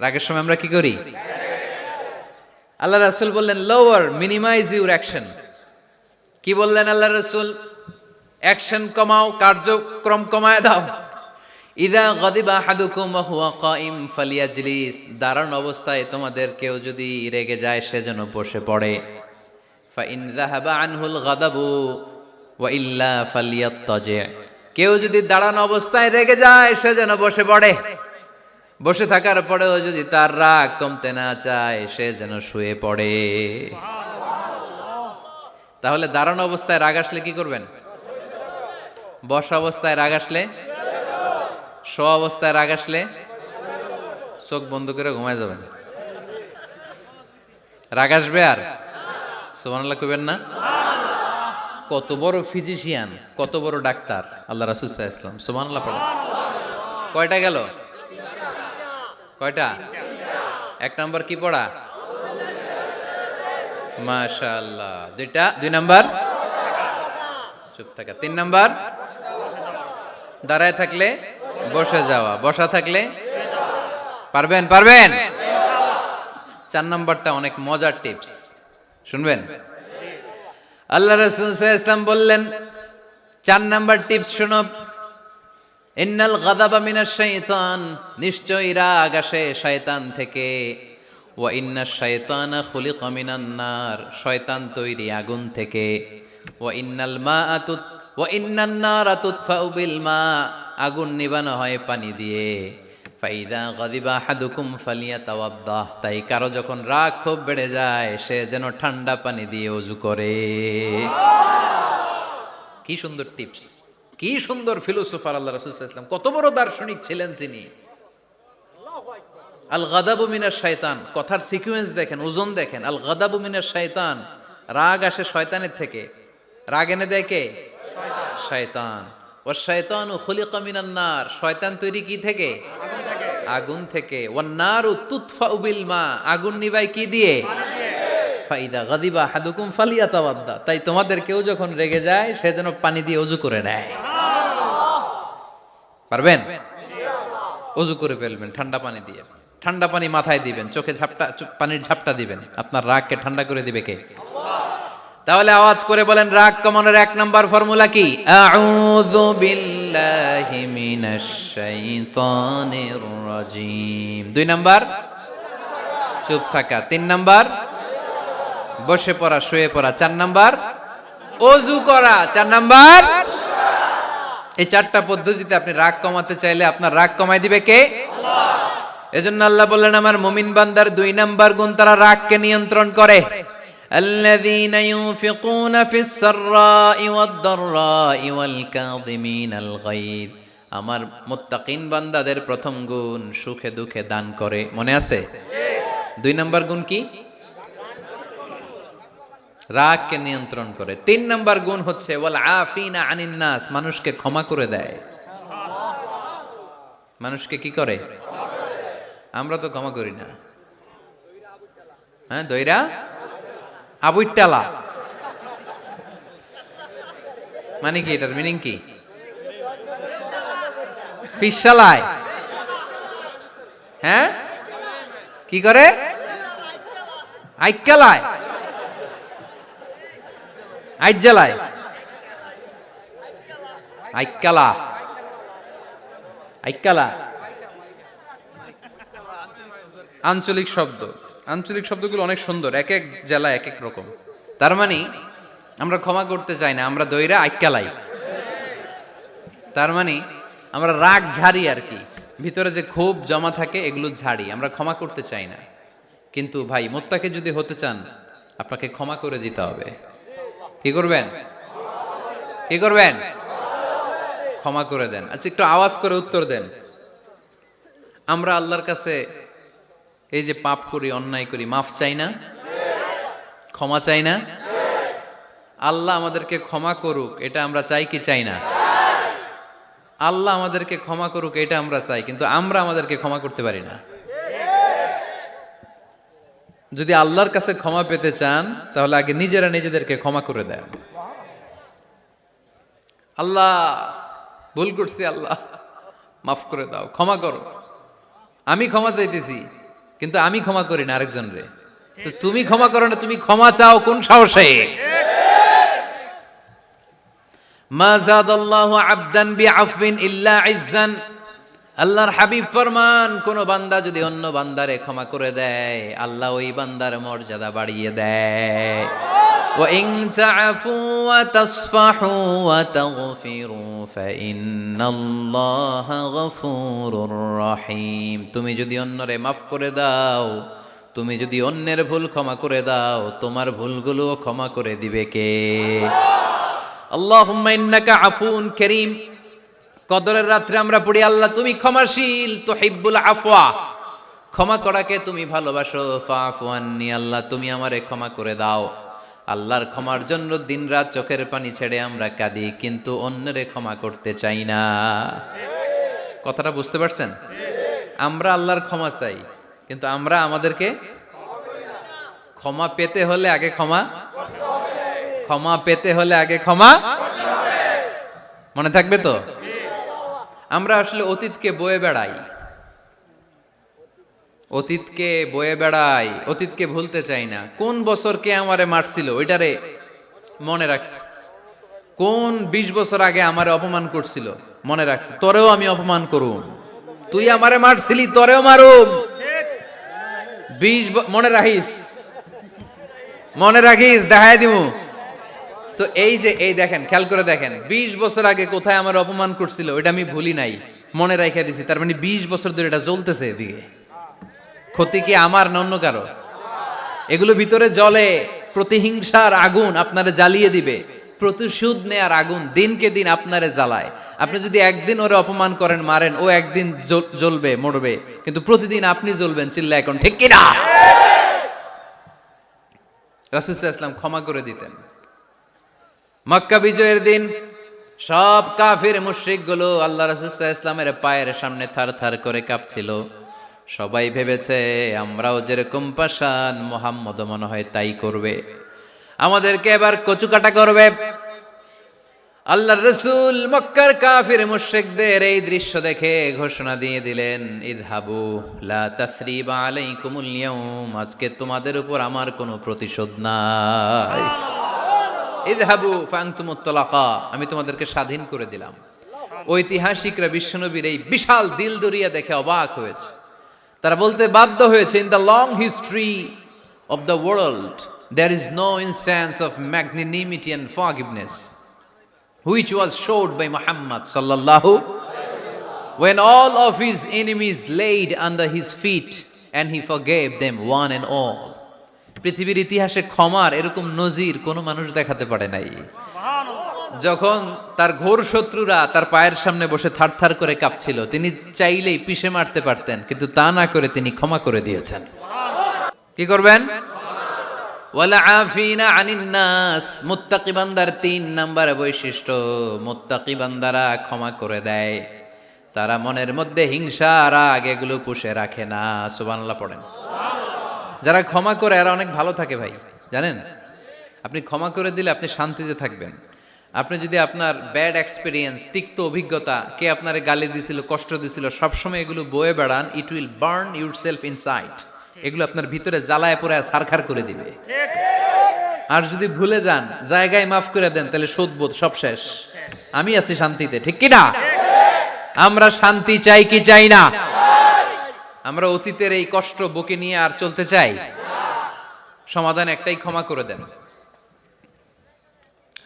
রাগের সময় আমরা কি করি? আল্লাহ রাসূল বললেন, লোয়ার, মিনিমাইজ ইউর অ্যাকশন। কি বললেন আল্লাহ রাসূল? অ্যাকশন কমাও, কার্যক্রম কমায় দাও। ইযা গাদিবা আহাদুকুম ওয়া হুয়া কাইম ফালিয়াজলিস। দাঁড়ানো অবস্থায় তোমাদের কেউ যদি রেগে যায়, সে যেন বসে পড়ে। ফাইন যাহাবা আনহুল গাদাবু ওয়া ইল্লা ফালিয়াত্তাজি। কেউ যদি দাঁড়ানো অবস্থায় রেগে যায়, সে যেন বসে পড়ে। বসে থাকার পরেও যদি তার রাগ কমতে না চায়, সে যেন শুয়ে পড়ে। তাহলে দাঁড়ানো অবস্থায় রাগ আসলে কি করবেন? বসা অবস্থায় রাগ আসলে, শোয়া অবস্থায় রাগ আসলে চোখ বন্ধ করে ঘুমায় যাবেন। রাগ আসবে আর সুবহানাল্লাহ কইবেন না? কত বড় ফিজিশিয়ান, কত বড় ডাক্তার আল্লাহ রাসূল সাল্লাল্লাহু আলাইহি ওয়াসাল্লাম। সুবহানাল্লাহ পড়েন। কয়টা গেল? কয়টা? 1 নাম্বার কি পড়া? মাশাআল্লাহ। 2 নাম্বার চুপ থাকা। 3 নাম্বার দাঁড়ায় থাকলে বসে যাওয়া, বসা থাকলে পারবেন? 4 নাম্বারটা অনেক মজার টিপস, শুনবেন? আল্লাহ রাসূল সাল্লাল্লাহু আলাইহি ওয়াসাল্লাম বললেন, 4 নাম্বার টিপস শুনো। ইন্নাল গাদাবা মিনাশ শাইতান। নিশ্চয়ই রাগ আসে শয়তান থেকে। ওয়া ইন্নাশ শাইতানা খুলিকা মিনান নার। শয়তান তৈরি আগুন থেকে। ওয়া ইন্নান নারা তুতফাউ বিল মা। আগুন নিবানো হয় পানি দিয়ে। ফাইদা গাদিবা আহাদুকুম ফালিয়াতাওয়াদ্দাহ। তাই কারো যখন রাগ খুব বেড়ে যায়, সে যেন ঠান্ডা পানি দিয়ে ওযু করে। কি সুন্দর টিপস, কি সুন্দর ফিলোসোফার আল্লাহ রাসূল সাল্লাল্লাহু আলাইহি ওয়াসাল্লাম। কত বড় দার্শনিক ছিলেন তিনি। আল গাদাবু মিনাশ শাইতান, কথার সিকোয়েন্স দেখেন, ওজন দেখেন। আল গাদাবু মিনাশ শাইতান, রাগ আসে শয়তানের থেকে। রাগ এনে দেয় কে? শয়তান। ওয়াশ শাইতানু খুলিকা মিনান নার, শয়তান তৈরি কি থেকে? আগুন থেকে। ওয়ান নারু তুতফাউ বিল মা, আগুন নিভায় কি দিয়ে? ফাইদা গাদিবা আহাদুকুম ফালিয়াতাওয়াদ্দা, তাই তোমাদের কেউ যখন রেগে যায় সে যেন পানি দিয়ে ওযু করে নেয়। পারবেন? ওযু করে ফেলবেন ঠান্ডা পানি দিয়ে। ঠান্ডা পানি মাথায় দিবেন, চোখে পানির ঝাপটা দিবেন। আপনার রাগকে ঠান্ডা করে দিবে কে? তাহলে আওয়াজ করে বলেন, রাগ কমানোর 1 নাম্বার ফর্মুলা কি? আউযু বিল্লাহি মিনাশ শাইতানির রাজিম। 2 নাম্বার চুপ থাকা। 3 নাম্বার বসে পড়া, শুয়ে পড়া। 4 নাম্বার ওযু করা। 4 নাম্বার। এই 4টা পদ্ধতিতে আপনি রাগ কমাতে চাইলে আপনার রাগ কমায় দিবে কে? আল্লাহ। এজন্য আল্লাহ বললেন, আমার মুমিন বান্দার 2 নাম্বার গুণ, তারা রাগকে নিয়ন্ত্রণ করে। আল্লাযীনা ইউনফিকুনা ফিস সাররাই ওয়াদ দাররাই ওয়াল কাযিমিনাল গায়য। আমার মুত্তাকিন বান্দাদের প্রথম গুণ সুখে দুঃখে দান করে। মনে আছে? 2 নাম্বার গুণ কি? রাগকে নিয়ন্ত্রণ করে। 3 নাম্বার গুণ হচ্ছে ওয়াল আফিনা আনিন নাস, মানুষকে ক্ষমা করে দেয়। মানুষকে কি করে? আমরা তো ক্ষমা করি না। হ্যাঁ, দইরা আবুইটালা মানে কি? এটার মিনিং কি? ফিশালায়। হ্যাঁ, কি করে? আইকালায়, আইজ্জালায়, আইকালা, আইকালা আঞ্চলিক শব্দ। আঞ্চলিক শব্দগুলো অনেক সুন্দর, এক এক জেলায় এক এক রকম। তার মানে আমরা ক্ষমা করতে চাই না, আমরা দইরা আইকালাই। তার মানে আমরা রাগ ঝাড়ি আর কি, ভিতরে যে ক্ষোভ জমা থাকে এগুলো ঝাড়ি, আমরা ক্ষমা করতে চাই না। কিন্তু ভাই, মুত্তাকি যদি হতে চান আপনাকে ক্ষমা করে দিতে হবে। কি করবেন? কি করবেন? ক্ষমা করে দেন। আচ্ছা, একটু আওয়াজ করে উত্তর দেন। আমরা আল্লাহর কাছে এই যে পাপ করি, অন্যায় করি, মাফ চাই না? ক্ষমা চাই না? আল্লাহ আমাদেরকে ক্ষমা করুক, এটা আমরা চাই কি চাই না? আল্লাহ আমাদেরকে ক্ষমা করুক এটা আমরা চাই, কিন্তু আমরা আমাদেরকে ক্ষমা করতে পারি না। যদি আল্লাহর কাছে ক্ষমা পেতে চান তাহলে আগে নিজেরা নিজেদেরকে ক্ষমা করে দেন। আল্লাহ, ভুল করছি, আল্লাহ মাফ করে দাও, ক্ষমা করো। আমি ক্ষমা চাইতেছি, কিন্তু আমি ক্ষমা করি না আরেকজন রে। তো তুমি ক্ষমা করো না, তুমি ক্ষমা চাও কোন সাহসে? মা যাদাল্লাহু আবদান বিআফবিন ইল্লা ইজ্জান। আল্লাহর হাবিব ফরমান, কোন বান্দা যদি অন্য বান্দারে ক্ষমা করে দেয় আল্লাহ ওই বান্দার মর্যাদা বাড়িয়ে দেয়। ওয়া ইন তা'ফু ওয়া তাসফাহু ওয়া তাগফিরু ফাইন্নাল্লাহা গফুরুর রহিম। তুমি যদি অন্যরে মাফ করে দাও, তুমি যদি অন্যের ভুল ক্ষমা করে দাও, তোমার ভুলগুলোও ক্ষমা করে দিবে কে? আল্লাহুম্মা ইন্নাকা আফুন কারীম। কদরের রাত্রে আমরা পড়ি, আল্লাহ তুমি ক্ষমাশীল, তুহিব্বুল আফওয়া, ক্ষমা করাকে তুমি ভালোবাসো। ফাআফু আন্নি, আল্লাহ তুমি আমারে ক্ষমা করে দাও। আল্লাহর ক্ষমার জন্য দিনরাত চোখের পানি ছেড়ে আমরা কাঁদি, কিন্তু অন্যরে ক্ষমা করতে চাই না। কথাটা বুঝতে পারছেন? আমরা আল্লাহর ক্ষমা চাই, কিন্তু আমরা আমাদেরকে ক্ষমা পেতে হলে আগে ক্ষমা, ক্ষমা পেতে হলে আগে ক্ষমা। মনে থাকবে তো? আমরা আসলে অতীতকে বয়ে বেড়াই, অতীতকে বয়ে বেড়াই, অতীতকে ভুলতে চাই না। কোন বছর কে আমারে মারছিল ওইটারে মনে রাখছি। কোন 20 বছর আগে আমারে অপমান করছিল মনে রাখছি, তোরেও আমি অপমান করুম। তুই আমারে মারছিলি, তোরেও মারুম। 20 মনে রাখিস, মনে রাখিস, দেখাই দিমু। তো এই যে এই দেখেন, খেয়াল করে দেখেন, 20 বছর আগে কোথায় আমার অপমান করছিল ওইটা আমি ভুলি নাই, মনে রাখিয়া দিছি। তার মানে 20 বছর ধরে এটা জ্বলতেছে এদিকে। ক্ষতি কি আমার না অন্য কারো? এগুলো ভিতরে জ্বলে, প্রতিহিংসার আগুন আপনারে জ্বালিয়ে দিবে। প্রতিশোধ নেয়ার আগুন দিনকে দিন আপনারে জ্বালায়। আপনি যদি একদিন ওরে অপমান করেন, মারেন, ও একদিন জ্বলবে, মরবে, কিন্তু প্রতিদিন আপনি জ্বলবেন। চিল্লা এখন ঠিক কিনা? রাসূল সাল্লাল্লাহু আলাইহি ওয়াসাল্লাম ক্ষমা করে দিতেন। মক্কা বিজয়ের দিন সব কাফির মুশরিক গুলো আল্লাহ রাসূল সাল্লাল্লাহু আলাইহি ওয়াসাল্লামের পায়ের সামনে থার থার করে কাঁপছিল। সবাই ভেবেছে আমরাও যেরকম পাষাণ, মুহাম্মদ মনে হয় তাই করবে, আমাদেরকে এবার কচুকাটা করবে। আল্লাহর রাসূল মক্কার কাফির মুশরিকদের এই দৃশ্য দেখে ঘোষণা দিয়ে দিলেন, ইযহাবু লা তাসরিবা আলাইকুমুল ইয়াউম, আজকে তোমাদের উপর আমার কোনো প্রতিশোধ নাই। ইযহাবু ফাআনতুমুত তালাকা, আমি তোমাদেরকে স্বাধীন করে দিলাম। ঐতিহাসিকরা বিশ্বনবীর এই বিশাল দিল দরিয়া দেখে অবাক হয়েছে। তারা বলতে বাধ্য হয়েছে, in the long history of the world there is no instance of magnanimity and forgiveness which was showed by Muhammad sallallahu when all of his enemies laid under his feet and he forgave them one and all. পৃথিবীর ইতিহাসে ক্ষমার এরকম নজির কোনো মানুষ দেখাতে পারে নাই। যখন তার ঘোর শত্রুরা তার পায়ের সামনে বসে থারথার করে কাঁপছিল, তিনি চাইলেই পিষে মারতে পারতেন, কিন্তু তা না করে তিনি ক্ষমা করে দিয়েছেন। কি করবেন? ওয়ালা আফিনা আনিন নাস, মুত্তাকি বান্দার 3 নাম্বার বৈশিষ্ট্য, মুত্তাকি বান্দারা ক্ষমা করে দেয়। তারা মনের মধ্যে হিংসা রাগ এগুলো পুষে রাখে না। সুবহানাল্লাহ পড়েন। যারা ক্ষমা করে এরা অনেক ভালো থাকে ভাই, জানেন? আপনি ক্ষমা করে দিলে আপনি শান্তিতে থাকবেন। আপনি যদি আপনার ব্যাড এক্সপেরিয়েন্স, তিক্ত অভিজ্ঞতা, কে আপনারে গালি দিছিল, কষ্ট দিছিল, সবসময় এগুলো বয়ে বেড়ান, it will burn yourself inside. এগুলো আপনার ভিতরে জ্বালায় পড়ে সারখার করে দিবে। আর যদি ভুলে যান, জায়গায় মাফ করে দেন, তাহলে শোধবোধ সব শেষ। আমি আছি শান্তিতে, ঠিক কি না? আমরা শান্তি চাই কি চাই না? আমরা অতীতের এই কষ্ট বুকে নিয়ে আর চলতে চাই? সমাধান একটাই, ক্ষমা করে দেন।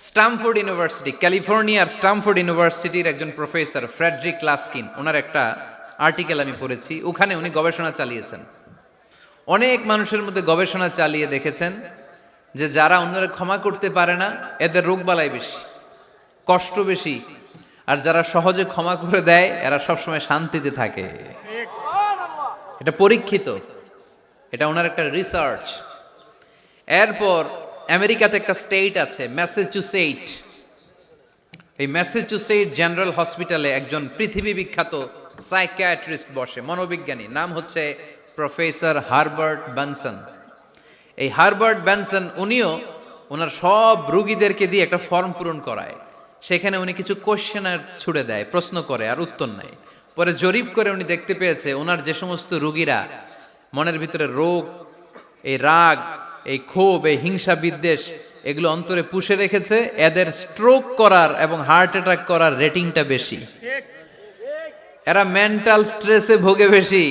স্টামফোর্ড ইউনিভার্সিটি, ক্যালিফোর্নিয়ার স্টামফোর্ড ইউনিভার্সিটির একজন প্রফেসর ফ্রেডরিক লাস্কিন, ওনার একটা আর্টিকেল আমি পড়েছি। ওখানে উনি গবেষণা চালিয়েছেন। অনেক মানুষের মধ্যে গবেষণা চালিয়ে দেখেছেন যে যারা অন্যরা ক্ষমা করতে পারে না, এদের রোগবালাই বেশি, কষ্ট বেশি। আর যারা সহজে ক্ষমা করে দেয়, এরা সবসময় শান্তিতে থাকে। এটা পরীক্ষিত, এটা ওনার একটা রিসার্চ। এরপর আমেরিকাতে একটা স্টেট আছে ম্যাসাচুসেট। এই ম্যাসাচুসেট জেনারেল হসপিটালে একজন পৃথিবী বিখ্যাত সাইকিয়াট্রিস্ট বসে, মনোবিজ্ঞানী, নাম হচ্ছে প্রফেসর হারবার্ট বেনসন। এই হারবার্ট বেনসন উনিও ওনার সব রোগীদেরকে দিয়ে একটা ফর্ম পূরণ করায়। সেখানে উনি কিছু কোশ্চেনার ছুড়ে দেয়, প্রশ্ন করে আর উত্তর নেয়। পরে জরিপ করে উনি দেখতে পেয়েছে ওনার যে সমস্ত রোগীরা মনের ভিতরে রোগ, এই রাগ, এই ক্ষোভ, এই হিংসা বিদ্বেষ এগুলো অন্তরে পুষে রেখেছে, এদের স্ট্রোক করার এবং হার্ট অ্যাটাক করার রেটিংটা বেশি। এরা মেন্টাল স্ট্রেসে ভোগে বেশি।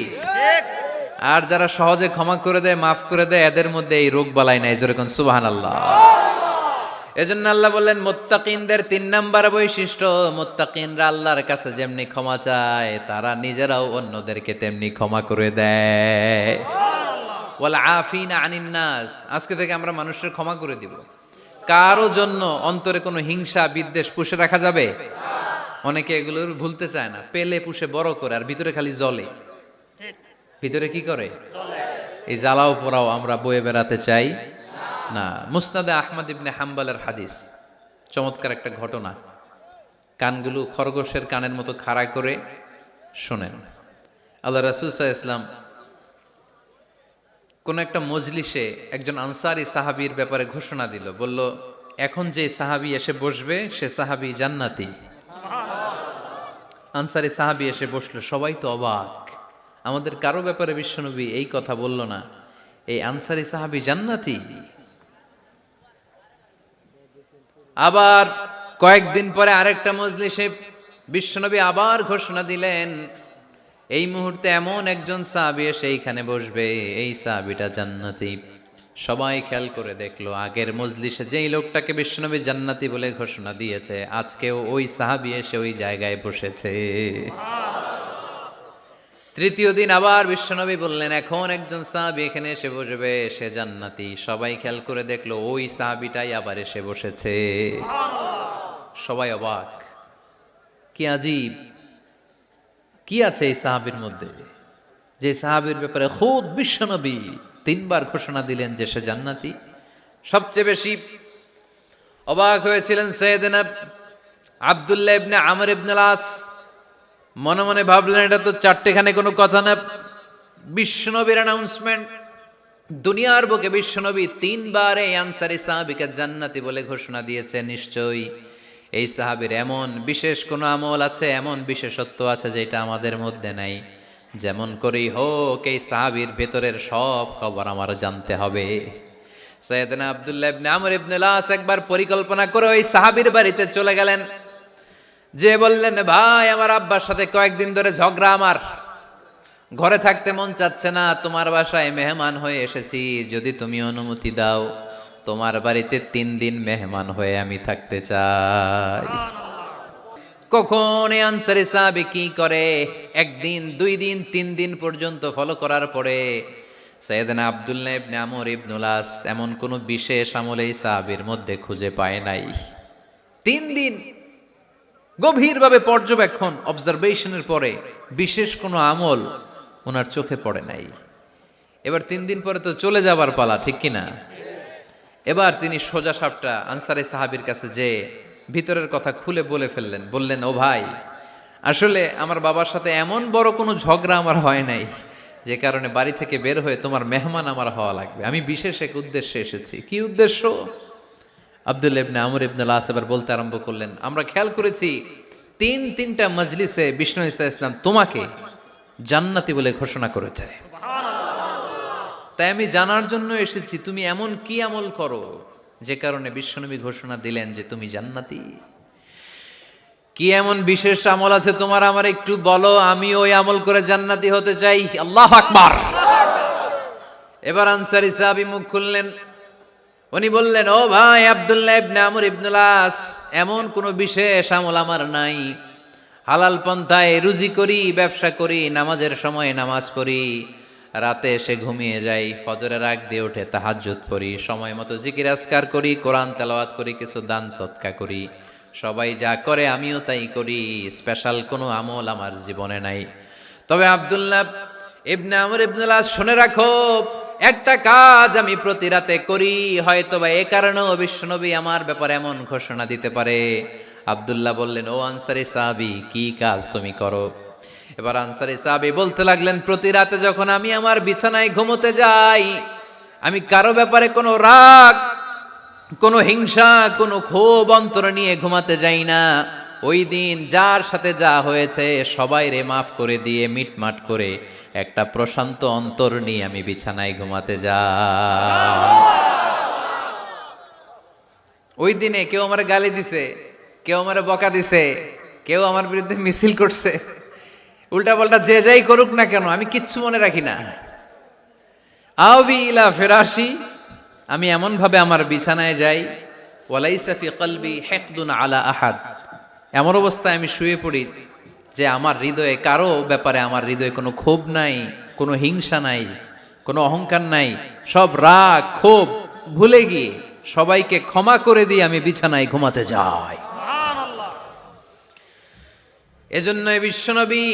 আর যারা সহজে ক্ষমা করে দেয়, মাফ করে দেয়, এদের মধ্যে এই রোগ বালাই নাই। যেরকম সুবহানাল্লাহ। এজন্য আল্লাহ বললেন মুত্তাকিনদের 3 নাম্বার বৈশিষ্ট্য, মুত্তাকিনরা আল্লাহর কাছে যেমনি ক্ষমা চায়, তারা নিজেরাও অন্যদেরকে তেমনি ক্ষমা করে দেয়। ওয়াল আফিনা আনিন নাস, আজকে থেকে আমরা মানুষের ক্ষমা করে দিব। কারো জন্য অন্তরে কোনো হিংসা বিদ্বেষ পুষে রাখা যাবে? অনেকে এগুলো ভুলতে চায় না, পেলে পুষে বড় করে, আর ভিতরে খালি জ্বলে। ভিতরে কি করে? এই জ্বালাও পোড়াও আমরা বয়ে বেড়াতে চাই না। মুসনাদে আহমদ ইবনে হাম্বলের হাদিস, চমৎকার একটা ঘটনা। কানগুলো খরগোশের কানের মতো খাড়া করে শোনেন। আল্লাহ রাসূল সাল্লাল্লাহু আলাইহি ওয়াসাল্লাম কোন একটা মজলিসে একজন আনসারী সাহাবীর ব্যাপারে ঘোষণা দিল। বলল, এখন যে সাহাবী এসে বসবে সে সাহাবী জান্নাতি। আনসারী সাহাবী এসে বসলো, সবাই তো অবাক। আমাদের কারো ব্যাপারে বিশ্বনবী এই কথা বলল না, এই আনসারী সাহাবী জান্নাতি। আবার কয়েকদিন পরে আরেকটা মজলিসে বিশ্বনবী আবার ঘোষণা দিলেন, এই মুহূর্তে এমন একজন সাহাবী এসে এইখানে বসবে, এই সাহাবীটা জান্নাতি। সবাই খেয়াল করে দেখলো, আগের মজলিসে যেই লোকটাকে বিশ্বনবী জান্নাতি বলে ঘোষণা দিয়েছে, আজকেও ওই সাহাবী এসে ওই জায়গায় বসেছে। তৃতীয় দিন আবার বিশ্বনবী বললেন, এখন একজন সাহাবী এখানে এসে বসবে, সে জান্নাতি। সবাই খেয়াল করে দেখলো ওই সাহাবীটাই আবার এসে বসেছে। সবাই অবাক, কি আজীব, কি আছে এই সাহাবীর মধ্যে, যে সাহাবীর ব্যাপারে খুদ বিশ্বনবী তিনবার ঘোষণা দিলেন যে সে জান্নাতি। সবচেয়ে বেশি অবাক হয়েছিলেন সাইয়েদনা আব্দুল্লাহ ইবনে আমর ইবনে আস। মনে মনে ভাবলেন, এটা তো চারটেখানে কোনো কথা না, বিশ্বনবীর অ্যানাউন্সমেন্ট। দুনিয়ার বুকে বিশ্বনবী তিনবার এই আনসারী সাহাবীকে জান্নাতি বলে ঘোষণা দিয়েছে, নিশ্চয়ই এই সাহাবীর এমন বিশেষ কোনো আমল আছে, এমন বিশেষত্ব আছে যেটা আমাদের মধ্যে নাই। যেমন করেই হোক এই সাহাবীর ভেতরের সব খবর আমার জানতে হবে। সাইয়েদনা আব্দুল্লাহ ইবনে আমর ইবনে আস একবার পরিকল্পনা করে ওই সাহাবীর বাড়িতে চলে গেলেন, যে বললেন, ভাই আমার আব্বার সাথে কয়েকদিন ধরে ঝগড়া, আমার ঘরে থাকতে মন চাচ্ছে না, তোমার বাসায় মেহমান হয়ে এসেছি, যদি তুমি অনুমতি দাও তোমার বাড়িতে 3 দিন মেহমান হয়ে আমি থাকতে চাই। কখন এই আনসারী সাহাবী কি করে, 1 দিন 2 দিন 3 দিন পর্যন্ত ফলো করার পরে সাইয়েদনা আব্দুল্লাহ ইবনে আমর ইবনে আস এমন কোনো বিশেষ আমল এই সাহাবীর মধ্যে খুঁজে পায় নাই। 3 দিন গভীরভাবে পর্যবেক্ষণ, অবজারভেশনের পরে বিশেষ কোনো আমল ওনার চোখে পড়ে নাই। এবার 3 দিন পরে তো চলে যাবার পালা, ঠিক কিনা? এবার তিনি সোজা সাপটা আনসারী সাহাবীর কাছে যে ভিতরের কথা খুলে বলে ফেললেন। বললেন, ও ভাই, আসলে আমার বাবার সাথে এমন বড় কোনো ঝগড়া আমার হয় নাই যে কারণে বাড়ি থেকে বের হয়ে তোমার মেহমান আমার হওয়া লাগবে। আমি বিশেষ এক উদ্দেশ্যে এসেছি। কি উদ্দেশ্য? আব্দুল্লাহ ইবনে আমর ইবনে আস এবার বলতে আরম্ভ করলেন, আমরা খেয়াল করেছি 3টা মজলিসে বিষ্ণু ঈসা ইসলাম তোমাকে জান্নাতি বলে ঘোষণা করেছে। তাই আমি জানার জন্য এসেছি তুমি এমন কি আমল করো যে কারণে বিশ্বনবী ঘোষণা দিলেন যে তুমি জান্নাতি। কি এমন বিশেষ আমল আছে তোমার, আমার একটু বলো, আমি ওই আমল করে জান্নাতি হতে চাই। আল্লাহু আকবার। এবার আনসারী সাহাবী মুখ খুললেন, উনি বললেন, ও ভাই আব্দুল্লাহ ইবনে আমর ইবনে আস, এমন কোনো বিশেষ আমল আমার নাই। হালাল পন্থায় রুজি করি, ব্যবসা করি, নামাজের সময় নামাজ পড়ি, রাতে এসে ঘুমিয়ে যাই, ফজরের আগ দিয়ে উঠে তাহাজ্জুদ পড়ি, সময় মতো জিকির আজকার করি, কোরআন তেলাওয়াত করি, কিছু দান সদকা করি। সবাই যা করে আমিও তাই করি, স্পেশাল কোনো আমল আমার জীবনে নাই। তবে আব্দুল্লাহ ইবনে আমর ইবনে আস, শুনে রাখো, একটা কাজ আমি প্রতি রাতে করি, হয়তোবা এ কারণেও বিশ্বনবী আমার ব্যাপারে এমন ঘোষণা দিতে পারে। আব্দুল্লাহ বললেন, ও আনসারী সাহাবী, কি কাজ তুমি করো? এবার আনসারী সাহাবী বলতে লাগলেন, প্রতি রাতে যখন আমি আমার বিছানায় ঘুমোতে যাই, আমি কারো ব্যাপারে কোনো রাগ, কোনো হিংসা, কোনো ক্ষোভ অন্তরে নিয়ে ঘুমাতে যাই না। ওই দিন যার সাথে যা হয়েছে সবাই রে মাফ করে দিয়ে মিটমাট করে একটা প্রশান্ত অন্তর নিয়ে আমি বিছানায় ঘুমাতে যাই। ওই দিনে কেউ আমার গালি দিছে, কেউ আমার বকা দিছে, কেউ আমার বিরুদ্ধে মিছিল করছে, উল্টা পাল্টা যে যাই করুক না কেন, আমি কিচ্ছু মনে রাখি না। আবি ইলা ফিরাশি, আমি এমন ভাবে আমার বিছানায় যাই, ওয়ালাইসা ফি কলবি হিকদুন আলা আহাদ, এমন অবস্থায় আমি শুয়ে পড়ি যে আমার হৃদয়ে কারো ব্যাপারে আমার হৃদয়ে কোনো ক্ষোভ নাই, কোনো হিংসা নাই, কোনো অহংকার নাই, সব রাগ ক্ষোভ ভুলে গিয়ে সবাইকে ক্ষমা করে দিয়ে আমি বিছানায় ঘুমাতে যাই। এজন্য বিশ্বনবী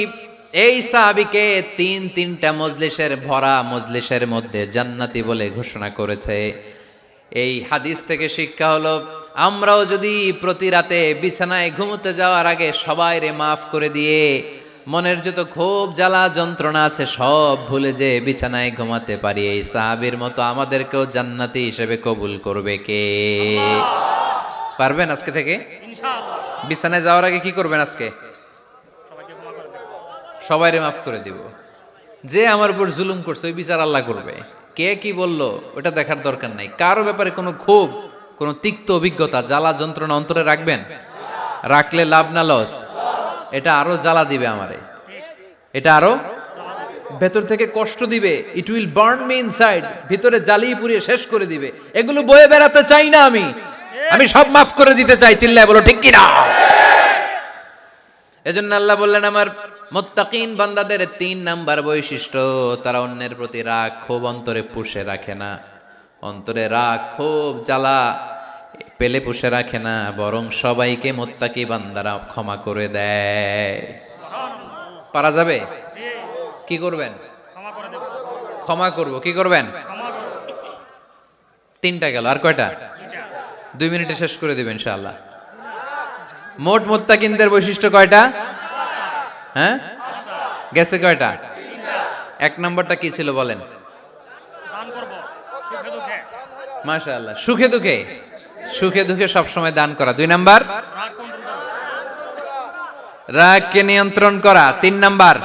এই সাহাবীকে 3টা মজলিসের ভরা মজলিসের মধ্যে জান্নাতি বলে ঘোষণা করেছে। এই হাদিস থেকে শিক্ষা হলো, আমরাও যদি প্রতি রাতে বিছানায় ঘুমোতে যাওয়ার আগে সবাই রে মাফ করে দিয়ে মনের যত ক্ষোভ জ্বালা যন্ত্রণা আছে সব ভুলে যে বিছানায় ঘুমাতে পারি, এই সাহাবীর মতো আমাদেরকেও জান্নাতি হিসেবে কবুল করবে কে? পারবেন আজকে থেকে? ইনশাআল্লাহ। বিছানায় যাওয়ার আগে কি করবেন? আজকে সবাই রে মাফ করে দিব। যে আমার উপর জুলুম করছে ওই বিচার আল্লাহ করবে। কে কি বললো ওটা দেখার দরকার নাই। কারো ব্যাপারে কোনো ক্ষোভ, কোনো তিক্ত অভিজ্ঞতা, জ্বালা যন্ত্রণা অন্তরে রাখবেন? রাখলে লাভ না লস? এটা আরো জ্বালা দিবে আমারে, এটা আরো ভেতর থেকে কষ্ট দিবে। It will burn me inside, ভিতরে জ্বালিয়ে পুড়িয়ে শেষ করে দিবে। এগুলো বয়ে বেড়াতে চাই না আমি সব মাফ করে দিতে চাই। চিল্লায় বলো ঠিক কিনা? এজন্য আল্লাহ বললেন, আমার মুত্তাকিন বান্দাদের 3 নাম্বার বৈশিষ্ট্য, তারা অন্যের প্রতি রাগ ক্ষোভ অন্তরে পুষে রাখে না। অন্তরে রাগ ক্ষোভ জ্বালা পেলে পুষে রাখে না, বরং সবাইকে মুত্তাকি বান্দারা ক্ষমা করে দেয়। পারা যাবে? কি করবেন? ক্ষমা করব। কি করবেন? 3টা গেল, আর কয়টা? 2 মিনিটে শেষ করে দেবেন ইনশাআল্লাহ। মোট মুত্তাকিনদের বৈশিষ্ট্য কয়টা? হ্যাঁ, গেছে কয়টা? 1 নাম্বারটা কি ছিল বলেন? মাশাআল্লাহ, সুখে দুঃখে। সুখে দুঃখে সবসময় দান করা। 2 নাম্বার, রাগকে নিয়ন্ত্রণ করা। 3 নাম্বার,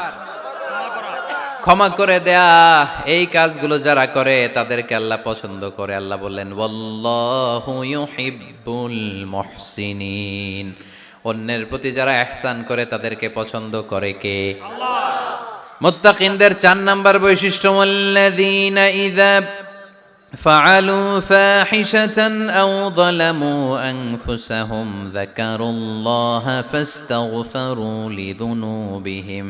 ক্ষমা করে দেয়া। এই কাজগুলো যারা করে তাদেরকে আল্লাহ পছন্দ করে। আল্লাহ বললেন, ওয়াল্লাহু ইউহিব্বুল মুহসিনিন। অন্যের প্রতি যারা ইহসান করে তাদেরকে পছন্দ করে কে? আল্লাহ। মুত্তাকিনদের 4 নাম্বার বৈশিষ্ট্য, ওয়াল্লাযীনা ইযা ফাআলু ফাহিশাতান আও যালামু আনফুসাহুম যাকারুল্লাহা ফাস্তাগফিরু লিযুনুবিহিম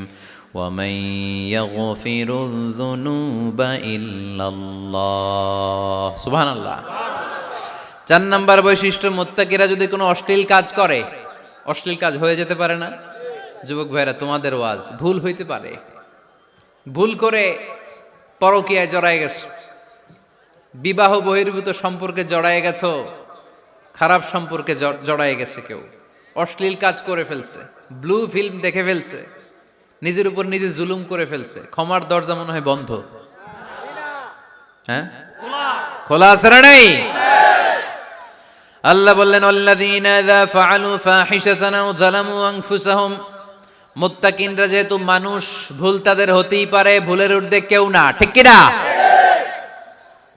ومن يغفر الذنوب إلا الله সুবহান আল্লাহ। 4 নাম্বার বৈশিষ্ট্য, মুত্তাকিরা যদি কোনো অশ্লীল কাজ করে, অশ্লীল কাজ হয়ে যেতে পারে না? যুবক ভাইরা, তোমাদের ওয়াজ, ভুল হইতে পারে। ভুল করে পরকীয়ায় জড়ায় গেছো, বিবাহ বহির্ভূত সম্পর্কে জড়ায় গেছো, খারাপ সম্পর্কে জড়ায় গেছে কেউ, অশ্লীল কাজ করে ফেলছে, ব্লু ফিল্ম দেখে ফেলছে, নিজের উপর নিজে জুলুম করে ফেলছে, ক্ষমার দরজা মনে হয় বন্ধ। হ্যাঁ, খোলা আছে না নাই? আল্লাহ বললেন, আল্লাযীনা ইযা ফাআলু ফাহিশাতান আও যালামু আনফুসাহুম। মুত্তাকিনরা যেহেতু মানুষ, ভুল তাদের হতেই পারে, ভুলের ঊর্ধ্বে কেউ না, ঠিক কি না?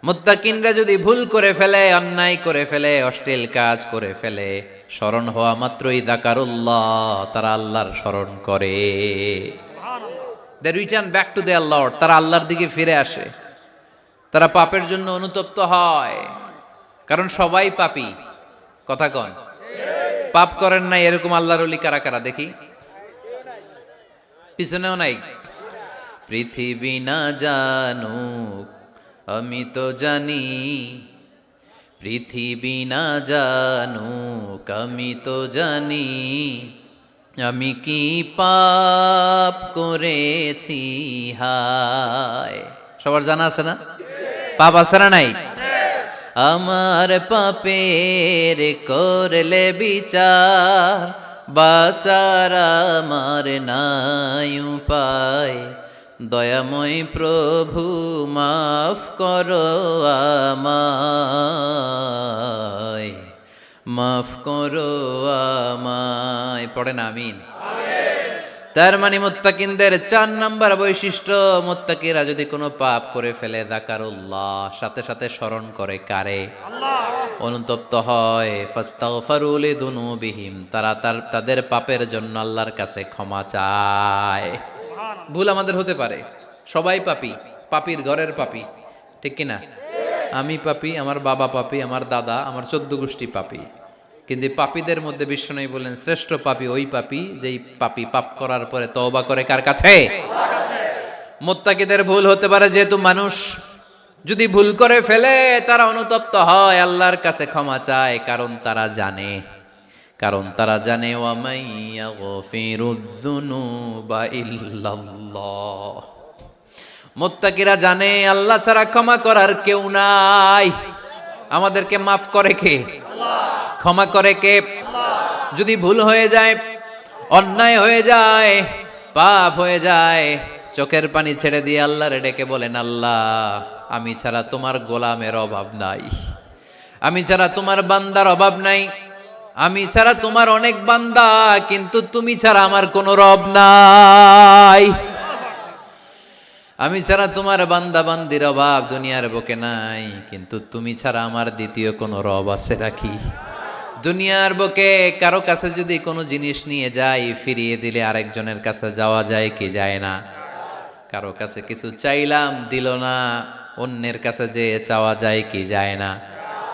মুত্তাকিনরা যদি ভুল করে ফেলে, অন্যায় করে ফেলে, অশ্লীল কাজ করে ফেলে, স্মরণ হওয়া মাত্রই যাকারুল্লাহ, তারা আল্লাহর স্মরণ করে। They return back to their Lord, তারা আল্লাহর দিকে ফিরে আসে। তারা পাপের জন্য অনুতপ্ত হয়, কারণ সবাই পাপী। কথা কন, পাপ করেন নাই এরকম আল্লাহর ওলি কারা কারা দেখি? পিছনেও নাই। পৃথিবী না জানুক আমি তো জানি, পৃথিবী না জানুক আমি তো জানি, আমি কি পাপ করেছি হায়। সবার জানা আছে না? পাপ আছে না নাই? আমার পাপের করলে বিচার, বাঁচার আমার নাই উপায়, দয়াময় প্রভু মাফ করো আমায়, মাফ করো আমায়। পড়েন আমিন। তার মানে মুত্তাকিনদের 4 নাম্বার বৈশিষ্ট্য, মুত্তাকিরা যদি কোনো পাপ করে ফেলে, যাকারুল্লাহ, সাথে সাথে স্মরণ করে কারে? আল্লাহ। অনুতপ্ত হয়, ফাস্তাগফিরু লিযুনুবিহিম, তারা তাদের পাপের জন্য আল্লাহর কাছে ক্ষমা চায়। ভুল আমাদের হতে পারে, সবাই পাপী, পাপীর ঘরের পাপী, ঠিক কি না? আমি পাপী, আমার বাবা পাপী, আমার দাদা, আমার 14 গোষ্ঠী পাপী। কিন্তু পাপীদের মধ্যে বিশ্বনবী বলেন, শ্রেষ্ঠ পাপী ওই পাপী যেই পাপী পাপ করার পরে তওবা করে কার কাছে? মুত্তাকিদের ভুল হতে পারে, যেহেতু মানুষ, যদি ভুল করে ফেলে তারা অনুতপ্ত হয়, আল্লাহর কাছে ক্ষমা চায়, কারণ তারা জানে, ওয়া মাইয়া গফিরুয যুনুবা ইল্লাল্লাহ। মুত্তাকিরা জানে আল্লাহ ছাড়া ক্ষমা করার কেউ নাই। আমাদেরকে মাফ করে কে? ক্ষমা করে কে? যদি ভুল হয়ে যায়, অন্যায় হয়ে যায়, পাপ হয়ে যায়, চোখের পানি ছেড়ে দিয়ে আল্লাহরে ডেকে বলেন, আল্লাহ, আমি ছাড়া তোমার গোলামের অভাব নাই, আমি ছাড়া তোমার বান্দার অভাব নাই, আমি ছাড়া তোমার অনেক বান্দা, কিন্তু তুমি ছাড়া আমার কোনো রব নাই। আমি ছাড়া তোমার বান্দা বান্দির অভাব দুনিয়ার বুকে নাই, কিন্তু তুমি ছাড়া আমার দ্বিতীয় কোনো রব আছে নাকি? দুনিয়ার বুকে কারো কাছে যদি কোনো জিনিস নিয়ে যাই, ফিরিয়ে দিলে আরেকজনের কাছে যাওয়া যায় কি যায় না? কারো কাছে কিছু চাইলাম, দিল না, অন্যের কাছে যে চাওয়া যায় কি যায় না?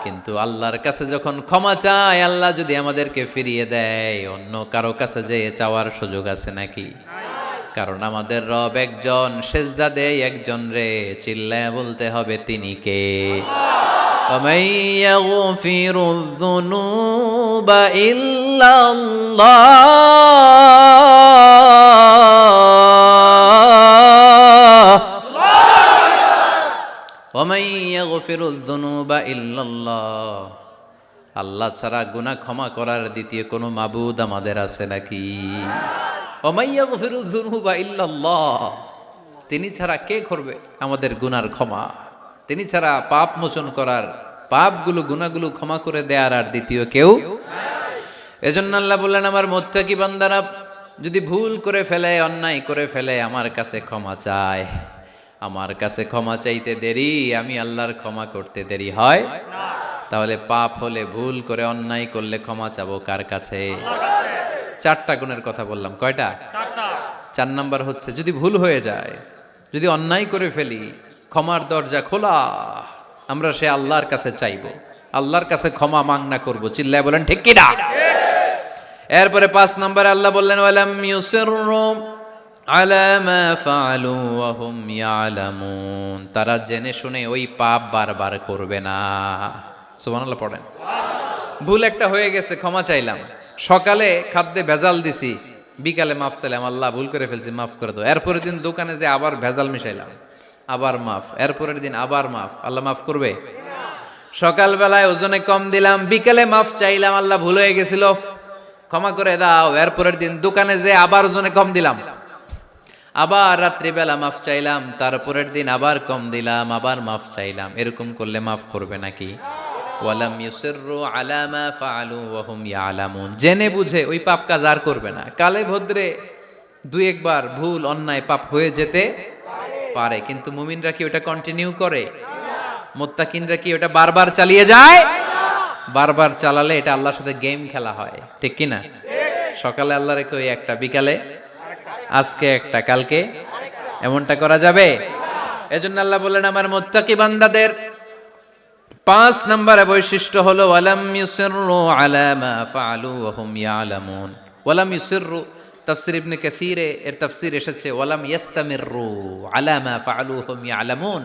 কিন্তু আল্লাহর কাছে যখন ক্ষমা চাই, আল্লাহ যদি আমাদেরকে ফিরিয়ে দেয়, অন্য কারো কাছে যে চাওয়ার সুযোগ আছে নাকি? কারণ আমাদের রব একজন, সেজদা দেয় একজন রে, চিল্লায় বলতে হবে তিনি কে। ومن يغفر الذنوب إلا الله ومن يغفر الذنوب إلا الله আল্লাহ ছাড়া গুনাহ ক্ষমা করার দ্বিতীয় কোনো মাবুদ আমাদের আছে নাকি? ومن يغفر الذنوب إلا الله, তিনি ছাড়া কে করবে আমাদের গুনার ক্ষমা? তিনি ছাড়া পাপ মোচন করার, পাপগুলো গুনাহগুলো ক্ষমা করে দেয়ার আর দ্বিতীয় কেউ। এজন্য আল্লাহ বললেন, আমার মুত্তাকি বান্দারা যদি ভুল করে ফেলে, অন্যায় করে ফেলে, আমার কাছে ক্ষমা চায়। আমার কাছে ক্ষমা চাইতে দেরি, আমি আল্লাহর ক্ষমা করতে দেরি হয় না। তাহলে পাপ হলে, ভুল করে অন্যায় করলে ক্ষমা চাবো কার কাছে? চারটা গুণের কথা বললাম, কয়টা? চার নাম্বার হচ্ছে যদি ভুল হয়ে যায়, যদি অন্যায় করে ফেলি, ক্ষমার দরজা খোলা, আমরা সে আল্লাহর কাছে চাইবো, আল্লাহর কাছে ক্ষমা মাংনা করবো। চিল্লায় বলেন ঠিক কিনা? এরপরে 5 নম্বরে আল্লাহ বললেন, ওয়ালাম ইউসিররু আলা মা ফাআলু ওয়া হুম ইয়ালামুন, তারা জেনে শুনে ওই পাপ বারবার করবে না। সুবহানাল্লাহ পড়েন। ভুল একটা হয়ে গেছে, ক্ষমা চাইলাম। সকালে খাদ্যে ভেজাল দিছি, বিকালে মাফ চাইলাম, আল্লাহ ভুল করে ফেলছি, মাফ করে দাও। এরপরের দিন দোকানে যে আবার ভেজাল মিশাইলাম, আবার মাফ। এরপরের দিন আবার মাফ, আল্লাহ মাফ করবে? সকালবেলায় ওজনে কম দিলাম, বিকেলে মাফ চাইলাম, আল্লাহ ভুল হয়ে গেছিল, ক্ষমা করে দাও। এরপরের দিন দোকানে যে আবার ওজনে কম দিলাম, আবার রাত্রিবেলা মাফ চাইলাম, তারপরের দিন আবার কম দিলাম, আবার মাফ চাইলাম। এরকম করলে মাফ করবে নাকি? ওয়ালাম ইউসিররু আলা মা ফাআলু ওয়া হুম ইয়ালামুন, জেনে বুঝে ওই পাপ কাজ আর করবে না। কালে ভদ্রে 2-1 বার ভুল অন্যায় পাপ হয়ে যেতে পারে, কিন্তু মুমিনরা কি ওটা কন্টিনিউ করে? মুত্তাকিনরা কি ওটা বারবার চালিয়ে যায়? বারবার চালালে এটা আল্লাহর সাথে গেম খেলা হয়, ঠিক কি না? সকালে আল্লাহ রেখে ওই একটা, বিকালে আজকে একটা, কালকে এমনটা করা যাবে? এজন্য আল্লাহ বললেন, আমার মুত্তাকি বান্দাদের 5 নম্বরে বৈশিষ্ট্য হলো ওয়ালাম ইউসিররু আলা মা ফাআলু ওয়া হুম ইয়ালামুন। ওয়ালাম ইউসিররু, তাফসীর ইবনে কাসীরে এর তাফসীর এসেছে ওয়ালাম ইয়াস্তামিররু আলা মা ফাআলু ওয়া হুম ইয়ালামুন,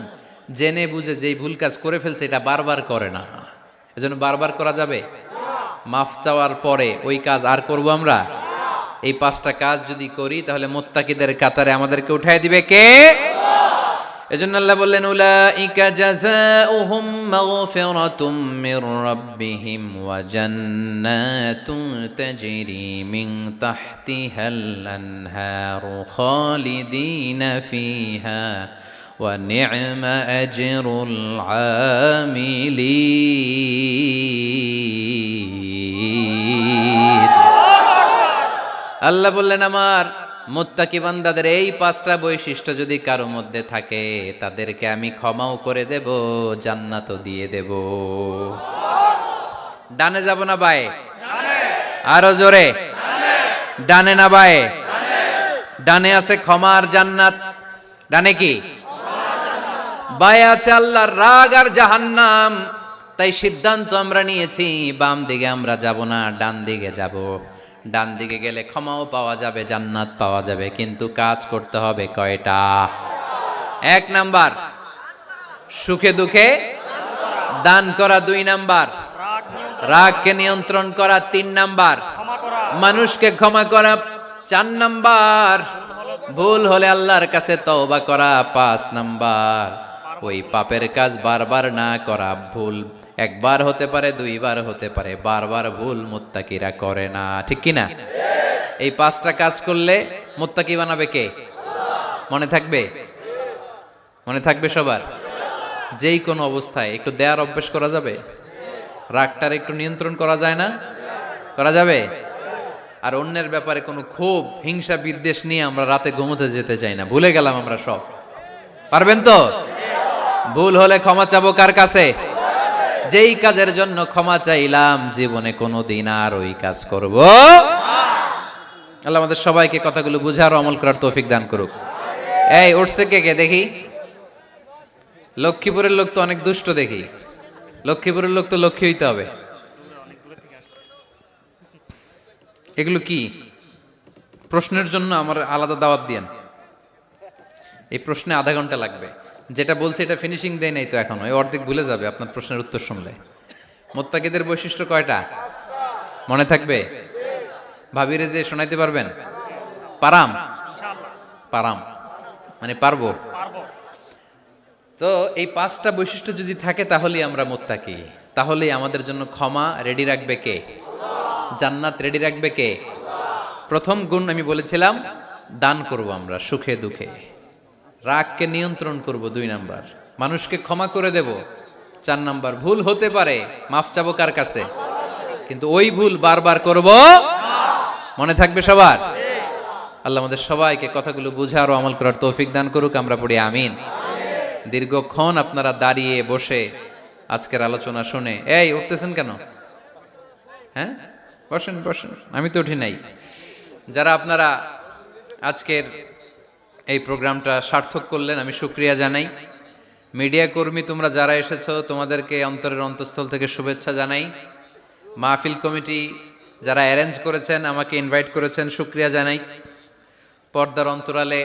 জেনে বুঝে যেই ভুল কাজ করে ফেলছে এটা বারবার করে না। এজন্য বারবার করা যাবে? মাফ চাওয়ার পরে ওই কাজ আর করব আমরা? এই 5টা কাজ যদি করি তাহলে মুত্তাকিদের কাতারে আমাদেরকে উঠায় দিবে কে? এজন্য আল্লাহ বললেন, উলাইকা জাযাউহুম মাগফিরাতুম মির রাব্বিহিম ওয়া জান্নাতুন তাজরি মিন তাহতিহাল আনহারু খালিদিনা ফিহা ওয়া নি'মা আজরুল আমিলিন। আল্লাহ বললেন, আমার মুত্তাকি বান্দাদের এই 5টা বৈশিষ্ট্য যদি কারো মধ্যে থাকে, তাদেরকে আমি ক্ষমাও করে দেব, জান্নাতও দিয়ে দেব। ডানে যাব না বায়ে? আরো জোরে, ডানে না বায়ে? ডানে আছে ক্ষমা আর জান্নাত। ডানে কি? বায়ে আছে আল্লাহর রাগ আর জাহান্নাম। তাই সিদ্ধান্ত আমরা নিয়েছি, বাম দিকে আমরা যাব না, ডান দিকে যাব। ডান দিকে গেলে ক্ষমাও পাওয়া যাবে, জান্নাত পাওয়া যাবে, কিন্তু কাজ করতে হবে কয়টা? 1 নাম্বার সুখে দুঃখে দান করা, 2 নাম্বার রাগকে নিয়ন্ত্রণ করা, 3 নাম্বার মানুষকে ক্ষমা করা, 4 নাম্বার ভুল হলে আল্লাহর কাছে তওবা করা, 5 নাম্বার ওই পাপের কাজ বারবার না করা। ভুল একবার হতে পারে, 2 বার হতে পারে, বারবার ভুল মুত্তাকিরা করে না, ঠিক কি না? এই 5টা কাজ করলে মুত্তাকি বানাবে কে? মনে থাকবে? মনে থাকবে সবার? যেই কোনো অবস্থায় একটু দেয়ার অভ্যাস করা যাবে? রাগটার একটু নিয়ন্ত্রণ করা যায় না? করা যাবে? আর অন্যের ব্যাপারে কোনো ক্ষোভ, হিংসা, বিদ্বেষ নিয়ে আমরা রাতে ঘুমোতে যেতে চাই না, ভুলে গেলাম আমরা সব। পারবেন তো? ভুল হলে ক্ষমা চাবো কার কাছে? যেই কাজের জন্য ক্ষমা চাইলাম জীবনে কোনোদিন আর ওই কাজ করব না। আল্লাহ আমাদের সবাইকে কথাগুলো বুঝার, আমল করার তৌফিক দান করুক। এই উঠছে কে কে দেখি? লক্ষ্মীপুরের লোক তো অনেক দুষ্ট দেখি। লক্ষ্মীপুরের লোক তো লক্ষ্মী হইতে হবে। এগুলো কি? প্রশ্নের জন্য আমার আলাদা দাওয়াত দিয়েন। এই প্রশ্নে আধা ঘন্টা লাগবে। যেটা বলছে এটা ফিনিশিং দেয় নাই তো এখনো, এই অর্ধেক ভুলে যাবে আপনার প্রশ্নের উত্তর শুনলে। মুত্তাকিদের বৈশিষ্ট্য কয়টা মনে থাকবে? ভাবিরে যে শোনাইতে পারবেন? পারাম পারাম মানে পারবো। তো এই 5টা বৈশিষ্ট্য যদি থাকে তাহলেই আমরা মুত্তাকি, তাহলেই আমাদের জন্য ক্ষমা রেডি রাখবে কে? জান্নাত রেডি রাখবে কে? প্রথম গুণ আমি বলেছিলাম, দান করব আমরা সুখে দুঃখে, রাগকে নিয়ন্ত্রণ করব 2 নাম্বার, মানুষকে ক্ষমা করে দেব 4 নাম্বার, ভুল হতে পারে মাফ চাবো কার কাছে? কিন্তু ওই ভুল বারবার করব, মনে থাকবে সবার? আল্লাহ আমাদের সবাইকে কথাগুলো বুঝার ও আমল করার তৌফিক দান করুক, আমরা পড়ি আমিন। দীর্ঘক্ষণ আপনারা দাঁড়িয়ে বসে আজকের আলোচনা শুনে, এই উঠতেছেন কেন? হ্যাঁ বসেন বসেন, আমি তো উঠি নাই। যারা আপনারা আজকের এই প্রোগ্রামটা সার্থক করলেন, আমি শুকরিয়া জানাই। মিডিয়া কর্মী তোমরা যারা এসেছো, তোমাদেরকে অন্তরের অন্তঃস্থল থেকে শুভেচ্ছা জানাই। মাহফিল কমিটি যারা অ্যারেঞ্জ করেছেন, আমাকে ইনভাইট করেছেন, শুকরিয়া জানাই। পর্দার অন্তরালে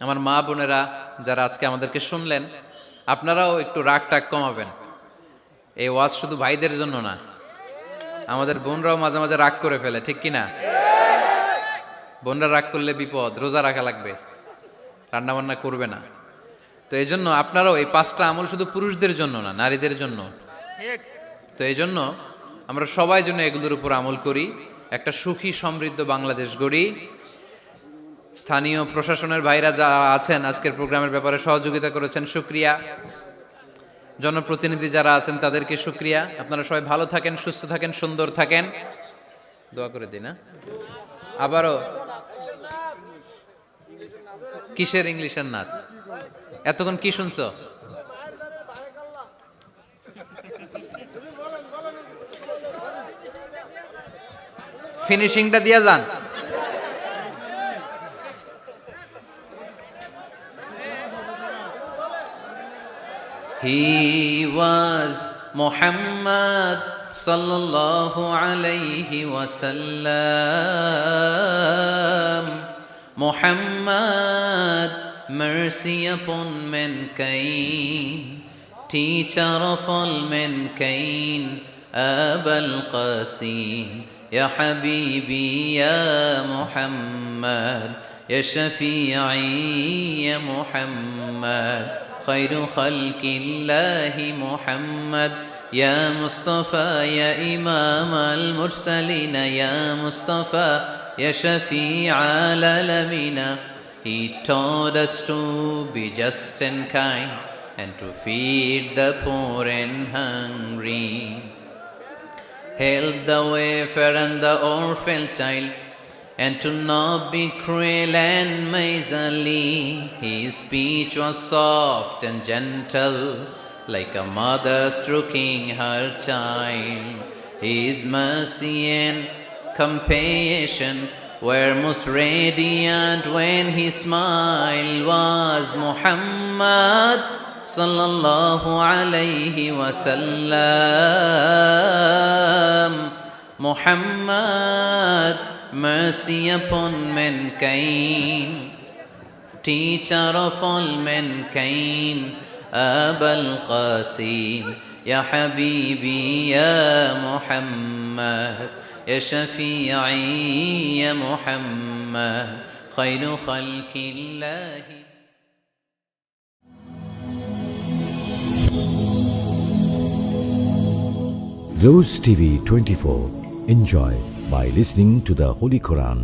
আমার মা বোনেরা যারা আজকে আমাদেরকে শুনলেন, আপনারাও একটু রাগ টাগ কমাবেন। এই ওয়াজ শুধু ভাইদের জন্য না, আমাদের বোনরাও মাঝে মাঝে রাগ করে ফেলে, ঠিক কিনা? বোনরা রাগ করলে বিপদ, রোজা রাখা লাগবে, রান্না বান্না করবে না। তো এই জন্য আপনারাও এই 5টা আমল শুধু পুরুষদের জন্য না, নারীদের জন্য। তো এই জন্য আমরা সবাই জন্য এগুলোর উপর আমল করি, একটা সুখী সমৃদ্ধ বাংলাদেশ গড়ি। স্থানীয় প্রশাসনের ভাইরা যারা আছেন আজকের প্রোগ্রামের ব্যাপারে সহযোগিতা করেছেন, শুকরিয়া। জনপ্রতিনিধি যারা আছেন তাদেরকে শুকরিয়া। আপনারা সবাই ভালো থাকেন, সুস্থ থাকেন, সুন্দর থাকেন, দোয়া করে দিন। আবারও কিসের ইংলিশের নাচ? এতক্ষণ কি শুনছো? ফিনিশিংটা দিয়া যান। He was Muhammad sallallahu alayhi wasallam. Muhammad, mercy upon mankind, teacher of all mankind, Abul Qasim, Ya Habibi, Ya Muhammad, Ya Shafi'i, Ya Muhammad, خير خلق الله محمد، يا مصطفى يا إمام المرسلين، يا مصطفى يا شفيع العالمين. He taught us to be just and kind and to feed the poor and hungry, help the wafer and the orphan child, and to not be cruel and miserly. His speech was soft and gentle, like a mother stroking her child. His mercy and compassion were most radiant when he smiled. Was Muhammad sallallahu alayhi wasallam. Muhammad, mercy upon mankind, teacher of all mankind, Abul Qasim, Ya Habibi, Ya Muhammad, Ya Shafi'i, Ya Muhammad, khayru khalqillahi. Rose TV 24. Enjoy by listening to the Holy Quran.